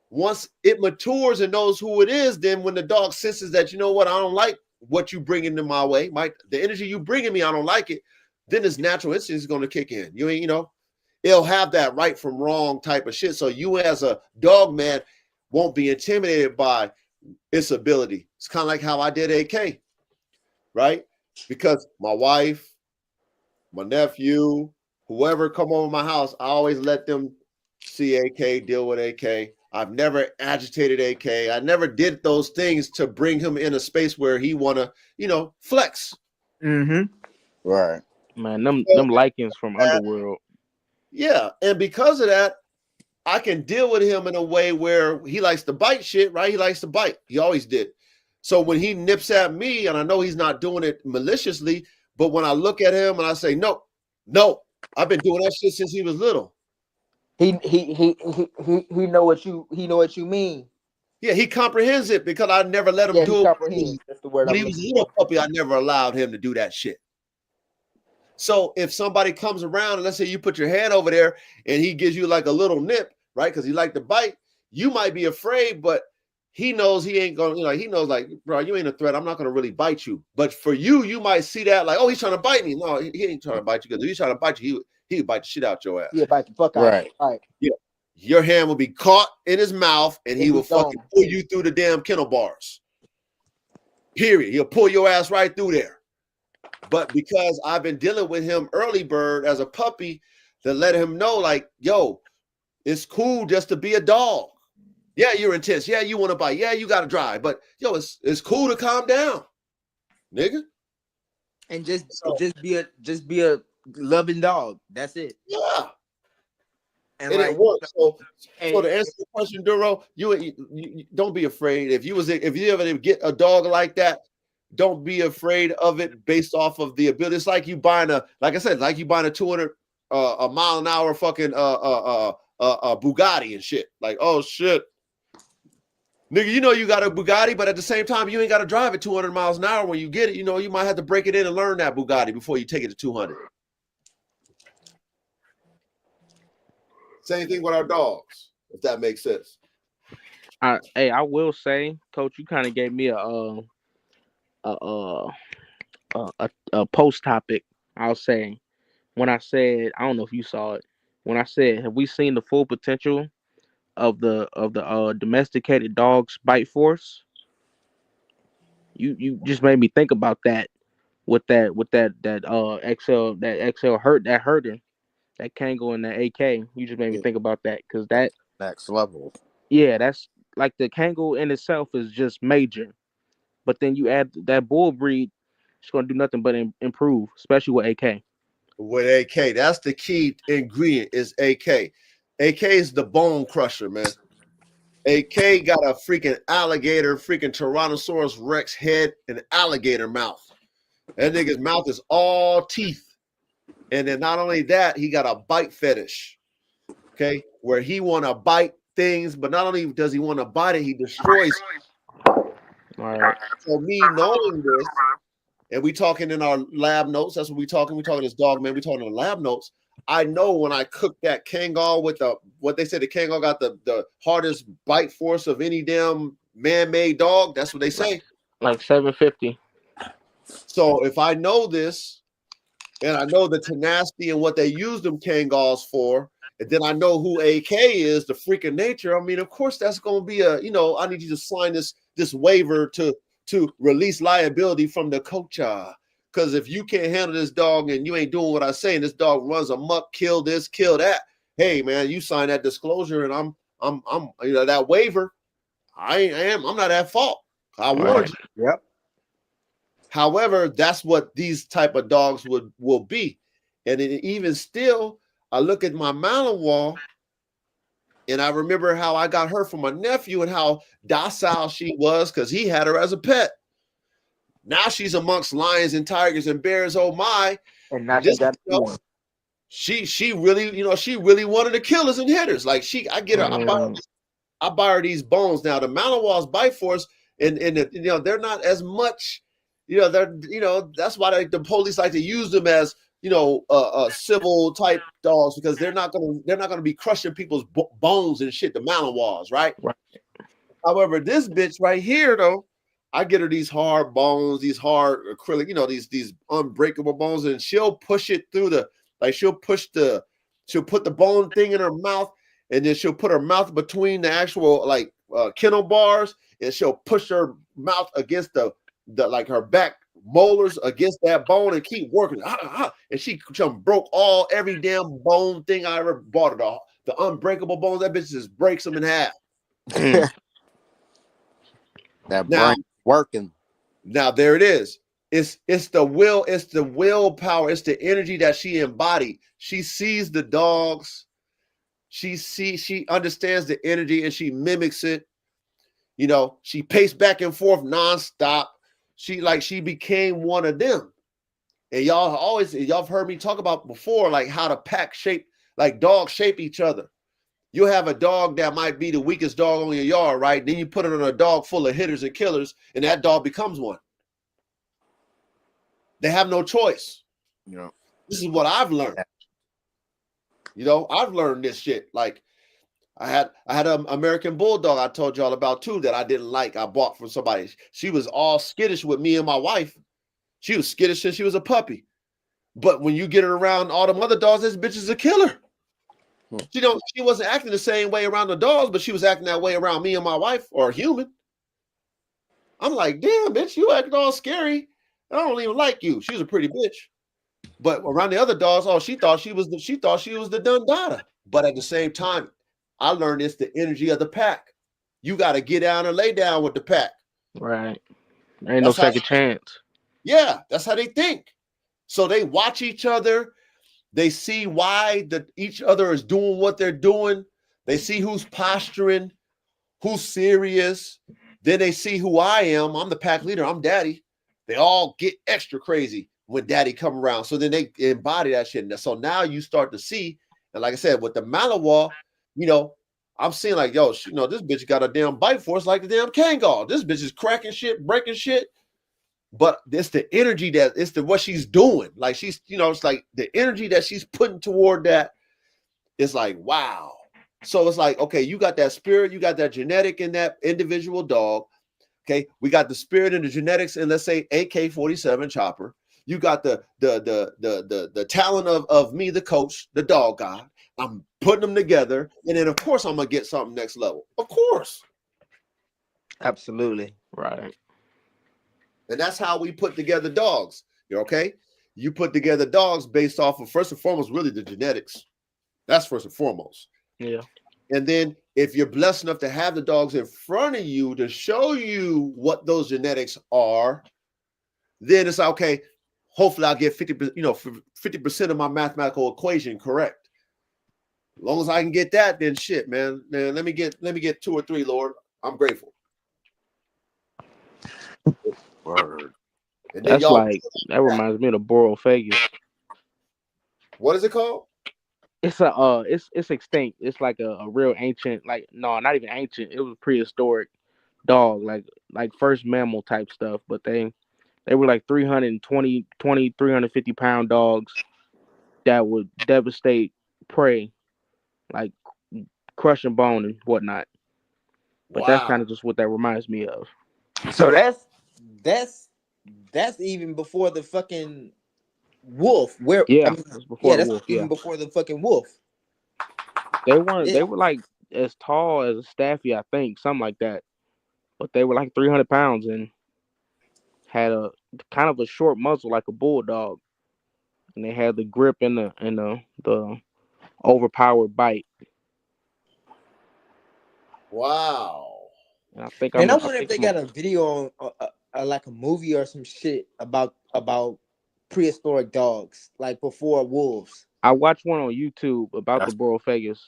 Once it matures and knows who it is, then when the dog senses that, you know what, I don't like what you bring into my way, the energy you bring in me, I don't like it, then its natural instinct is going to kick in. It'll have that right from wrong type of shit. So you as a dog man won't be intimidated by its ability. It's kind of like how I did AK, right? Because my wife, my nephew, whoever come over my house, I always let them see AK, deal with AK. I've never agitated AK. I never did those things to bring him in a space where he want to, flex. Mm-hmm. Right. Man, them lichens from Underworld. Yeah, and because of that, I can deal with him in a way where he likes to bite shit, right? He likes to bite. He always did. So when he nips at me, and I know he's not doing it maliciously, but when I look at him and I say, no, I've been doing that shit since he was little. He know what you mean. Yeah, he comprehends it because I never let him do it. That's the word. When he was a little puppy, I never allowed him to do that shit. So if somebody comes around and let's say you put your hand over there and he gives you like a little nip, right? Because he like to bite, you might be afraid, but he knows he ain't gonna, he knows like, bro, you ain't a threat. I'm not gonna really bite you. But for you, you might see that like, oh, he's trying to bite me. No, he ain't trying to bite you because if he's trying to bite you, he would bite the shit out your ass. Yeah, bite the fuck out. Right. Right. Yeah. Your hand will be caught in his mouth and he will fucking pull you through the damn kennel bars. Period. He'll pull your ass right through there. But because I've been dealing with him early bird as a puppy to let him know, like, yo, it's cool just to be a dog. Yeah, you're intense. Yeah, you want to bite. Yeah, you got to drive. But, yo, it's cool to calm down, nigga. And just be a loving dog. That's it. Yeah. And like, it works. So to answer the question, Duro, you don't be afraid. If you ever get a dog like that, don't be afraid of it based off of the ability. It's like you buying like I said, like you buying a 200 a mile an hour fucking Bugatti and shit. Like, oh shit, nigga, you got a Bugatti, but at the same time, you ain't got to drive at 200 miles an hour when you get it. You might have to break it in and learn that Bugatti before you take it to 200. Same thing with our dogs, if that makes sense. I will say, Coach, you kind of gave me a post topic. I'll say when I said, I don't know if you saw it, when I said, have we seen the full potential of the domesticated dog's bite force? You just made me think about that with that XL herder that Kango and that AK. You just made me think about that because that next level. Yeah, that's like the Kango in itself is just major, but then you add that bull breed, it's gonna do nothing but improve, especially with AK. With AK, that's the key ingredient is AK. AK is the bone crusher, man. AK got a freaking alligator, freaking Tyrannosaurus Rex head and alligator mouth. That nigga's mouth is all teeth. And then not only that, he got a bite fetish. Okay, where he want to bite things, but not only does he want to bite it, he destroys. Right. So me knowing this, and we talking in our lab notes. That's what we talking. We talking this dog, man. We talking in the lab notes. I know when I cook that Kangal with what they said, the Kangal got the hardest bite force of any damn man-made dog. That's what they say. Like 750. So if I know this, and I know the tenacity and what they use them Kangals for, and then I know who AK is, the freak of nature. I mean, of course, that's going to be I need you to sign this waiver to release liability from the coach. Because if you can't handle this dog and you ain't doing what I say, and this dog runs amok, kill this, kill that. Hey, man, you sign that disclosure, and I'm that waiver. I'm not at fault. I warned you. Yep. However, that's what these type of dogs will be. And even still, I look at my Malinois, and I remember how I got her from my nephew and how docile she was because he had her as a pet. Now she's amongst lions and tigers and bears. Oh my! And now she got she really, she really wanted to kill us and hit us. Like I get her. I buy her these bones. Now the Malinois bite force, and they're not as much. That's why the police like to use them as civil type dogs, because they're not gonna be crushing people's bones and shit. The Malinois, right? However, this bitch right here though, I get her these hard bones, these hard acrylic, these unbreakable bones, and she'll push it through she'll put the bone thing in her mouth, and then she'll put her mouth between the actual kennel bars, and she'll push her mouth against the her back molars against that bone and keep working. And she broke every damn bone thing I ever bought her. The unbreakable bones, that bitch just breaks them in half. That brain working. Now there it is. It's the willpower, it's the energy that she embodied. She sees the dogs, she understands the energy, and she mimics it. She paced back and forth nonstop. She became one of them. And y'all have heard me talk about before, like how the pack shape, like dogs shape each other. You'll have a dog that might be the weakest dog on your yard, right? Then you put it on a dog full of hitters and killers, and that dog becomes one. They have no choice. This is what I've learned. I've learned this shit. Like I had an American Bulldog I told y'all about too that I didn't like. I bought from somebody. She was all skittish with me and my wife. She was skittish since she was a puppy. But when you get her around all them other dogs, this bitch is a killer. She wasn't acting the same way around the dogs, but she was acting that way around me and my wife, or a human. I'm like, damn, bitch, you acting all scary. I don't even like you. She's a pretty bitch. But around the other dogs, she thought she was the Dundada. But at the same time, I learned it's the energy of the pack. You got to get down and lay down with the pack. Right. There ain't no second chance. Yeah, that's how they think. So they watch each other. They see why each other is doing what they're doing. They see who's posturing, who's serious. Then they see who I am. I'm the pack leader. I'm daddy. They all get extra crazy when daddy come around. So then they embody that shit. And so now you start to see, and like I said, with the Malinois, I'm seeing like, yo, this bitch got a damn bite force like the damn Kangal. This bitch is cracking shit, breaking shit. But it's the energy what she's doing. Like she's, it's like the energy that she's putting toward that. It's like, wow. So it's like, okay, you got that spirit, you got that genetic in that individual dog. Okay, we got the spirit and the genetics, and let's say AK-47 Chopper. You got the talent of me, the coach, the dog guy. I'm putting them together, and then of course I'm gonna get something next level. Of course, absolutely right. And that's how we put together dogs. Okay, you put together dogs based off of, first and foremost, really the genetics. That's first and foremost. Yeah. And then if you're blessed enough to have the dogs in front of you to show you what those genetics are, then it's okay. Hopefully I'll get 50% of my mathematical equation correct. As long as I can get that, then shit, man. Let me get 2 or 3, Lord. I'm grateful. Word. And then that reminds me of the Borophagus. What is it called? it's extinct. It's like a real ancient, like no, not even ancient. It was prehistoric dog, like first mammal type stuff. But they were like 350 pound dogs that would devastate prey, like crushing bone and whatnot. But that's Wow. kind of just what that reminds me of. So that's even before the fucking wolf. Where I Yeah, mean, it was before yeah, the that's wolf. even Yeah, before the fucking wolf. they weren't. Yeah. They were like as tall as a staffy, I think, something like that. But they were like 300 pounds and had a kind of a short muzzle like a bulldog, and they had the grip and the overpowered bite. Wow. And I think Man, I I wonder if think they got a video on like a movie or some shit about prehistoric dogs, like before wolves. I watched one on YouTube about the That's Borophagus.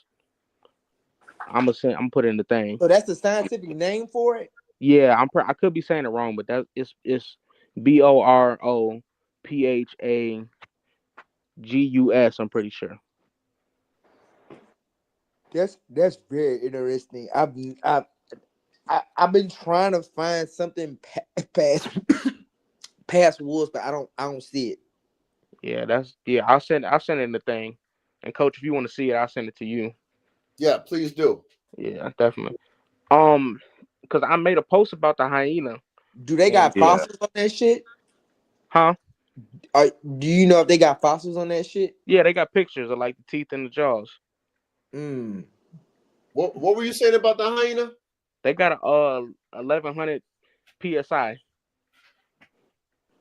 I'm put in the thing. So that's the scientific name for it. Yeah, I could be saying it wrong, but that it's Borophagus. I'm pretty sure. That's very interesting. I've been trying to find something past past wolves, but I don't see it. Yeah, yeah. I'll send it in the thing. And coach, if you want to see it, I'll send it to you. Yeah, please do. Yeah, definitely. Um, because I made a post about the hyena, Do they and got yeah. fossils on that shit? huh? Do you know if they got fossils on that shit? Yeah, they got pictures of like the teeth and the jaws. Mm. What were you saying about the hyena? They got a 1100 psi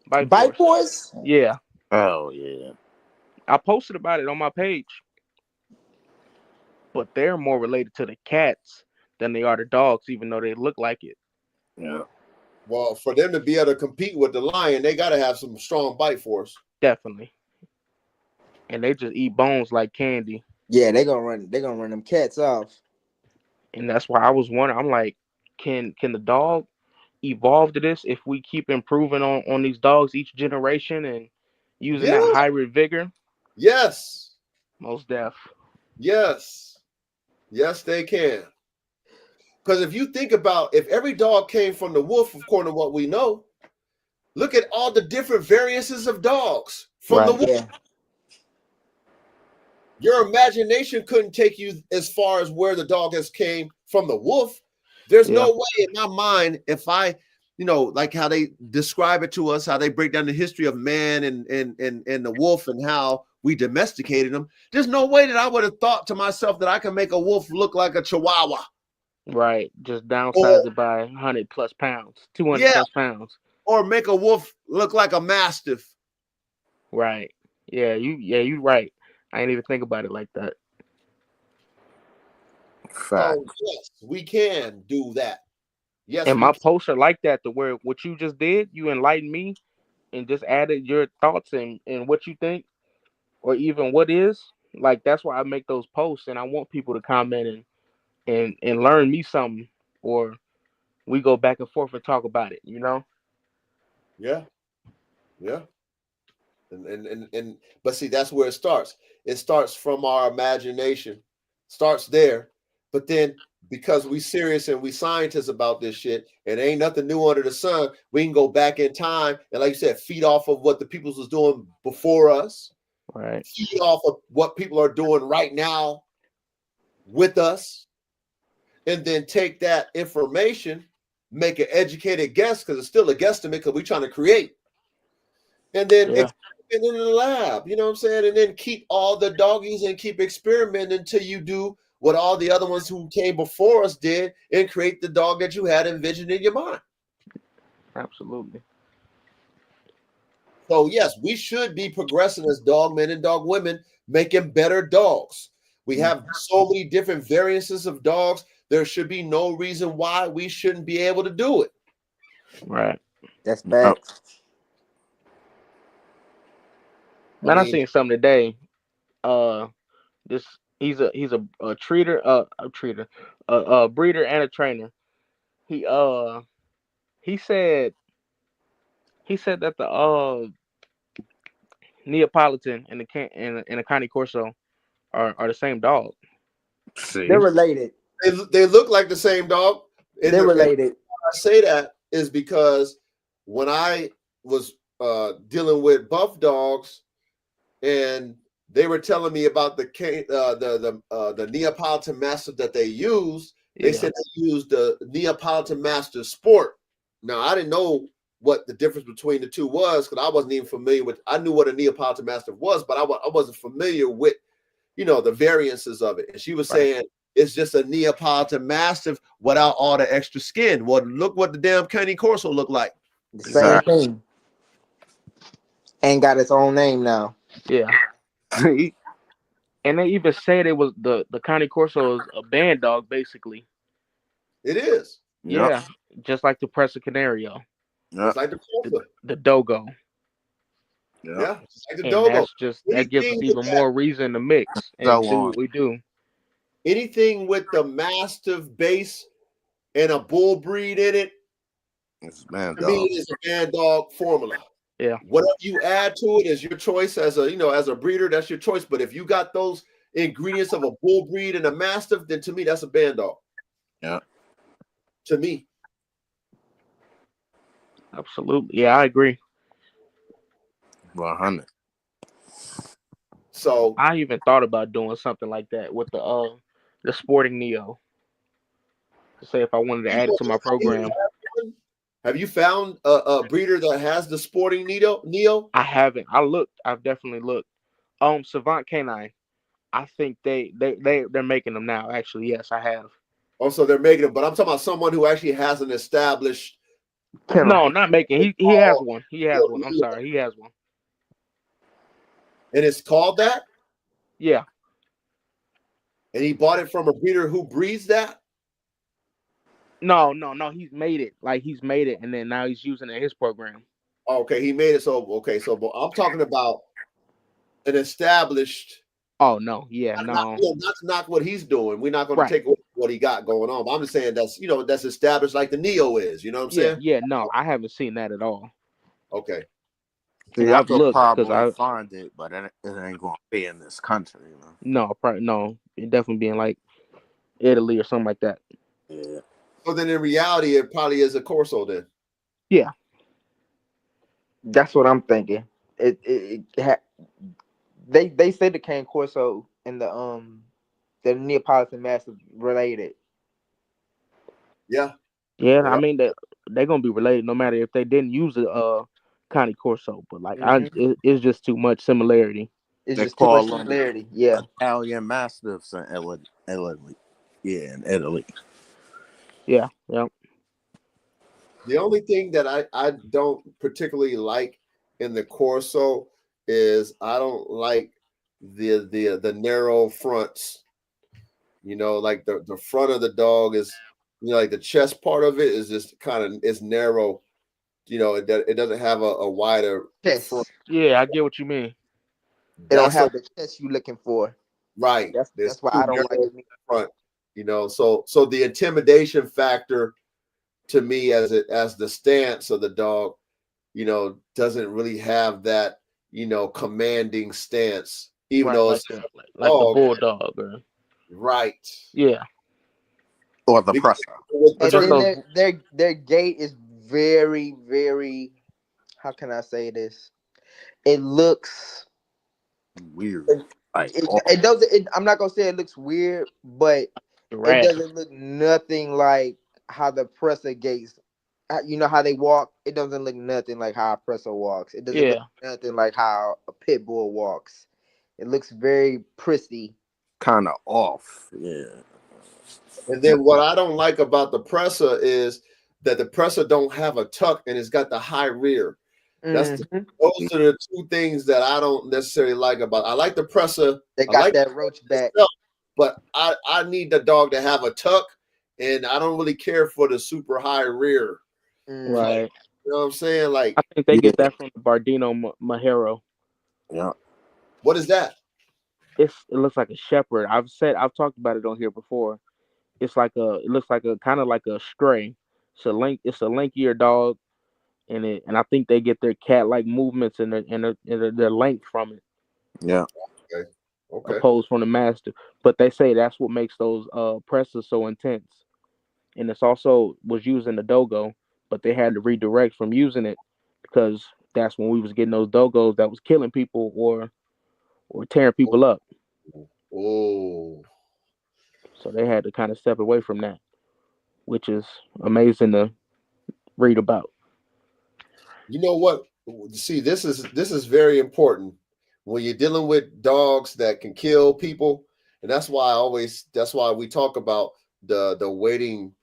bite Bite force. force? Yeah, Oh yeah. I posted about it on my page, but they're more related to the cats than they are the dogs, even though they look like it. Yeah. Well, for them to be able to compete with the lion, they got to have some strong bite force. Definitely. And they just eat bones like candy. Yeah, they gonna run them cats off. And that's why I was wondering. I'm like, can the dog evolve to this if we keep improving on these dogs each generation and using that Yeah. hybrid vigor? Yes. Most deaf. Yes. Yes, they can. Because if you think about if every dog came from the wolf, according to what we know, look at all the different variances of dogs from the Right. wolf. Yeah. Your imagination couldn't take you as far as where the dog has came from the wolf. There's Yeah. no way in my mind if I, like how they describe it to us, how they break down the history of man and the wolf and how we domesticated them. There's no way that I would have thought to myself that I can make a wolf look like a chihuahua. Right. Just Or downsize it by 100 plus pounds, 200 yeah, plus pounds. or make a wolf look like a mastiff. Right. You right. I ain't even think about it like that. Fact. So yes, we can do that. Yes, And we my can. posts are like that to where what you just did, you enlightened me and just added your thoughts and what you think or even what is. Like that's why I make those posts and I want people to comment and learn me something or we go back and forth and talk about it. Yeah, yeah. And but see, that's where it starts. It starts from our imagination, starts there. But then because we serious and we scientists about this shit, and ain't nothing new under the sun, we can go back in time and, like you said, feed off of what the peoples was doing before us, Right. feed off of what people are doing right now with us, and then take that information, make an educated guess, because it's still a guesstimate, because we're trying to create. And then Yeah. experiment in the lab, you know what I'm saying? And then keep all the doggies and keep experimenting until you do what all the other ones who came before us did and create the dog that you had envisioned in your mind. Absolutely. So, yes, we should be progressing as dog men and dog women, making better dogs. We have so many different variances of dogs. There should be no reason why we shouldn't be able to do it. Right. That's Oh, bad. I Man, I mean, seen something today. Uh this he's a treater, a breeder and a trainer. He he said he said that the Neapolitan and the Cane Corso are the same dog. See, They're related. They look like the same dog. And They're the reason related. I say that is because when I was dealing with buff dogs, and they were telling me about the Neapolitan Mastiff that they used. They said they used the Neapolitan Mastiff Sport. Now I didn't know what the difference between the two was because I wasn't even familiar with. I knew what a Neapolitan Mastiff was, but I wasn't familiar with the variances of it. And she was saying it's just a Neapolitan Mastiff without all the extra skin. Well, look what the damn Cane Corso looked like. The same thing. And got its own name now. Yeah. And they even said it was the Cane Corso is a band dog, basically. It is. Yeah. Just like the Presa Canario. Just like the Corso. The Dogo. Yeah. Just like the And Dogo. that gives us even more reason to mix and do what we do. Anything with the Mastiff base and a bull breed in it, to me, it's a band dog formula. Yeah. Whatever you add to it is your choice as a breeder. That's your choice. But if you got those ingredients of a bull breed and a Mastiff, then to me that's a band dog. Yeah. To me. Absolutely. Yeah, I agree. 100. So I even thought about doing something like that with the Sporting Neo. To say if I wanted to add it to my program. Have you found a breeder that has the Sporting Neo? I haven't. I've definitely looked. Savant Canine. I think they're making them now. Actually, yes, I have. Oh, so they're making them, but I'm talking about someone who actually has an established. No, not making. He has one. He has one. I'm sorry, he has one. And it's called that? Yeah. And he bought it from a breeder who breeds that? No. He's made it. Like he's made it, and then now he's using it in his program. Okay, he made it. So but I'm talking about an established. Oh no, yeah, not to knock what he's doing. We're not going to take what he got going on. But I'm just saying that's established like the Neo is. You know what I'm saying? Yeah. No, I haven't seen that at all. Okay. See, I could probably find it, but it ain't going to be in this country. No, it definitely be in like Italy or something like that. Yeah. So then, in reality, it probably is a Corso then. Yeah. That's what I'm thinking. They say the Cane Corso and the Neapolitan Mastiff related. Yeah. Yeah, I mean they're gonna be related no matter if they didn't use a Cane Corso, but like it's just too much similarity. It's just too much similarity. Yeah. Italian Mastiffs in Italy. Yeah, in Italy. Yeah. The only thing that I don't particularly like in the Corso is I don't like the narrow fronts. Like the front of the dog is, like the chest part of it is just it's narrow. It doesn't have a wider chest. Front. Yeah, I get what you mean. It don't have the chest you're looking for. Right. That's why I don't like it. Front. So the intimidation factor to me as the stance of the dog, doesn't really have that, commanding stance, even though it's like the bulldog. Right. Yeah. Or the Presa. And then their gait is very, very, how can I say this? It looks weird. It doesn't. I'm not gonna say it looks weird, but it doesn't look nothing like how the Presa gaits. You know how they walk. It doesn't look nothing like how a Presa walks. It doesn't look nothing like how a pit bull walks. It looks very prissy. Kind of off. Yeah. And then what I don't like about the Presa is that the Presa don't have a tuck and it's got the high rear. Those are the two things that I don't necessarily like about. I like the Presa. They got that roach back, but I need the dog to have a tuck, and I don't really care for the super high rear. Right. You know what I'm saying? Like I think they get that from the Bardino Majero. Yeah. What is that? It looks like a shepherd. I've talked about it on here before. It looks like a kind of like a stray. It's a lankier dog, and I think they get their cat-like movements and their length from it. Yeah. opposed from the Mastiff. But they say that's what makes those presses so intense. And it's also was using the Dogo, but they had to redirect from using it because that's when we was getting those Dogos that was killing people or tearing people up. Oh. So they had to kind of step away from that, which is amazing to read about. You know what? See, this is very important when you're dealing with dogs that can kill people, and that's why we talk about the waiting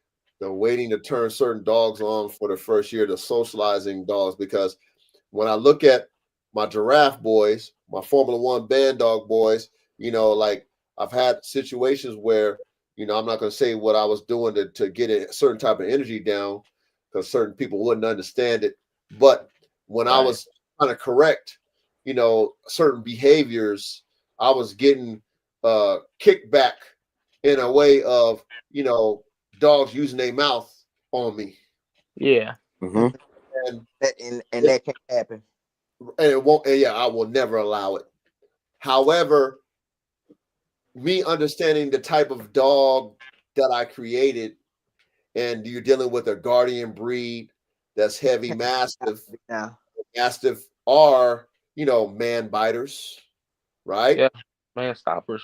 to turn certain dogs on for the first year, the socializing dogs, because when I look at my giraffe boys, my Formula One Bandog boys, like I've had situations where, I'm not going to say what I was doing to get a certain type of energy down because certain people wouldn't understand it. But when I was trying to correct, certain behaviors, I was getting kickback in a way of, dogs using their mouth on me. Yeah. Mm-hmm. And that can't happen. And it won't. And yeah, I will never allow it. However, me understanding the type of dog that I created, and you're dealing with a guardian breed that's heavy mastiff. Yeah. Mastiff are, man biters, right? Yeah. Man stoppers,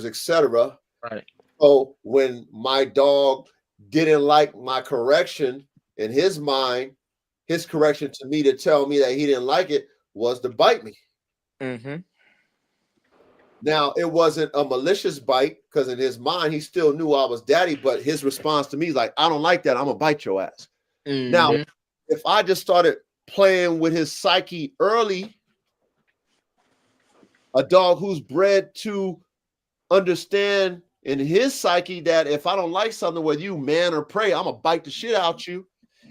etc. Right. So when my dog didn't like my correction, in his mind, his correction to me to tell me that he didn't like it was to bite me. Mm-hmm. Now, it wasn't a malicious bite because in his mind, he still knew I was daddy, but his response to me is like, I don't like that. I'm going to bite your ass. Mm-hmm. Now, if I just started playing with his psyche early, a dog who's bred to understand in his psyche that if I don't like something, whether you man or prey, I'm going to bite the shit out you.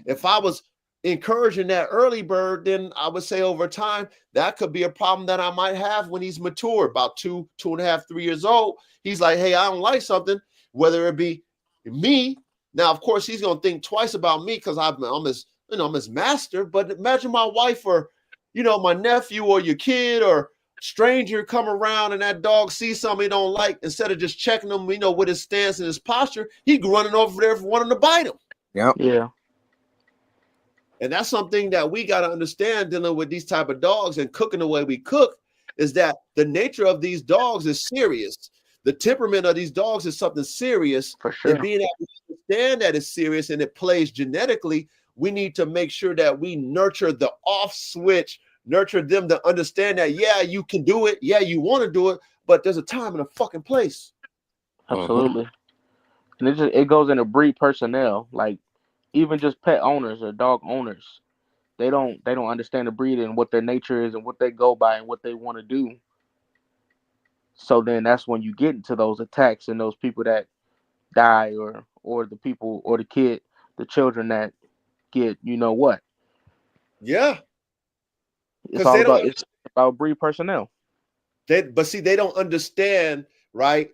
If I was encouraging that early bird, then I would say over time, that could be a problem that I might have when he's mature, about 2.5, 3 years old. He's like, hey, I don't like something, whether it be me. Now, of course, he's going to think twice about me because I'm his master. But imagine my wife or, my nephew or your kid or stranger come around and that dog sees something he don't like. Instead of just checking him, with his stance and his posture, he running over there wanting to bite him. Yep. Yeah. And that's something that we got to understand dealing with these type of dogs and cooking the way we cook is that the nature of these dogs is serious. The temperament of these dogs is something serious. For sure. And being able to understand that it's serious and it plays genetically, we need to make sure that we nurture the off switch, nurture them to understand that, yeah, you can do it. Yeah, you want to do it, but there's a time and a fucking place. Absolutely. And it goes into breed personnel, like even just pet owners or dog owners. They don't understand the breed and what their nature is and what they go by and what they want to do. So then that's when you get into those attacks and those people that die or the people or the children that get what. Yeah. It's about breed personnel. But see, they don't understand, right?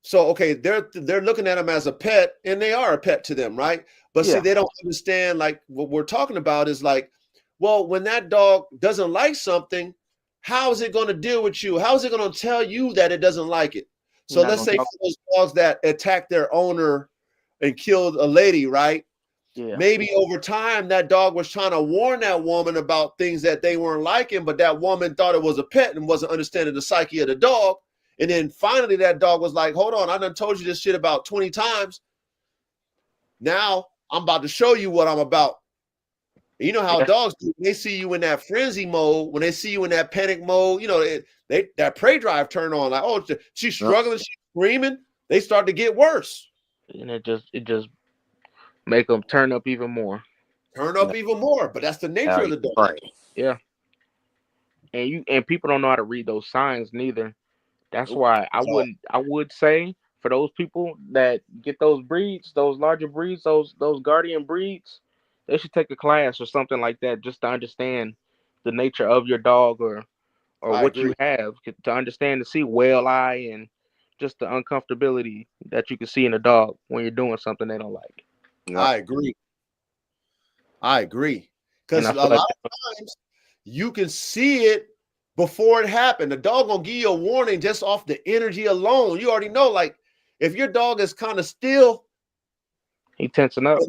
So, okay, they're looking at them as a pet, and they are a pet to them, right? But see, they don't understand, like, what we're talking about is like, well, when that dog doesn't like something, how is it going to deal with you? How is it going to tell you that it doesn't like it? So let's say for those dogs that attacked their owner and killed a lady, right? Yeah. Maybe over time that dog was trying to warn that woman about things that they weren't liking, but that woman thought it was a pet and wasn't understanding the psyche of the dog. And then finally that dog was like, hold on, I done told you this shit about 20 times. Now I'm about to show you what I'm about. You know how dogs do. When they see you in that frenzy mode, when they see you in that panic mode, that prey drive turn on. Like, oh, she's struggling, she's screaming. They start to get worse. And it just make them turn up even more. But that's the nature of the dog. Right. Yeah. And people don't know how to read those signs neither. That's why I would say for those people that get those breeds, those larger breeds, those guardian breeds, they should take a class or something like that just to understand the nature of your dog or what you have, to understand to see whale eye and just the uncomfortability that you can see in a dog when you're doing something they don't like. Yep. I agree. Because a lot of times you can see it before it happened. The dog gonna give you a warning just off the energy alone. You already know, like if your dog is kind of still, he tensing up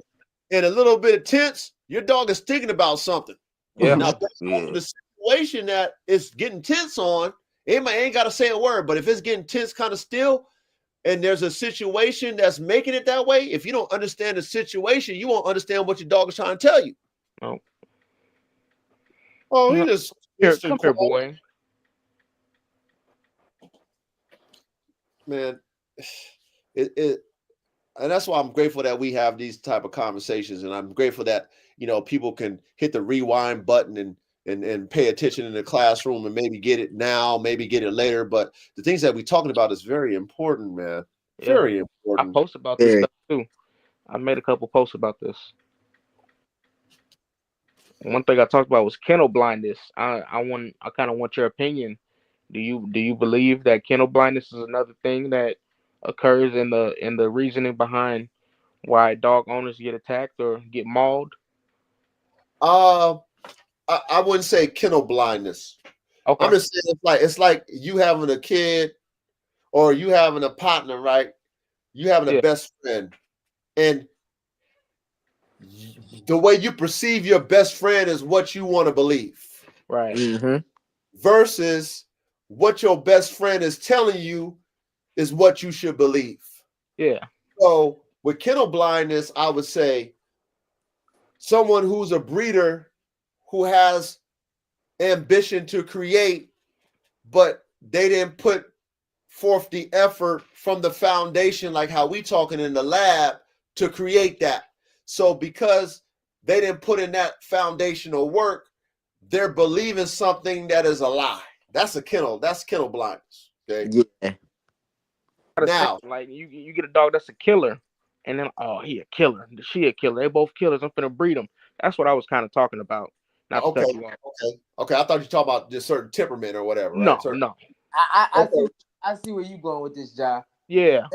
and a little bit tense, your dog is thinking about something. Yeah. Now, based off the situation that it's getting tense on, it ain't got to say a word, but if it's getting tense kind of still, and there's a situation that's making it that way, if you don't understand the situation, you won't understand what your dog is trying to tell you. Oh, Oh, he just come here, boy. Man, and that's why I'm grateful that we have these type of conversations, and I'm grateful that people can hit the rewind button and pay attention in the classroom and maybe get it now, maybe get it later. But the things that we're talking about is very important, man. Yeah. Very important. I post about this stuff too. I made a couple posts about this. One thing I talked about was kennel blindness. I kind of want your opinion. Do you believe that kennel blindness is another thing that occurs in the reasoning behind why dog owners get attacked or get mauled? I wouldn't say kennel blindness. Okay. I'm just saying it's like you having a kid or you having a partner, right? You having a best friend, and the way you perceive your best friend is what you want to believe, right? Versus what your best friend is telling you is what you should believe. Yeah. So with kennel blindness, I would say someone who's a breeder who has ambition to create, but they didn't put forth the effort from the foundation, like how we talking in the lab, to create that. So because they didn't put in that foundational work, they're believing something that is a lie. That's kennel blindness. Okay. Yeah. Now, like you get a dog that's a killer, and then he a killer, she a killer. They both killers. I'm finna breed them. That's what I was kind of talking about. Not okay. I thought you talking about this certain temperament or whatever. No, right? no. I see where you going with this, Ja. Yeah.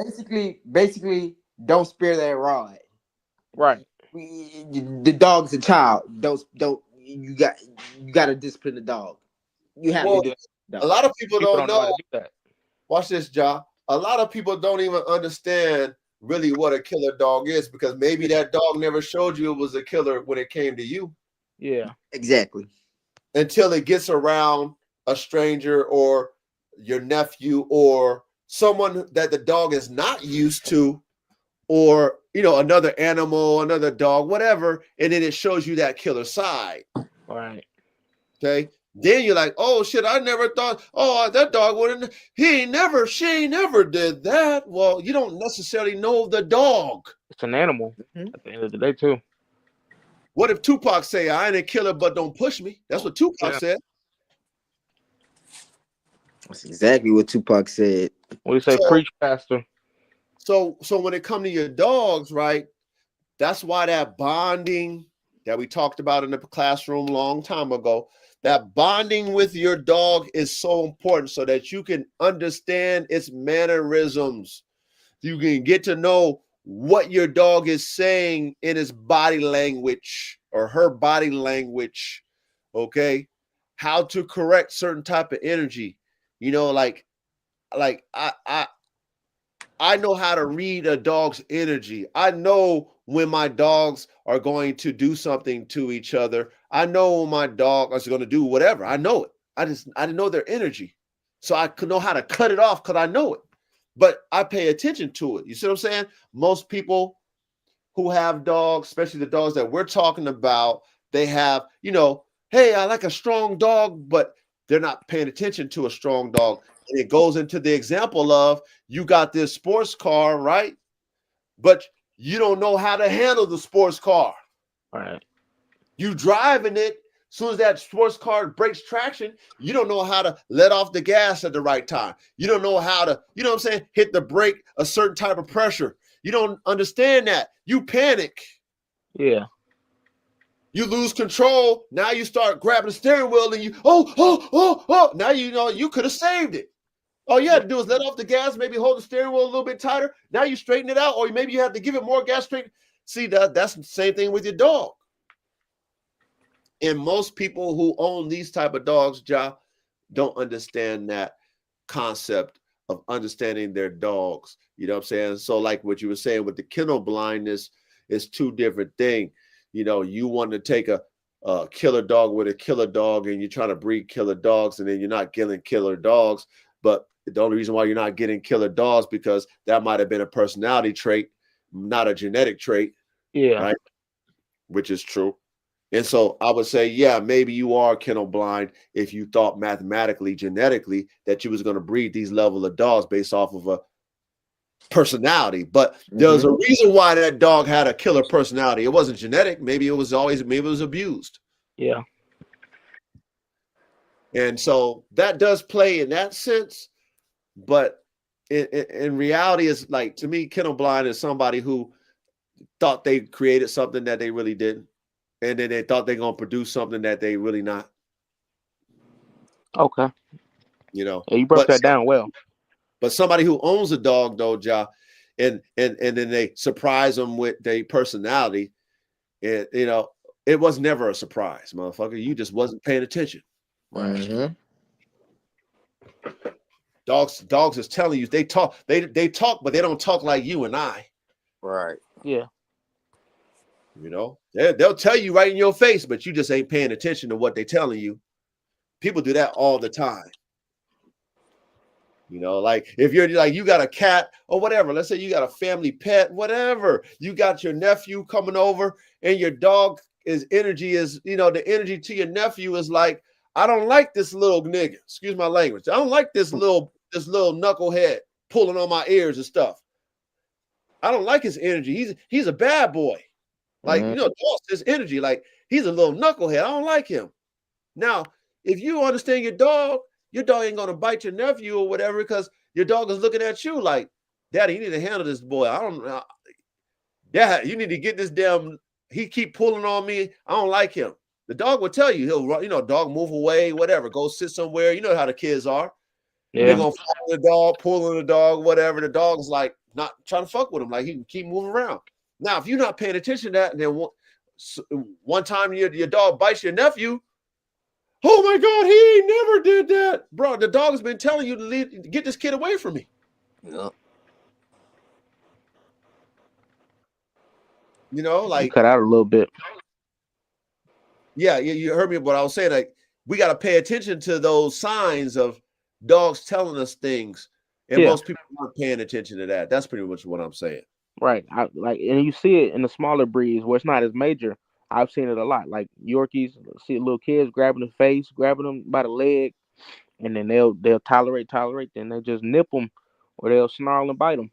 Basically, don't spare that rod. Right. The dog's a child. Don't you got to discipline the dog. You have to. A lot of people don't know how to do that. Watch this, Ja. A lot of people don't even understand really what a killer dog is, because maybe that dog never showed you it was a killer when it came to you. Yeah. Exactly. Until it gets around a stranger or your nephew or someone that the dog is not used to, or another animal, another dog, whatever, and then it shows you that killer side. Right. Okay. Then you're like, oh shit, I never thought, that dog wouldn't, she ain't never did that. Well, you don't necessarily know the dog. It's an animal at the end of the day too. What if Tupac say, I ain't a killer, but don't push me? That's what Tupac said. That's exactly what Tupac said. What do you say? Preach, pastor. So when it comes to your dogs, right? That's why that bonding that we talked about in the classroom a long time ago, that bonding with your dog is so important, so that you can understand its mannerisms. You can get to know what your dog is saying in his body language or her body language. Okay. How to correct certain type of energy. Like I know how to read a dog's energy. I know when my dogs are going to do something to each other. I know when my dog is going to do whatever. I know it. I didn't know their energy. So I could know how to cut it off because I know it. But I pay attention to it. You see what I'm saying? Most people who have dogs, especially the dogs that we're talking about, they have, hey, I like a strong dog, but they're not paying attention to a strong dog. And it goes into the example of, you got this sports car, right? But you don't know how to handle the sports car. All right. You driving it, as soon as that sports car breaks traction, you don't know how to let off the gas at the right time. You don't know how to, hit the brake a certain type of pressure. You don't understand that. You panic. Yeah. You lose control. Now you start grabbing the steering wheel and you, now you could have saved it. All you had to do is let off the gas, maybe hold the steering wheel a little bit tighter. Now you straighten it out, or maybe you have to give it more gas straight. See, that's the same thing with your dog. And most people who own these type of dogs, Ja, don't understand that concept of understanding their dogs. You know what I'm saying? So like what you were saying with the kennel blindness is two different things. You know, you want to take a killer dog with a killer dog and you're trying to breed killer dogs and then you're not killing killer dogs. But the only reason why you're not getting killer dogs because that might have been a personality trait, not a genetic trait. Yeah. Right. Which is true. And so I would say, yeah, maybe you are kennel blind if you thought mathematically, genetically, that you was going to breed these level of dogs based off of a personality. But there's a reason why that dog had a killer personality. It wasn't genetic. Maybe it was abused. Yeah. And so that does play in that sense. But in reality, it's like, to me, kennel blind is somebody who thought they created something that they really didn't. And then they thought they're going to produce something that they really not. Okay. You know, yeah, you broke that down well. But somebody who owns a dog, though, Ja, and then they surprise them with their personality, and you know, it was never a surprise, motherfucker. You just wasn't paying attention. Right. Dogs is telling you they talk, but they don't talk like you and I. Right. Yeah. You know, they'll tell you right in your face, but you just ain't paying attention to what they're telling you. People do that all the time. You know, like if you're like, you got a cat or whatever, let's say you got a family pet, whatever, you got your nephew coming over and your dog energy is, you know, the energy to your nephew is like, I don't like this little nigga, excuse my language. I don't like this little knucklehead pulling on my ears and stuff. I don't like his energy. He's a bad boy. Like, you know, dogs, his energy, like he's a little knucklehead. I don't like him. Now, if you understand your dog ain't gonna bite your nephew or whatever because your dog is looking at you like, Daddy, you need to handle this boy. I don't know. Yeah, you need to get this damn. He keep pulling on me. I don't like him. The dog will tell you. He'll run, you know, dog move away, whatever. Go sit somewhere. You know how the kids are. Yeah. They're gonna follow the dog, pulling the dog, whatever. The dog's like not trying to fuck with him. Like he can keep moving around. Now, if you're not paying attention to that, and then one time your dog bites your nephew. Oh my God, he never did that. Bro, the dog has been telling you to get this kid away from me. Yeah. You know, like you cut out a little bit. Yeah, you heard me what I was saying. Like, we got to pay attention to those signs of dogs telling us things. And most people aren't paying attention to that. That's pretty much what I'm saying. Right. And you see it in the smaller breeds where it's not as major. I've seen it a lot. Like Yorkies, see little kids grabbing the face, grabbing them by the leg, and then they'll tolerate, then they just nip them, or they'll snarl and bite them.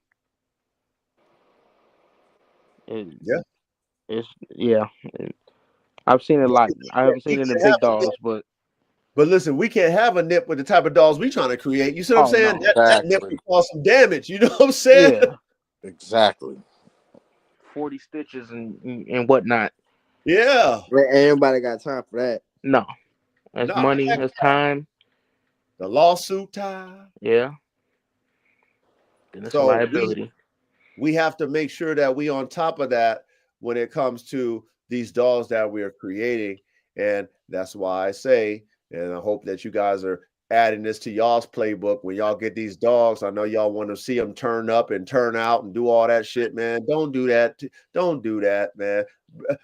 I've seen it a lot. I haven't seen it in the big dogs, but listen, we can't have a nip with the type of dogs we trying to create. You see what I'm saying? No, that nip can cause some damage. You know what I'm saying? Yeah. Exactly. 40 stitches and whatnot. Yeah. Everybody got time for that. No. That's money. That's time. The lawsuit time. Yeah. And it's a liability. We have to make sure that we on top of that when it comes to these dogs that we are creating. And that's why I say, and I hope that you guys are adding this to y'all's playbook when y'all get these dogs. I know y'all want to see them turn up and turn out and do all that shit, man. Don't do that. Don't do that, man.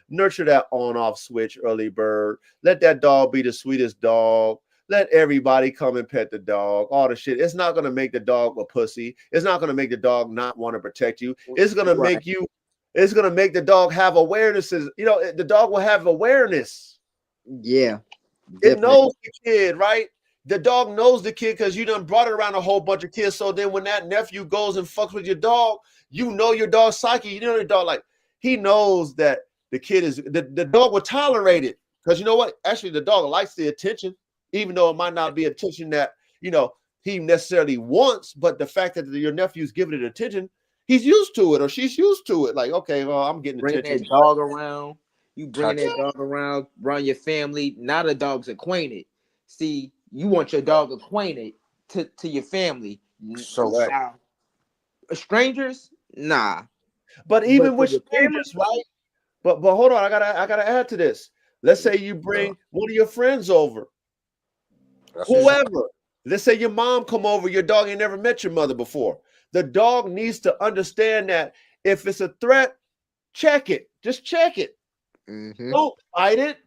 Nurture that on-off switch, early bird. Let that dog be the sweetest dog. Let everybody come and pet the dog. All the shit. It's not going to make the dog a pussy. It's not going to make the dog not want to protect you. It's going to make you, it's going to make the dog have awarenesses. You know, the dog will have awareness. Yeah. It knows the kid, right? The dog knows the kid because you done brought it around a whole bunch of kids. So then when that nephew goes and fucks with your dog, you know your dog's psyche. You know your dog, like, he knows that the kid is, the dog will tolerate it. Because you know what? Actually, the dog likes the attention, even though it might not be attention that, you know, he necessarily wants. But the fact that your nephew's giving it attention, he's used to it or she's used to it. Like, okay, well, I'm getting attention. Bring that dog around. You bring that dog around your family. Now the dog's acquainted. See, you want your dog acquainted to your family. So strangers, nah. But even with strangers, right? But hold on, I gotta add to this. Let's say you bring one of your friends over, Whoever, let's say your mom come over, your dog ain't never met your mother before. The dog needs to understand that if it's a threat, check it. Just check it. Don't fight it.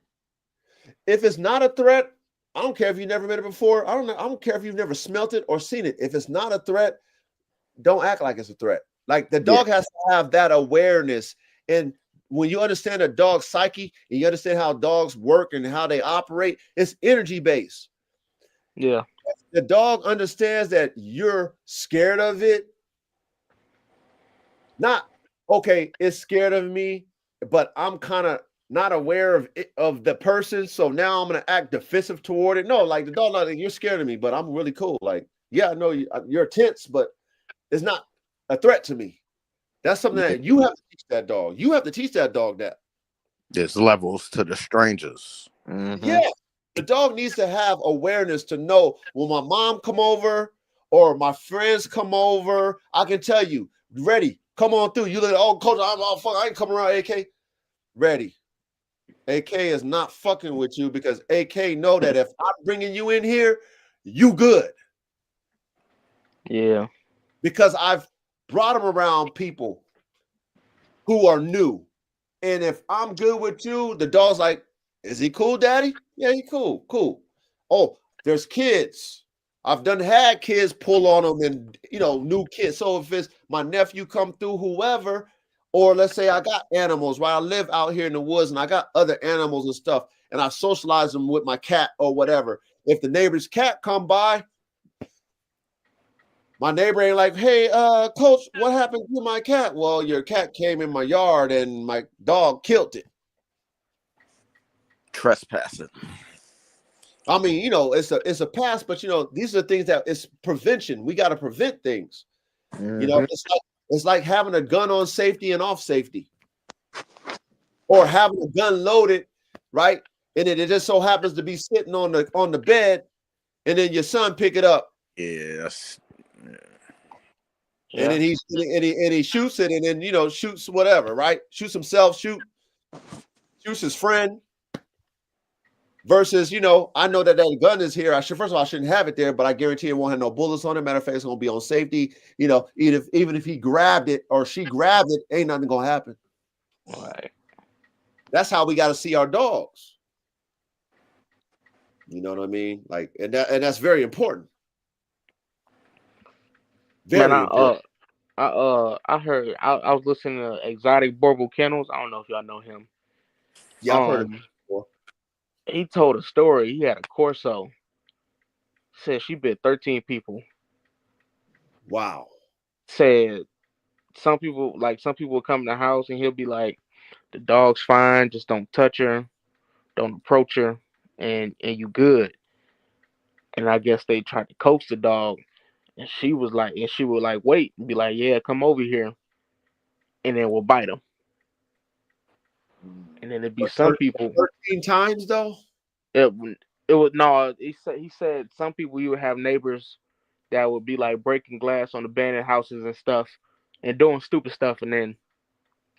If it's not a threat, I don't care if you never met it before. I don't care if you've never smelt it or seen it. If it's not a threat, don't act like it's a threat. Like the dog has to have that awareness. And when you understand a dog's psyche and you understand how dogs work and how they operate, it's energy based. Yeah. The dog understands that you're scared of it. Not, okay, it's scared of me, but I'm kind of not aware of the person. So now I'm going to act defensive toward it. No, like the dog, like, you're scared of me, but I'm really cool. Like, yeah, I know you're tense, but it's not a threat to me. That's something that you have to teach that dog. You have to teach that dog that. There's levels to the strangers. Yeah. The dog needs to have awareness to know when my mom come over or my friends come over, I can tell you, ready, come on through. You look, oh, coach, I ain't coming around, AK. Ready. AK is not fucking with you because AK know that if I'm bringing you in here, you good. Yeah. Because I've brought him around people who are new. And if I'm good with you, the dog's like, is he cool, daddy? Yeah, he cool. Oh, there's kids. I've had kids pull on them and, new kids. So if it's my nephew come through, whoever, or let's say I got animals, right? I live out here in the woods and I got other animals and stuff, and I socialize them with my cat or whatever. If the neighbor's cat come by, my neighbor ain't like, hey, coach, what happened to my cat? Well, your cat came in my yard and my dog killed it. Trespassing. I mean, it's a pass, but these are things that it's prevention. We got to prevent things. It's like having a gun on safety and off safety, or having a gun loaded, right? And it just so happens to be sitting on the bed, and then your son pick it up. Yes. And then he shoots it, and then shoots whatever, right? Shoots himself, shoots his friend. Versus, I know that gun is here. First of all, I shouldn't have it there, but I guarantee it won't have no bullets on it. Matter of fact, it's gonna be on safety. Even if he grabbed it or she grabbed it, ain't nothing gonna happen. Right. That's how we got to see our dogs. You know what I mean? Like, and that's very important. Very important. I heard I was listening to Exotic Bourbon Kennels. I don't know if y'all know him. Yeah, I've heard of him before. He told a story. He had a Corso. Said she bit 13 people. Wow. Said some people will come in the house and he'll be like, the dog's fine, just don't touch her, don't approach her, and you good. And I guess they tried to coax the dog, and she would wait and be like, yeah, come over here, and then we'll bite him. And then it'd be some people 13 times though. It was no. He said some people, you would have neighbors that would be like breaking glass on abandoned houses and stuff, and doing stupid stuff, and then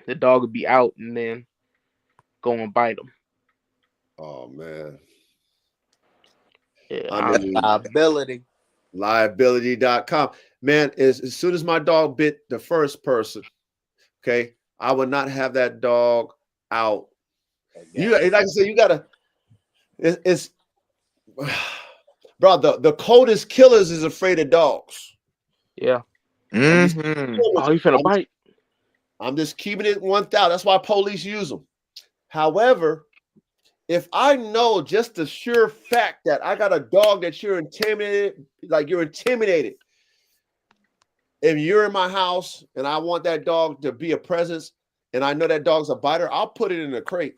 the dog would be out and then go and bite them. Oh man. Yeah, I mean, liability.com. Man, as soon as my dog bit the first person, okay, I would not have that dog out. You like I said, you gotta. It's bro. The coldest killers is afraid of dogs. Yeah. Oh, you finna bite. I'm just keeping it 1,000. That's why police use them. However, if I know just the sure fact that I got a dog that you're intimidated, if you're in my house and I want that dog to be a presence and I know that dog's a biter, I'll put it in a crate.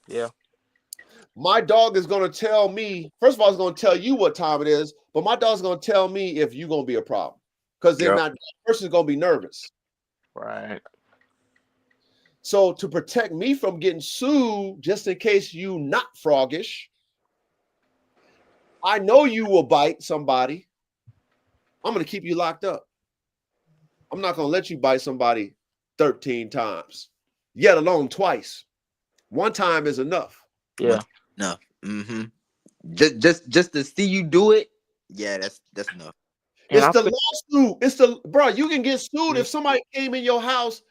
Yeah. My dog is going to tell me, first of all, it's going to tell you what time it is, but my dog's going to tell me if you're going to be a problem. Because then that person's going to be nervous. Right. So to protect me from getting sued, just in case you not froggish, I know you will bite somebody. I'm going to keep you locked up. I'm not going to let you bite somebody 13 times, yet alone twice. One time is enough. Yeah. No. Just to see you do it. Yeah, that's enough. It's the lawsuit. It's the bro. You can get sued if somebody came in your house.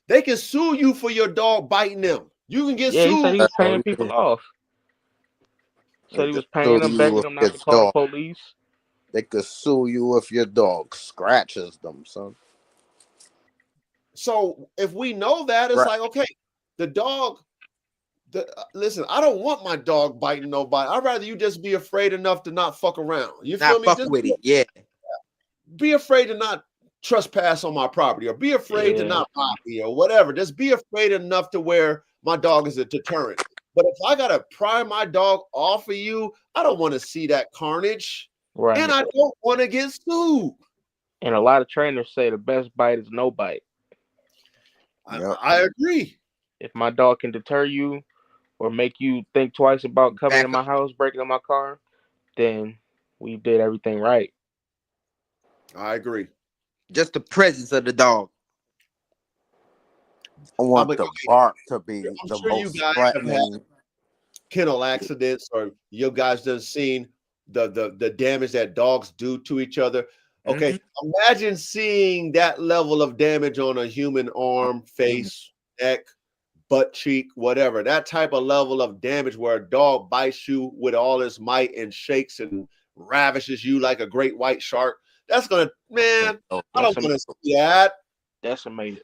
They can sue you for your dog biting them. You can get sued. He said he was paying people off. Said he was paying them, begging them not to call the police. They could sue you if your dog scratches them, son. So if we know that, it's like, okay, the dog. Listen, I don't want my dog biting nobody. I'd rather you just be afraid enough to not fuck around. You feel me? Fuck with it, yeah. Be afraid to not trespass on my property, or be afraid to not rob me, or whatever. Just be afraid enough to where my dog is a deterrent. But if I gotta pry my dog off of you, I don't want to see that carnage, right? And I don't want to get sued. And a lot of trainers say the best bite is no bite. I agree. If my dog can deter you or make you think twice about coming in my house, breaking in my car, then we did everything right. I agree. Just the presence of the dog. I want the bark to be the most you guys threatening. have had kennel accidents, or you guys have seen the damage that dogs do to each other. Okay, imagine seeing that level of damage on a human arm, face, neck, butt cheek, whatever. That type of level of damage where a dog bites you with all his might and shakes and ravishes you like a great white shark. That's gonna, man, I don't want to see that. Decimated.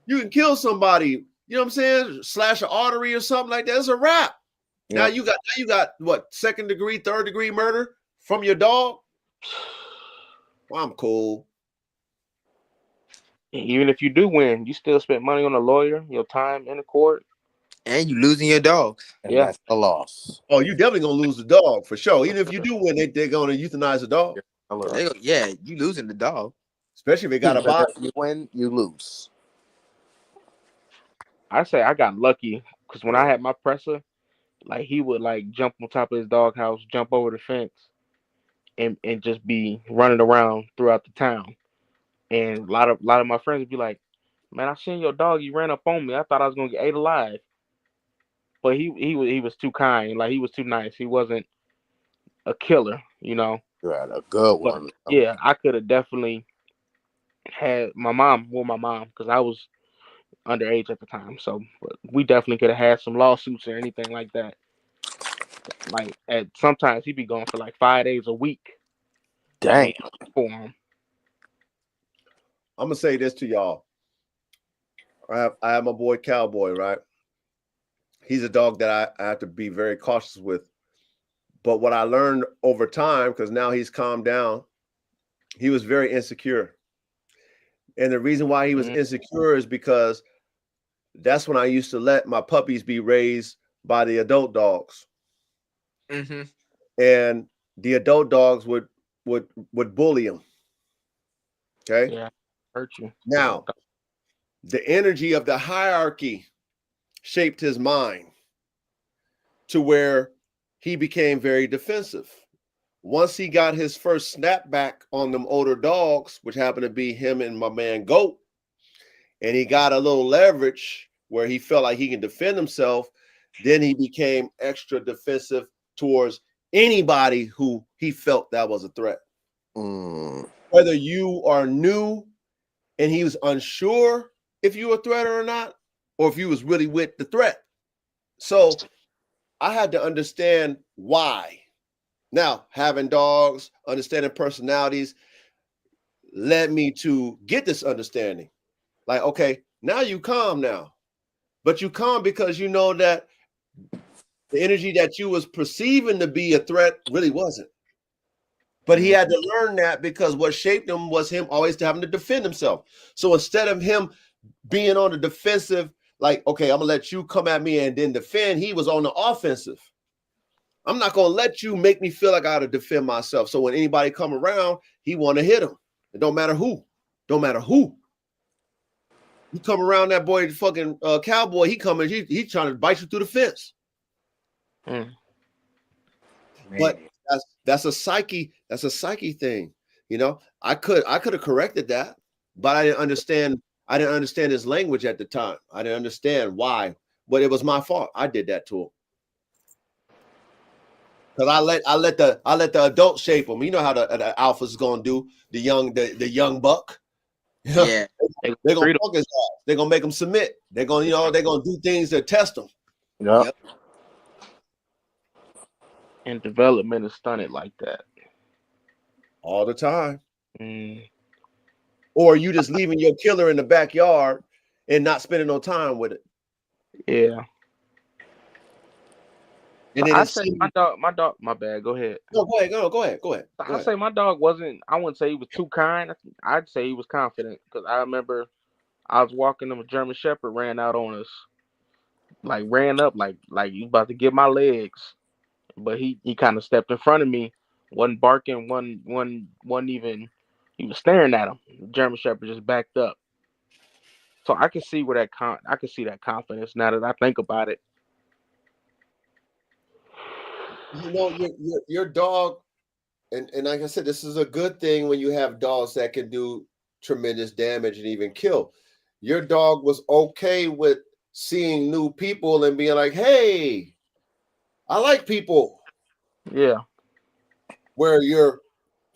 You can kill somebody, you know what I'm saying? Slash an artery or something like that. It's a wrap. Yeah. Now you got what, 2nd degree, 3rd degree murder from your dog? Well, I'm cool. Even if you do win, you still spent money on a lawyer, your time in the court, and you losing your dogs. And that's a loss. Oh, you definitely gonna lose the dog for sure. Even if you do win, they're gonna euthanize the dog. Yeah, you losing the dog, especially if they got a body. If you win, you lose. I say I got lucky because when I had my presser, like he would like jump on top of his doghouse, jump over the fence, and just be running around throughout the town. And a lot of my friends would be like, "Man, I seen your dog. He ran up on me. I thought I was gonna get ate alive." But he was too kind. Like he was too nice. He wasn't a killer, you know. You had a good one. Yeah, I could have definitely had my mom because I was underage at the time. So but we definitely could have had some lawsuits or anything like that. Like sometimes he'd be gone for like 5 days a week. Damn. For him. I'm gonna say this to y'all. I have my boy Cowboy, right? He's a dog that I have to be very cautious with. But what I learned over time, because now he's calmed down, he was very insecure. And the reason why he was insecure is because that's when I used to let my puppies be raised by the adult dogs. And the adult dogs would bully him. Okay. Yeah, hurt you. Now, the energy of the hierarchy shaped his mind to where he became very defensive. Once he got his first snapback on them older dogs, which happened to be him and my man Goat, and he got a little leverage where he felt like he can defend himself, then he became extra defensive towards anybody who he felt that was a threat. Whether you are new and he was unsure if you were a threat or not, or if you was really with the threat. So I had to understand why. Now, having dogs, understanding personalities led me to get this understanding. Like, okay, now you calm now. But you calm because you know that the energy that you was perceiving to be a threat really wasn't. But he had to learn that because what shaped him was him always having to defend himself. So instead of him being on the defensive, like, okay, I'm gonna let you come at me and then defend, he was on the offensive. I'm not gonna let you make me feel like I gotta defend myself. So when anybody come around, he want to hit him. It don't matter who. Don't matter who. You come around that boy, fucking Cowboy, he coming, he trying to bite you through the fence. But that's a psyche thing. You know, I could have corrected that, but I didn't understand his language at the time. I didn't understand why, but it was my fault. I did that to him. Because I let the adults shape them. You know how the alpha's gonna do the young buck. Yeah. They're gonna fuck his ass. They're gonna make him submit. They're gonna they're gonna do things to test him. Yep. And development is stunted like that all the time. Or you just leaving your killer in the backyard and not spending no time with it. Yeah. And then I say my dog. My bad. Go ahead. No, go ahead. I say my dog wasn't. I wouldn't say he was too kind. I'd say he was confident because I remember I was walking him. A German Shepherd ran out on us, like ran up, like you about to get my legs, but he kind of stepped in front of me, wasn't barking, wasn't even. He was staring at him. The German Shepherd just backed up. So I can see where I can see that confidence now that I think about it. You know, your dog, and like I said, this is a good thing when you have dogs that can do tremendous damage and even kill. Your dog was okay with seeing new people and being like, hey, I like people. Yeah. Where your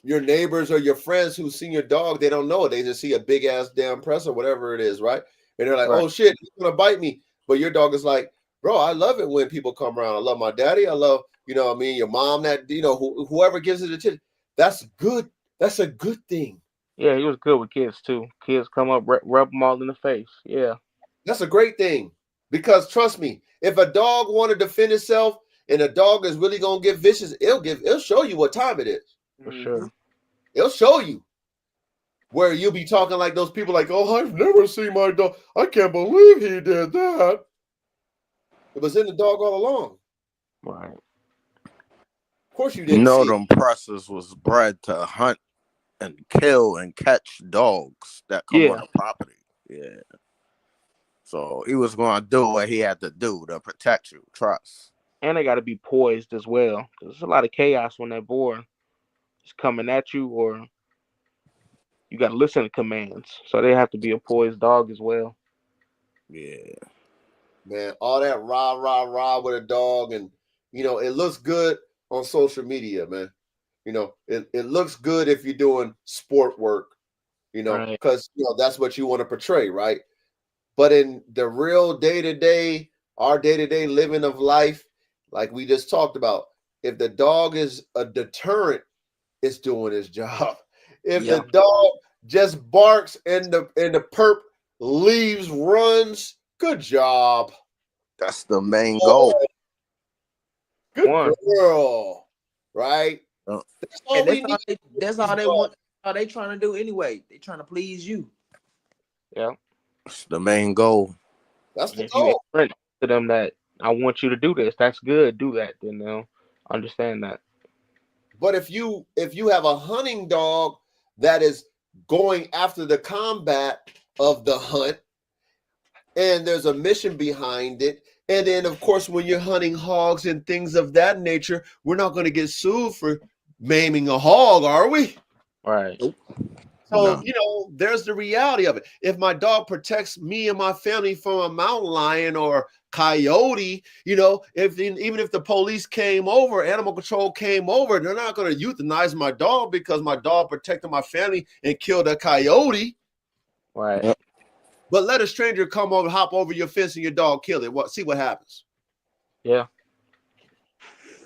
neighbors or your friends who seen your dog, they don't know it. They just see a big ass damn press or whatever it is, right? And they're like, oh shit, he's gonna bite me. But your dog is like, bro, I love it when people come around. I love my daddy. I love, you know what I mean, your mom, that, you know, whoever gives it attention. That's good. That's a good thing. Yeah, he was good with kids too. Kids come up, rub them all in the face. Yeah. That's a great thing. Because trust me, if a dog want to defend itself and a dog is really gonna get vicious, it'll show you what time it is. For sure. It'll show you. Where you'll be talking like those people like, oh, I've never seen my dog. I can't believe he did that. It was in the dog all along. Right. Of course you didn't know see them it. presses was bred to hunt and kill and catch dogs that come on the property. Yeah. So he was going to do what he had to do to protect you. Trust. And they got to be poised as well. There's a lot of chaos when that boar is coming at you, or you got to listen to commands. So they have to be a poised dog as well. Yeah. Man, all that rah with a dog, and you know, it looks good on social media, man. You know, it looks good if you're doing sport work, you know, because you know that's what you want to portray, right? But in the real day-to-day, our day-to-day living of life, like we just talked about, if the dog is a deterrent, it's doing its job. If the dog just barks and the perp leaves, runs, good job. That's the main goal. Good girl, right? That's all that's all they want. All they trying to do anyway. They trying to please you. Yeah, it's the main goal. That's the goal. To them that I want you to do this. That's good. Do that. Then they'll understand that. But if you have a hunting dog that is going after the combat of the hunt, and there's a mission behind it, and then of course when you're hunting hogs and things of that nature, we're not going to get sued for maiming a hog, are we? Right. So, you know, there's the reality of it. If my dog protects me and my family from a mountain lion or coyote, you know, even if the police came over, animal control came over, they're not going to euthanize my dog because my dog protected my family and killed a coyote. Right. Yep. But let a stranger come over, hop over your fence and your dog kill it. See what happens. Yeah.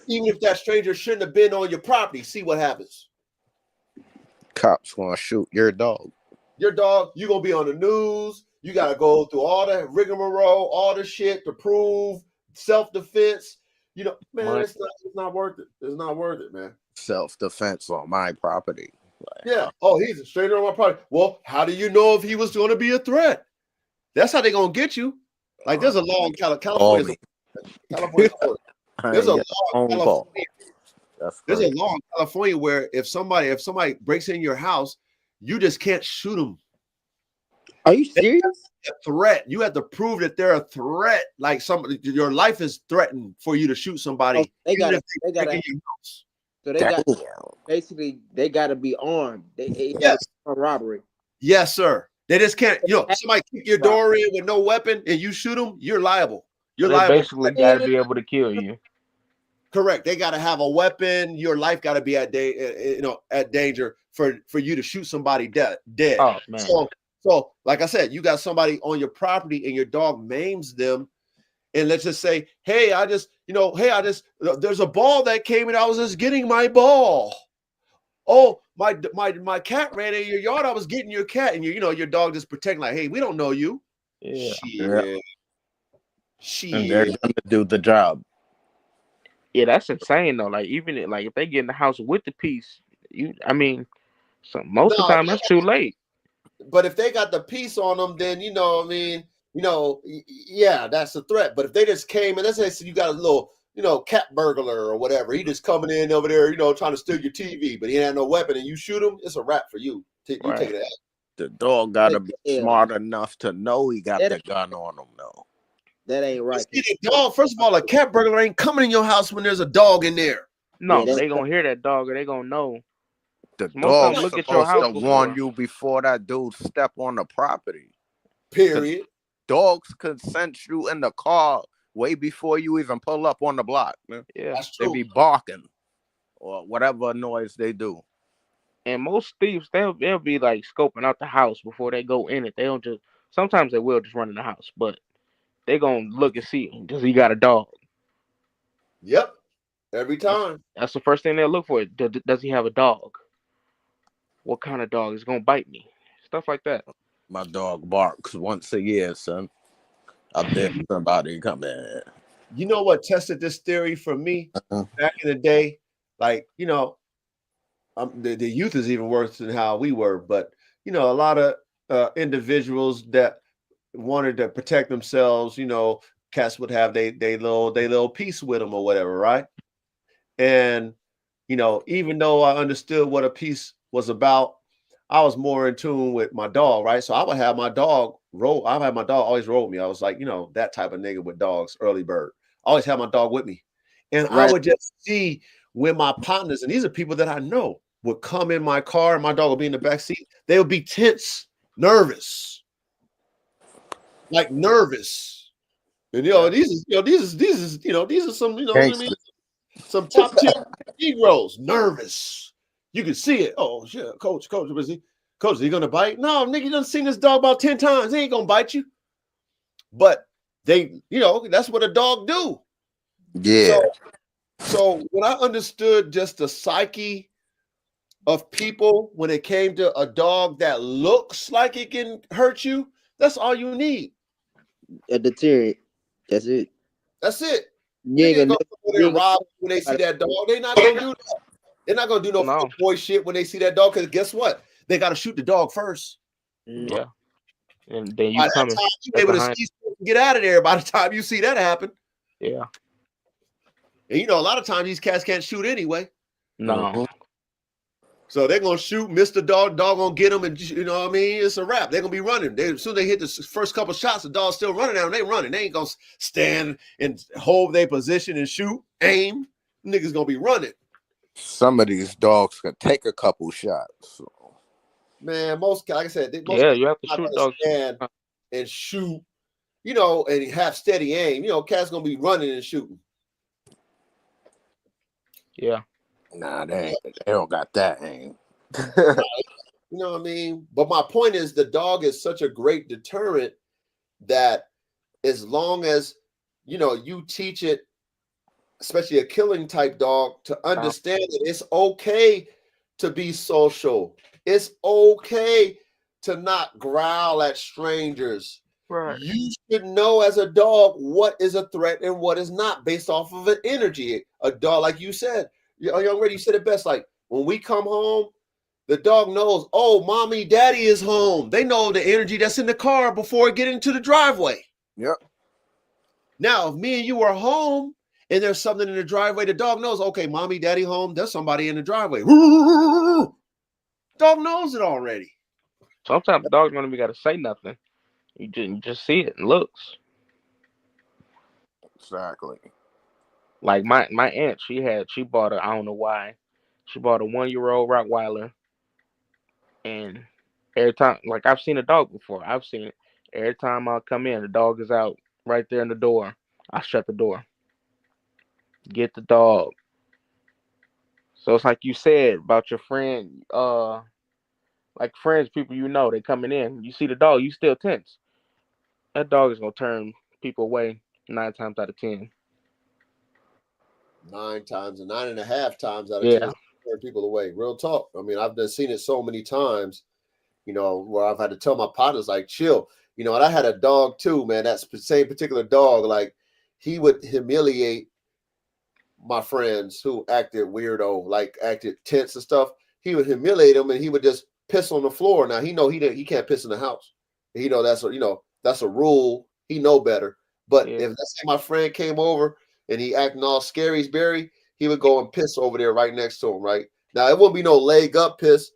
Even if that stranger shouldn't have been on your property, see what happens. Cops want to shoot your dog. Your dog, you're going to be on the news. You got to go through all that rigmarole, all the shit to prove self-defense. You know, man, it's not worth it. It's not worth it, man. Self-defense on my property. Yeah. Oh, he's a stranger on my property. Well, how do you know if he was going to be a threat? That's how they're going to get you. Like, there's a law in California. There's a law in California where if somebody breaks in your house, you just can't shoot them. Are you serious? A threat. You have to prove that they're a threat. Like somebody, your life is threatened for you to shoot somebody. Oh, they got basically they got to be armed. Yes, for robbery. Yes, sir. They just can't. You know, somebody kick your door in with no weapon and you shoot them, you're liable. You're liable. Basically got to be able to kill you. Correct. They got to have a weapon. Your life got to be at at danger for you to shoot somebody dead. Oh man. So like I said, you got somebody on your property and your dog maims them. And let's just say, hey, there's a ball that came and I was just getting my ball. Oh, my cat ran in your yard. I was getting your cat, and your dog just protecting, like, hey, we don't know you. Yeah. Shit. And they're gonna do the job. Yeah, that's insane though. Like even like if they get in the house with the piece, most of the time that's too late. But if they got the piece on them, then yeah, that's a threat. But if they just came and let's say you got a little, cat burglar or whatever, he just coming in over there, trying to steal your TV, but he had no weapon, and you shoot him, it's a wrap for you. You take it out. The dog gotta be smart enough to know he got the gun on him, though. That ain't right. Dog, first of all, a cat burglar ain't coming in your house when there's a dog in there. No, they gonna hear that dog, or they gonna know. The dog's look at your house to warn you before that dude step on the property. Period. Dogs can sense you in the car way before you even pull up on the block. Man. Yeah, that's true. They be barking or whatever noise they do. And most thieves, they'll be like scoping out the house before they go in it. They don't just. Sometimes they will just run in the house, but they gonna look and see does he got a dog. Yep, every time. That's the first thing they'll look for. Does he have a dog? What kind of dog is gonna bite me? Stuff like that. My dog barks once a year, son. I bet somebody come in. You know what tested this theory for me back in the day? Like, the youth is even worse than how we were. But, a lot of individuals that wanted to protect themselves, cats would have they little piece with them or whatever, right? And, even though I understood what a piece was about, I was more in tune with my dog, right? So I would have my dog always roll with me. I was like, that type of nigga with dogs, early bird. I always have my dog with me. And I would just see when my partners, and these are people that I know, would come in my car and my dog would be in the back seat. They would be tense, nervous. Like nervous. And these are some, some top tier Negroes, nervous. You can see it. Oh shit, coach, is he gonna bite? No, nigga, you done seen this dog about 10 times. He ain't gonna bite you. But they, that's what a dog do. Yeah. So when I understood just the psyche of people when it came to a dog that looks like it can hurt you, that's all you need. A deterrent. That's it. That's it. You ain't gonna rob when they see that dog. They're not gonna do that. They're not gonna do no boy shit when they see that dog, because guess what? They gotta shoot the dog first. Yeah. And then you come you able to get out of there by the time you see that happen. Yeah. And a lot of times these cats can't shoot anyway. No. So they're gonna shoot, miss the dog gonna get them, and it's a wrap. They're gonna be running. As soon as they hit the first couple shots, the dog's still running out, they running. They ain't gonna stand and hold their position and shoot, aim. Niggas gonna be running. Some of these dogs can take a couple shots. So. Man, like I said, you have to shoot dogs and shoot, and have steady aim. Cats gonna be running and shooting. Yeah. Nah, they don't got that aim. You know what I mean? But my point is, the dog is such a great deterrent that as long as you teach it, especially a killing type dog, to understand that it's okay to be social. It's okay to not growl at strangers. Right. You should know as a dog what is a threat and what is not, based off of an energy. A dog, like you said, Young Reddy, you said it best. Like when we come home, the dog knows, oh, mommy, daddy is home. They know the energy that's in the car before it get into the driveway. Yep. Now, if me and you are home and there's something in the driveway, the dog knows, okay, mommy, daddy home, there's somebody in the driveway. Dog knows it already. Sometimes the dog's gonna be gotta say nothing. You just see it and looks. Exactly. Like my aunt, she bought I don't know why, she bought a 1-year-old Rottweiler, and every time, like I've seen a dog before, I've seen it. Every time I come in, the dog is out right there in the door. I shut the door. get the dog. So it's like you said about your friend, like friends, people you know, they coming in. You see the dog, you still tense. That dog is gonna turn people away 9 times out of 10. 9.5 times out of 10 Yeah, turn people away. Real talk. I mean, I've been seen it so many times, where I've had to tell my partners like, chill. And I had a dog too, man. That same particular dog, like he would humiliate my friends who acted weirdo, like acted tense and stuff. He would humiliate them, and he would just piss on the floor. Now he can't piss in the house. That's a rule. He know better. But yeah, if let's say my friend came over and he acting all scary's berry, he would go and piss over there right next to him. Right now, it won't be no leg up piss,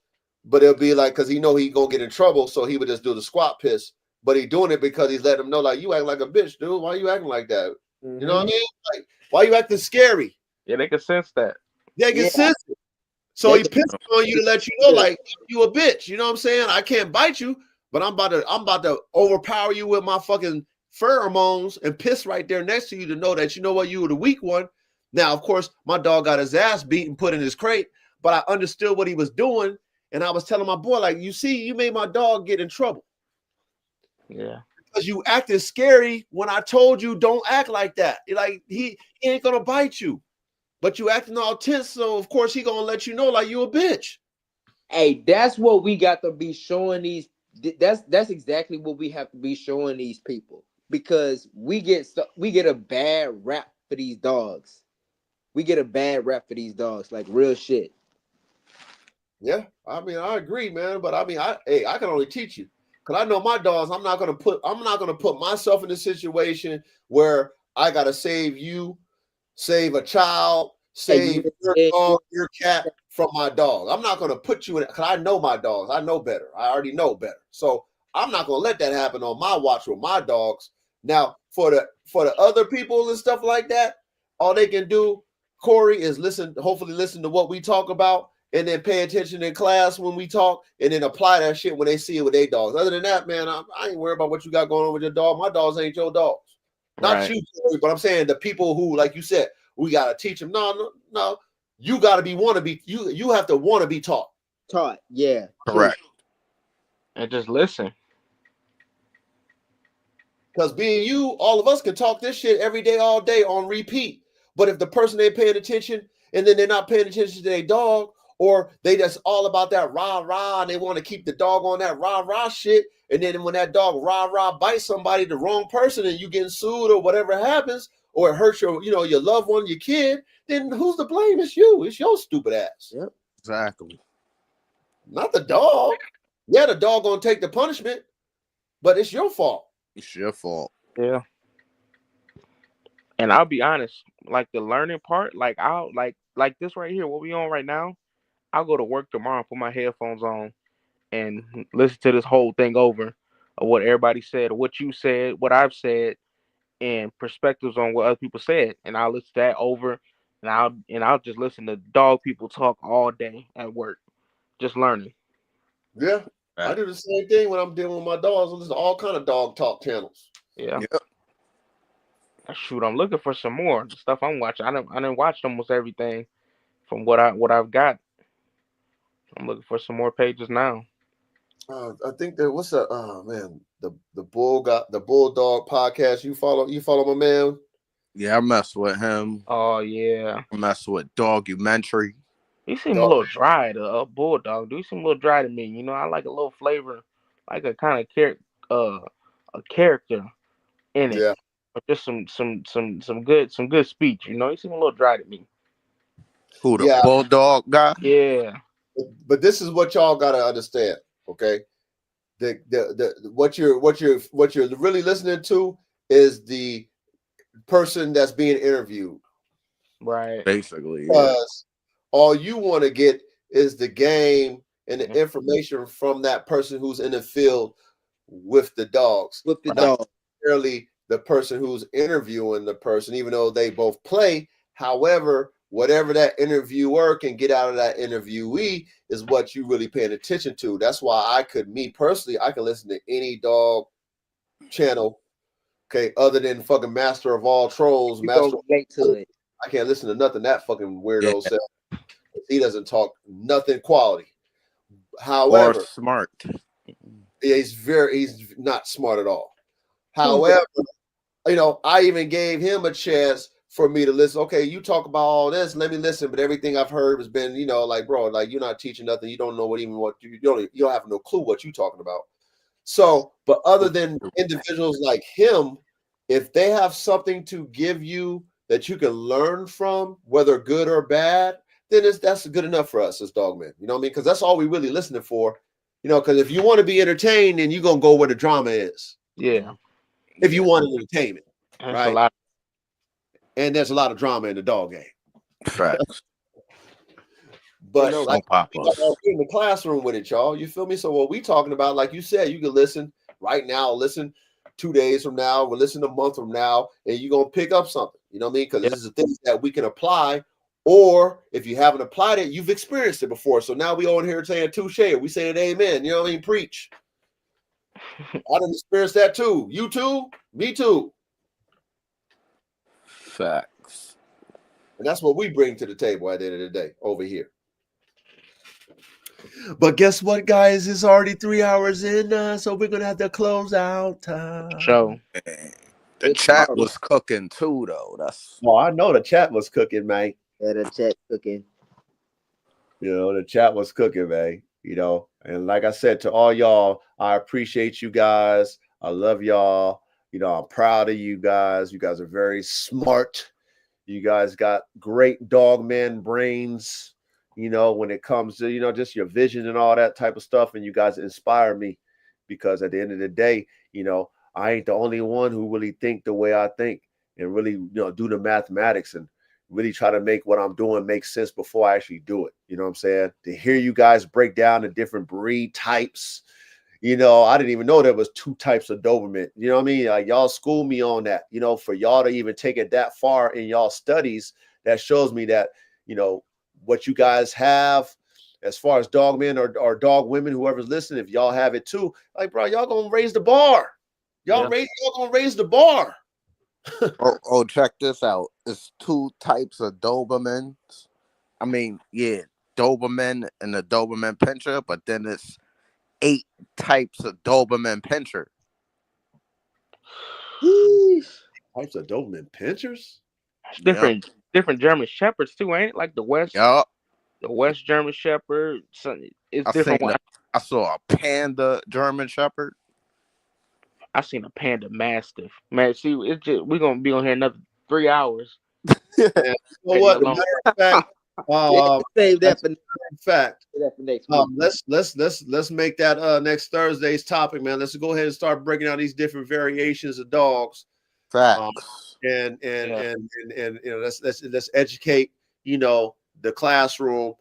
but it'll be like because he know he gonna get in trouble, so he would just do the squat piss. But he doing it because he's letting him know, like, you act like a bitch, dude. Why you acting like that? Mm-hmm. You know what I mean? Like, why you acting scary? yeah. They can sense that. They can sense it. So he pissed on you to let you know, like, you a bitch. You know what I'm saying? I can't bite you, but I'm about to overpower you with my fucking pheromones and piss right there next to you to know that you know what, you were the weak one. Now, of course, my dog got his ass beat and put in his crate, but I understood what he was doing, and I was telling my boy, like, you see, you made my dog get in trouble. Yeah. Because you acted scary when I told you don't act like that. Like he ain't gonna bite you. But you acting all tense, so of course he gonna let you know like you a bitch. Hey, that's what we got to be showing these. That's exactly what we have to be showing these people, because we get a bad rap for these dogs. We get a bad rap for these dogs, like real shit. Yeah, I mean I agree, man. But I mean, I can only teach you because I know my dogs. I'm not gonna put myself in a situation where I gotta save you, save a child, save your dog, your cat from my dog. I'm not gonna put you in it because I know my dogs. I know better. I already know better. So I'm not gonna let that happen on my watch with my dogs. Now, for the other people and stuff like that, all they can do, Corey, is hopefully listen to what we talk about and then pay attention in class when we talk and then apply that shit when they see it with their dogs. Other than that, man, I ain't worried about what you got going on with your dog. My dogs ain't your dogs. Not you, but I'm saying the people who, like you said, we gotta teach them. No. You gotta you have to want to be taught. Taught, yeah. Correct. And just listen. Because being you, all of us can talk this shit every day, all day on repeat. But if the person ain't paying attention and then they're not paying attention to their dog, or they just all about that rah-rah and they want to keep the dog on that rah-rah shit, and then when that dog rah-rah bites somebody, the wrong person, and you getting sued or whatever happens, or it hurts your loved one, your kid, then who's to blame? It's you. It's your stupid ass. Yep. Exactly. Not the dog. Yeah, the dog gonna take the punishment, but it's your fault. It's your fault. Yeah. And I'll be honest, like the learning part, like I'll like this right here, what we on right now, I'll go to work tomorrow, put my headphones on and listen to this whole thing over of what everybody said, or what you said, what I've said, and perspectives on what other people said. And I'll listen to that over and I'll just listen to dog people talk all day at work. Just learning. Yeah. I do the same thing when I'm dealing with my dogs. I listen to all kind of dog talk channels. Yeah. Shoot, I'm looking for some more the stuff I'm watching. I didn't watch almost everything from what I've got. I'm looking for some more pages now. I think that the Bulldog podcast. You follow my man. Yeah, I mess with him. Oh yeah, I mess with Dogumentary. He seem a little dry to Bulldog. Do he seem a little dry to me? You know, I like a little flavor, like a kind of a character in it. Yeah. Or just some good speech. You know, he seem a little dry to me. Who, the Bulldog guy? Yeah. But this is what y'all gotta understand, okay? What you're really listening to is the person that's being interviewed. Right. Basically. Because all you want to get is the game and the information from that person who's in the field with the dogs. With the not dog. necessarily the person who's interviewing the person, even though they both play. However, whatever that interviewer can get out of that interviewee is what you really paying attention to. That's why I can listen to any dog channel, okay, other than fucking Master of All Trolls. You go relate to it. I can't listen to nothing that fucking weirdo says. He doesn't talk nothing quality. However, or smart. He's not smart at all. However, you know, I even gave him a chance for me to listen. Okay, you talk about all this, let me listen. But everything I've heard has been, you know, like, bro, like, you're not teaching nothing. You don't know what you don't have no clue what you're talking about. So, but other than individuals like him, if they have something to give you that you can learn from, whether good or bad, then that's good enough for us as dogmen. You know what I mean? Because that's all we really listening for. You know, because if you want to be entertained, then you're gonna go where the drama is. Yeah. If you want entertainment, That's right? a lot. And there's a lot of drama in the dog game. Facts. But No like papas. in the classroom with it, y'all. You feel me? So what we talking about, like you said, you can listen right now, listen 2 days from now, we'll listen a month from now, and you're gonna pick up something. You know what I mean? Because this is the things that we can apply. Or if you haven't applied it, you've experienced it before. So now we on here saying touche, we saying amen. You know what I mean? Preach. I done experienced that too. You too? Me too. Facts. And that's what we bring to the table at the end of the day over here. But guess what, guys? It's already 3 hours in, so we're gonna have to close out. So the chat was cooking too, though. Oh, I know the chat was cooking, man. Yeah, the chat cooking. You know, the chat was cooking, man. You know, and like I said to all y'all, I appreciate you guys. I love y'all. You know, I'm proud of you guys. You guys are very smart. You guys got great dogman brains, you know, when it comes to, you know, just your vision and all that type of stuff. And you guys inspire me because at the end of the day, you know, I ain't the only one who really think the way I think and really, you know, do the mathematics and really try to make what I'm doing make sense before I actually do it. You know what I'm saying? To hear you guys break down the different breed types. You know, I didn't even know there was 2 types of Doberman. You know what I mean? Like, y'all schooled me on that. You know, for y'all to even take it that far in y'all studies, that shows me that, you know, what you guys have as far as dog men or dog women, whoever's listening, if y'all have it too, like, bro, y'all gonna raise the bar. Y'all gonna raise the bar. Check this out. It's 2 types of Dobermans. I mean, yeah, Doberman and the Doberman Pinscher, but then it's 8 types of Doberman Pinscher. Types of Doberman Pinschers? Different German Shepherds too, ain't it? Like the West. Yup. The West German Shepherd. It's different. I saw a Panda German Shepherd. I seen a Panda Mastiff. Man, see, it's just we're gonna be on here another 3 hours. You know what? As a matter of fact, save that for next week. Let's make that next Thursday's topic, man. Let's go ahead and start breaking down these different variations of dogs. Facts. And you know, let's educate, you know, the classroom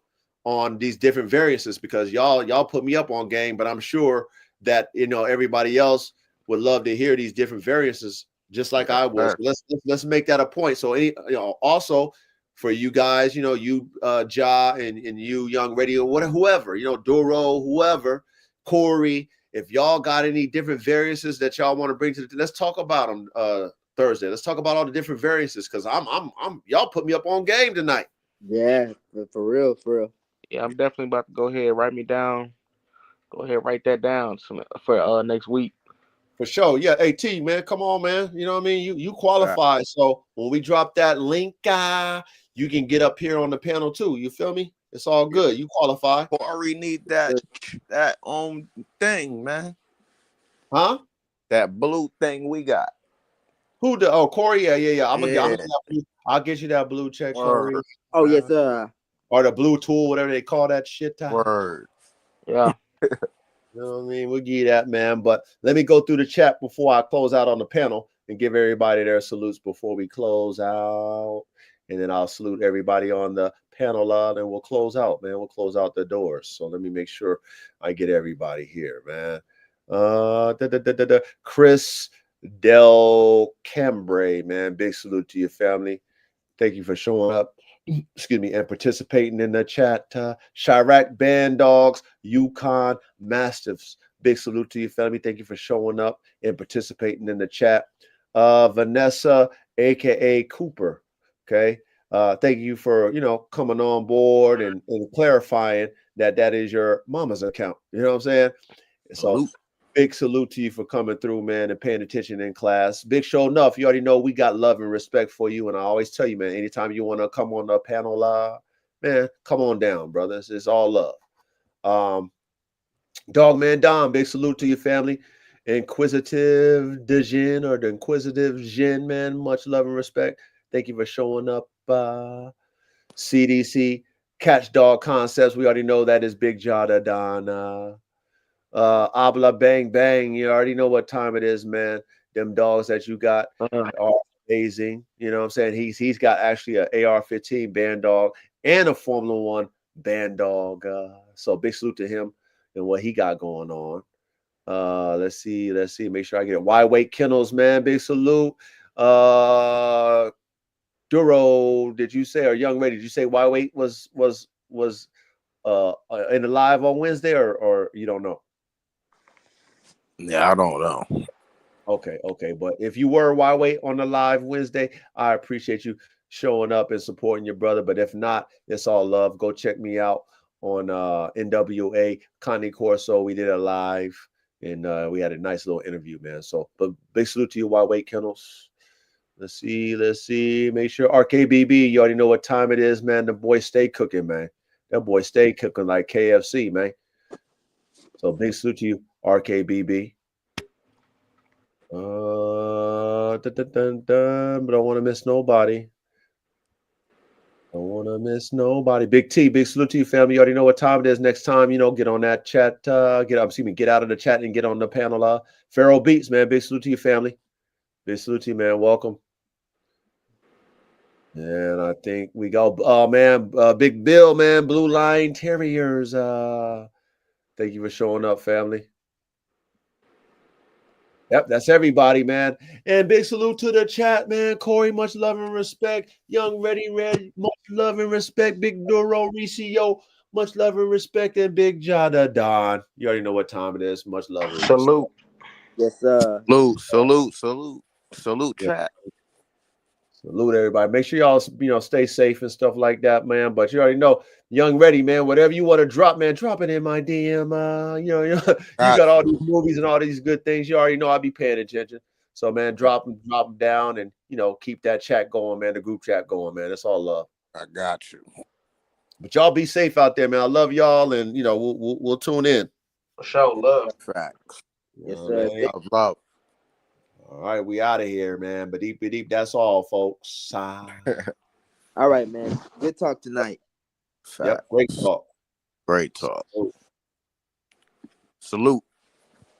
on these different variances, because y'all put me up on game, but I'm sure that, you know, everybody else would love to hear these different variances just like I was. Let's make that a point. So you know, also for you guys, you know, you Ja and you Young Radio, whoever, you know, Duro, whoever, Corey, if y'all got any different variances that y'all want to bring to let's talk about them Thursday. Let's talk about all the different variances, because I'm y'all put me up on game tonight. Yeah, for real. Yeah, I'm definitely about to go ahead, write me down. Go ahead, write that down for next week. For sure. Yeah. Hey, T, man, come on, man. You know what I mean? You qualify. Right. So when we drop that link, you can get up here on the panel too. You feel me? It's all good. You qualify. Corey need that thing, man. Huh? That blue thing we got. Who the? Oh, Corey. Yeah. I'll get you that blue check, Corey. Oh, yes, sir. Or the blue tool, whatever they call that shit. Word. Yeah. You know what I mean? We'll give you that, man. But let me go through the chat before I close out on the panel and give everybody their salutes before we close out. And then I'll salute everybody on the panel, and we'll close out, man. We'll close out the doors. So let me make sure I get everybody here, man. Chris Del Cambray, man. Big salute to your family. Thank you for showing up. Excuse me, and participating in the chat. Chirac Bandogs, Yukon Mastiffs. Big salute to your family. Thank you for showing up and participating in the chat. Vanessa, aka Cooper. Okay. Thank you for coming on board and clarifying that is your mama's account. You know what I'm saying? So big salute to you for coming through, man, and paying attention in class. Big show enough. You already know we got love and respect for you. And I always tell you, man, anytime you want to come on the panel, man, come on down, brothers. It's all love. Dog Man Dom, big salute to your family. Inquisitive Dejin or the Inquisitive Jin, man. Much love and respect. Thank you for showing up. CDC Catch Dog Concepts. We already know that is Big Jada Don. Abla Bang Bang. You already know what time it is, man. Them dogs that you got are amazing. You know what I'm saying? He's got actually an AR-15 Bandog and a Formula One Bandog. So big salute to him and what he got going on. Let's see. Make sure I get it. Wide Weight Kennels, man. Big salute. Duro, did you say, or Young Ray, did you say Wide Weight was in the live on Wednesday, or you don't know? Yeah, I don't know. Okay. But if you were Wide Weight on the live Wednesday, I appreciate you showing up and supporting your brother. But if not, it's all love. Go check me out on NWA Connie Corso. We did a live and we had a nice little interview, man. So, but big salute to you, Wide Weight Kennels. Let's see. Make sure RKBB, you already know what time it is, man. The boy stay cooking, man. That boy stay cooking like KFC, man. So big salute to you, RKBB. But don't want to miss nobody. Big T, big salute to you, family. You already know what time it is. Next time, get on that chat. Get out of the chat and get on the panel. Pharaoh Beats, man. Big salute to you, family. Big salute to you, man. Welcome. And I think we go. Oh man, Big Bill, man. Blue Line Terriers. Thank you for showing up, family. Yep, that's everybody, man. And big salute to the chat, man. Corey, much love and respect. Young Ready Red, much love and respect. Big Duro Ricio, much love and respect. And Big Jada Don. You already know what time it is. Much love and Salute. respect. Yes, sir. Salute, chat. Salute everybody. Make sure y'all stay safe and stuff like that, man. But you already know, Young Ready, man. Whatever you want to drop, man, drop it in my DM. You got all these movies and all these good things. You already know I'll be paying attention. So, man, drop them down, and keep that chat going, man. The group chat going, man. That's all love. I got you. But y'all be safe out there, man. I love y'all, and we'll tune in. For sure, love. Facts. Yes, sir. Love. All right, we out of here, man. But deep, that's all, folks. All right, man. Good talk tonight. Yep, great talk. Salute.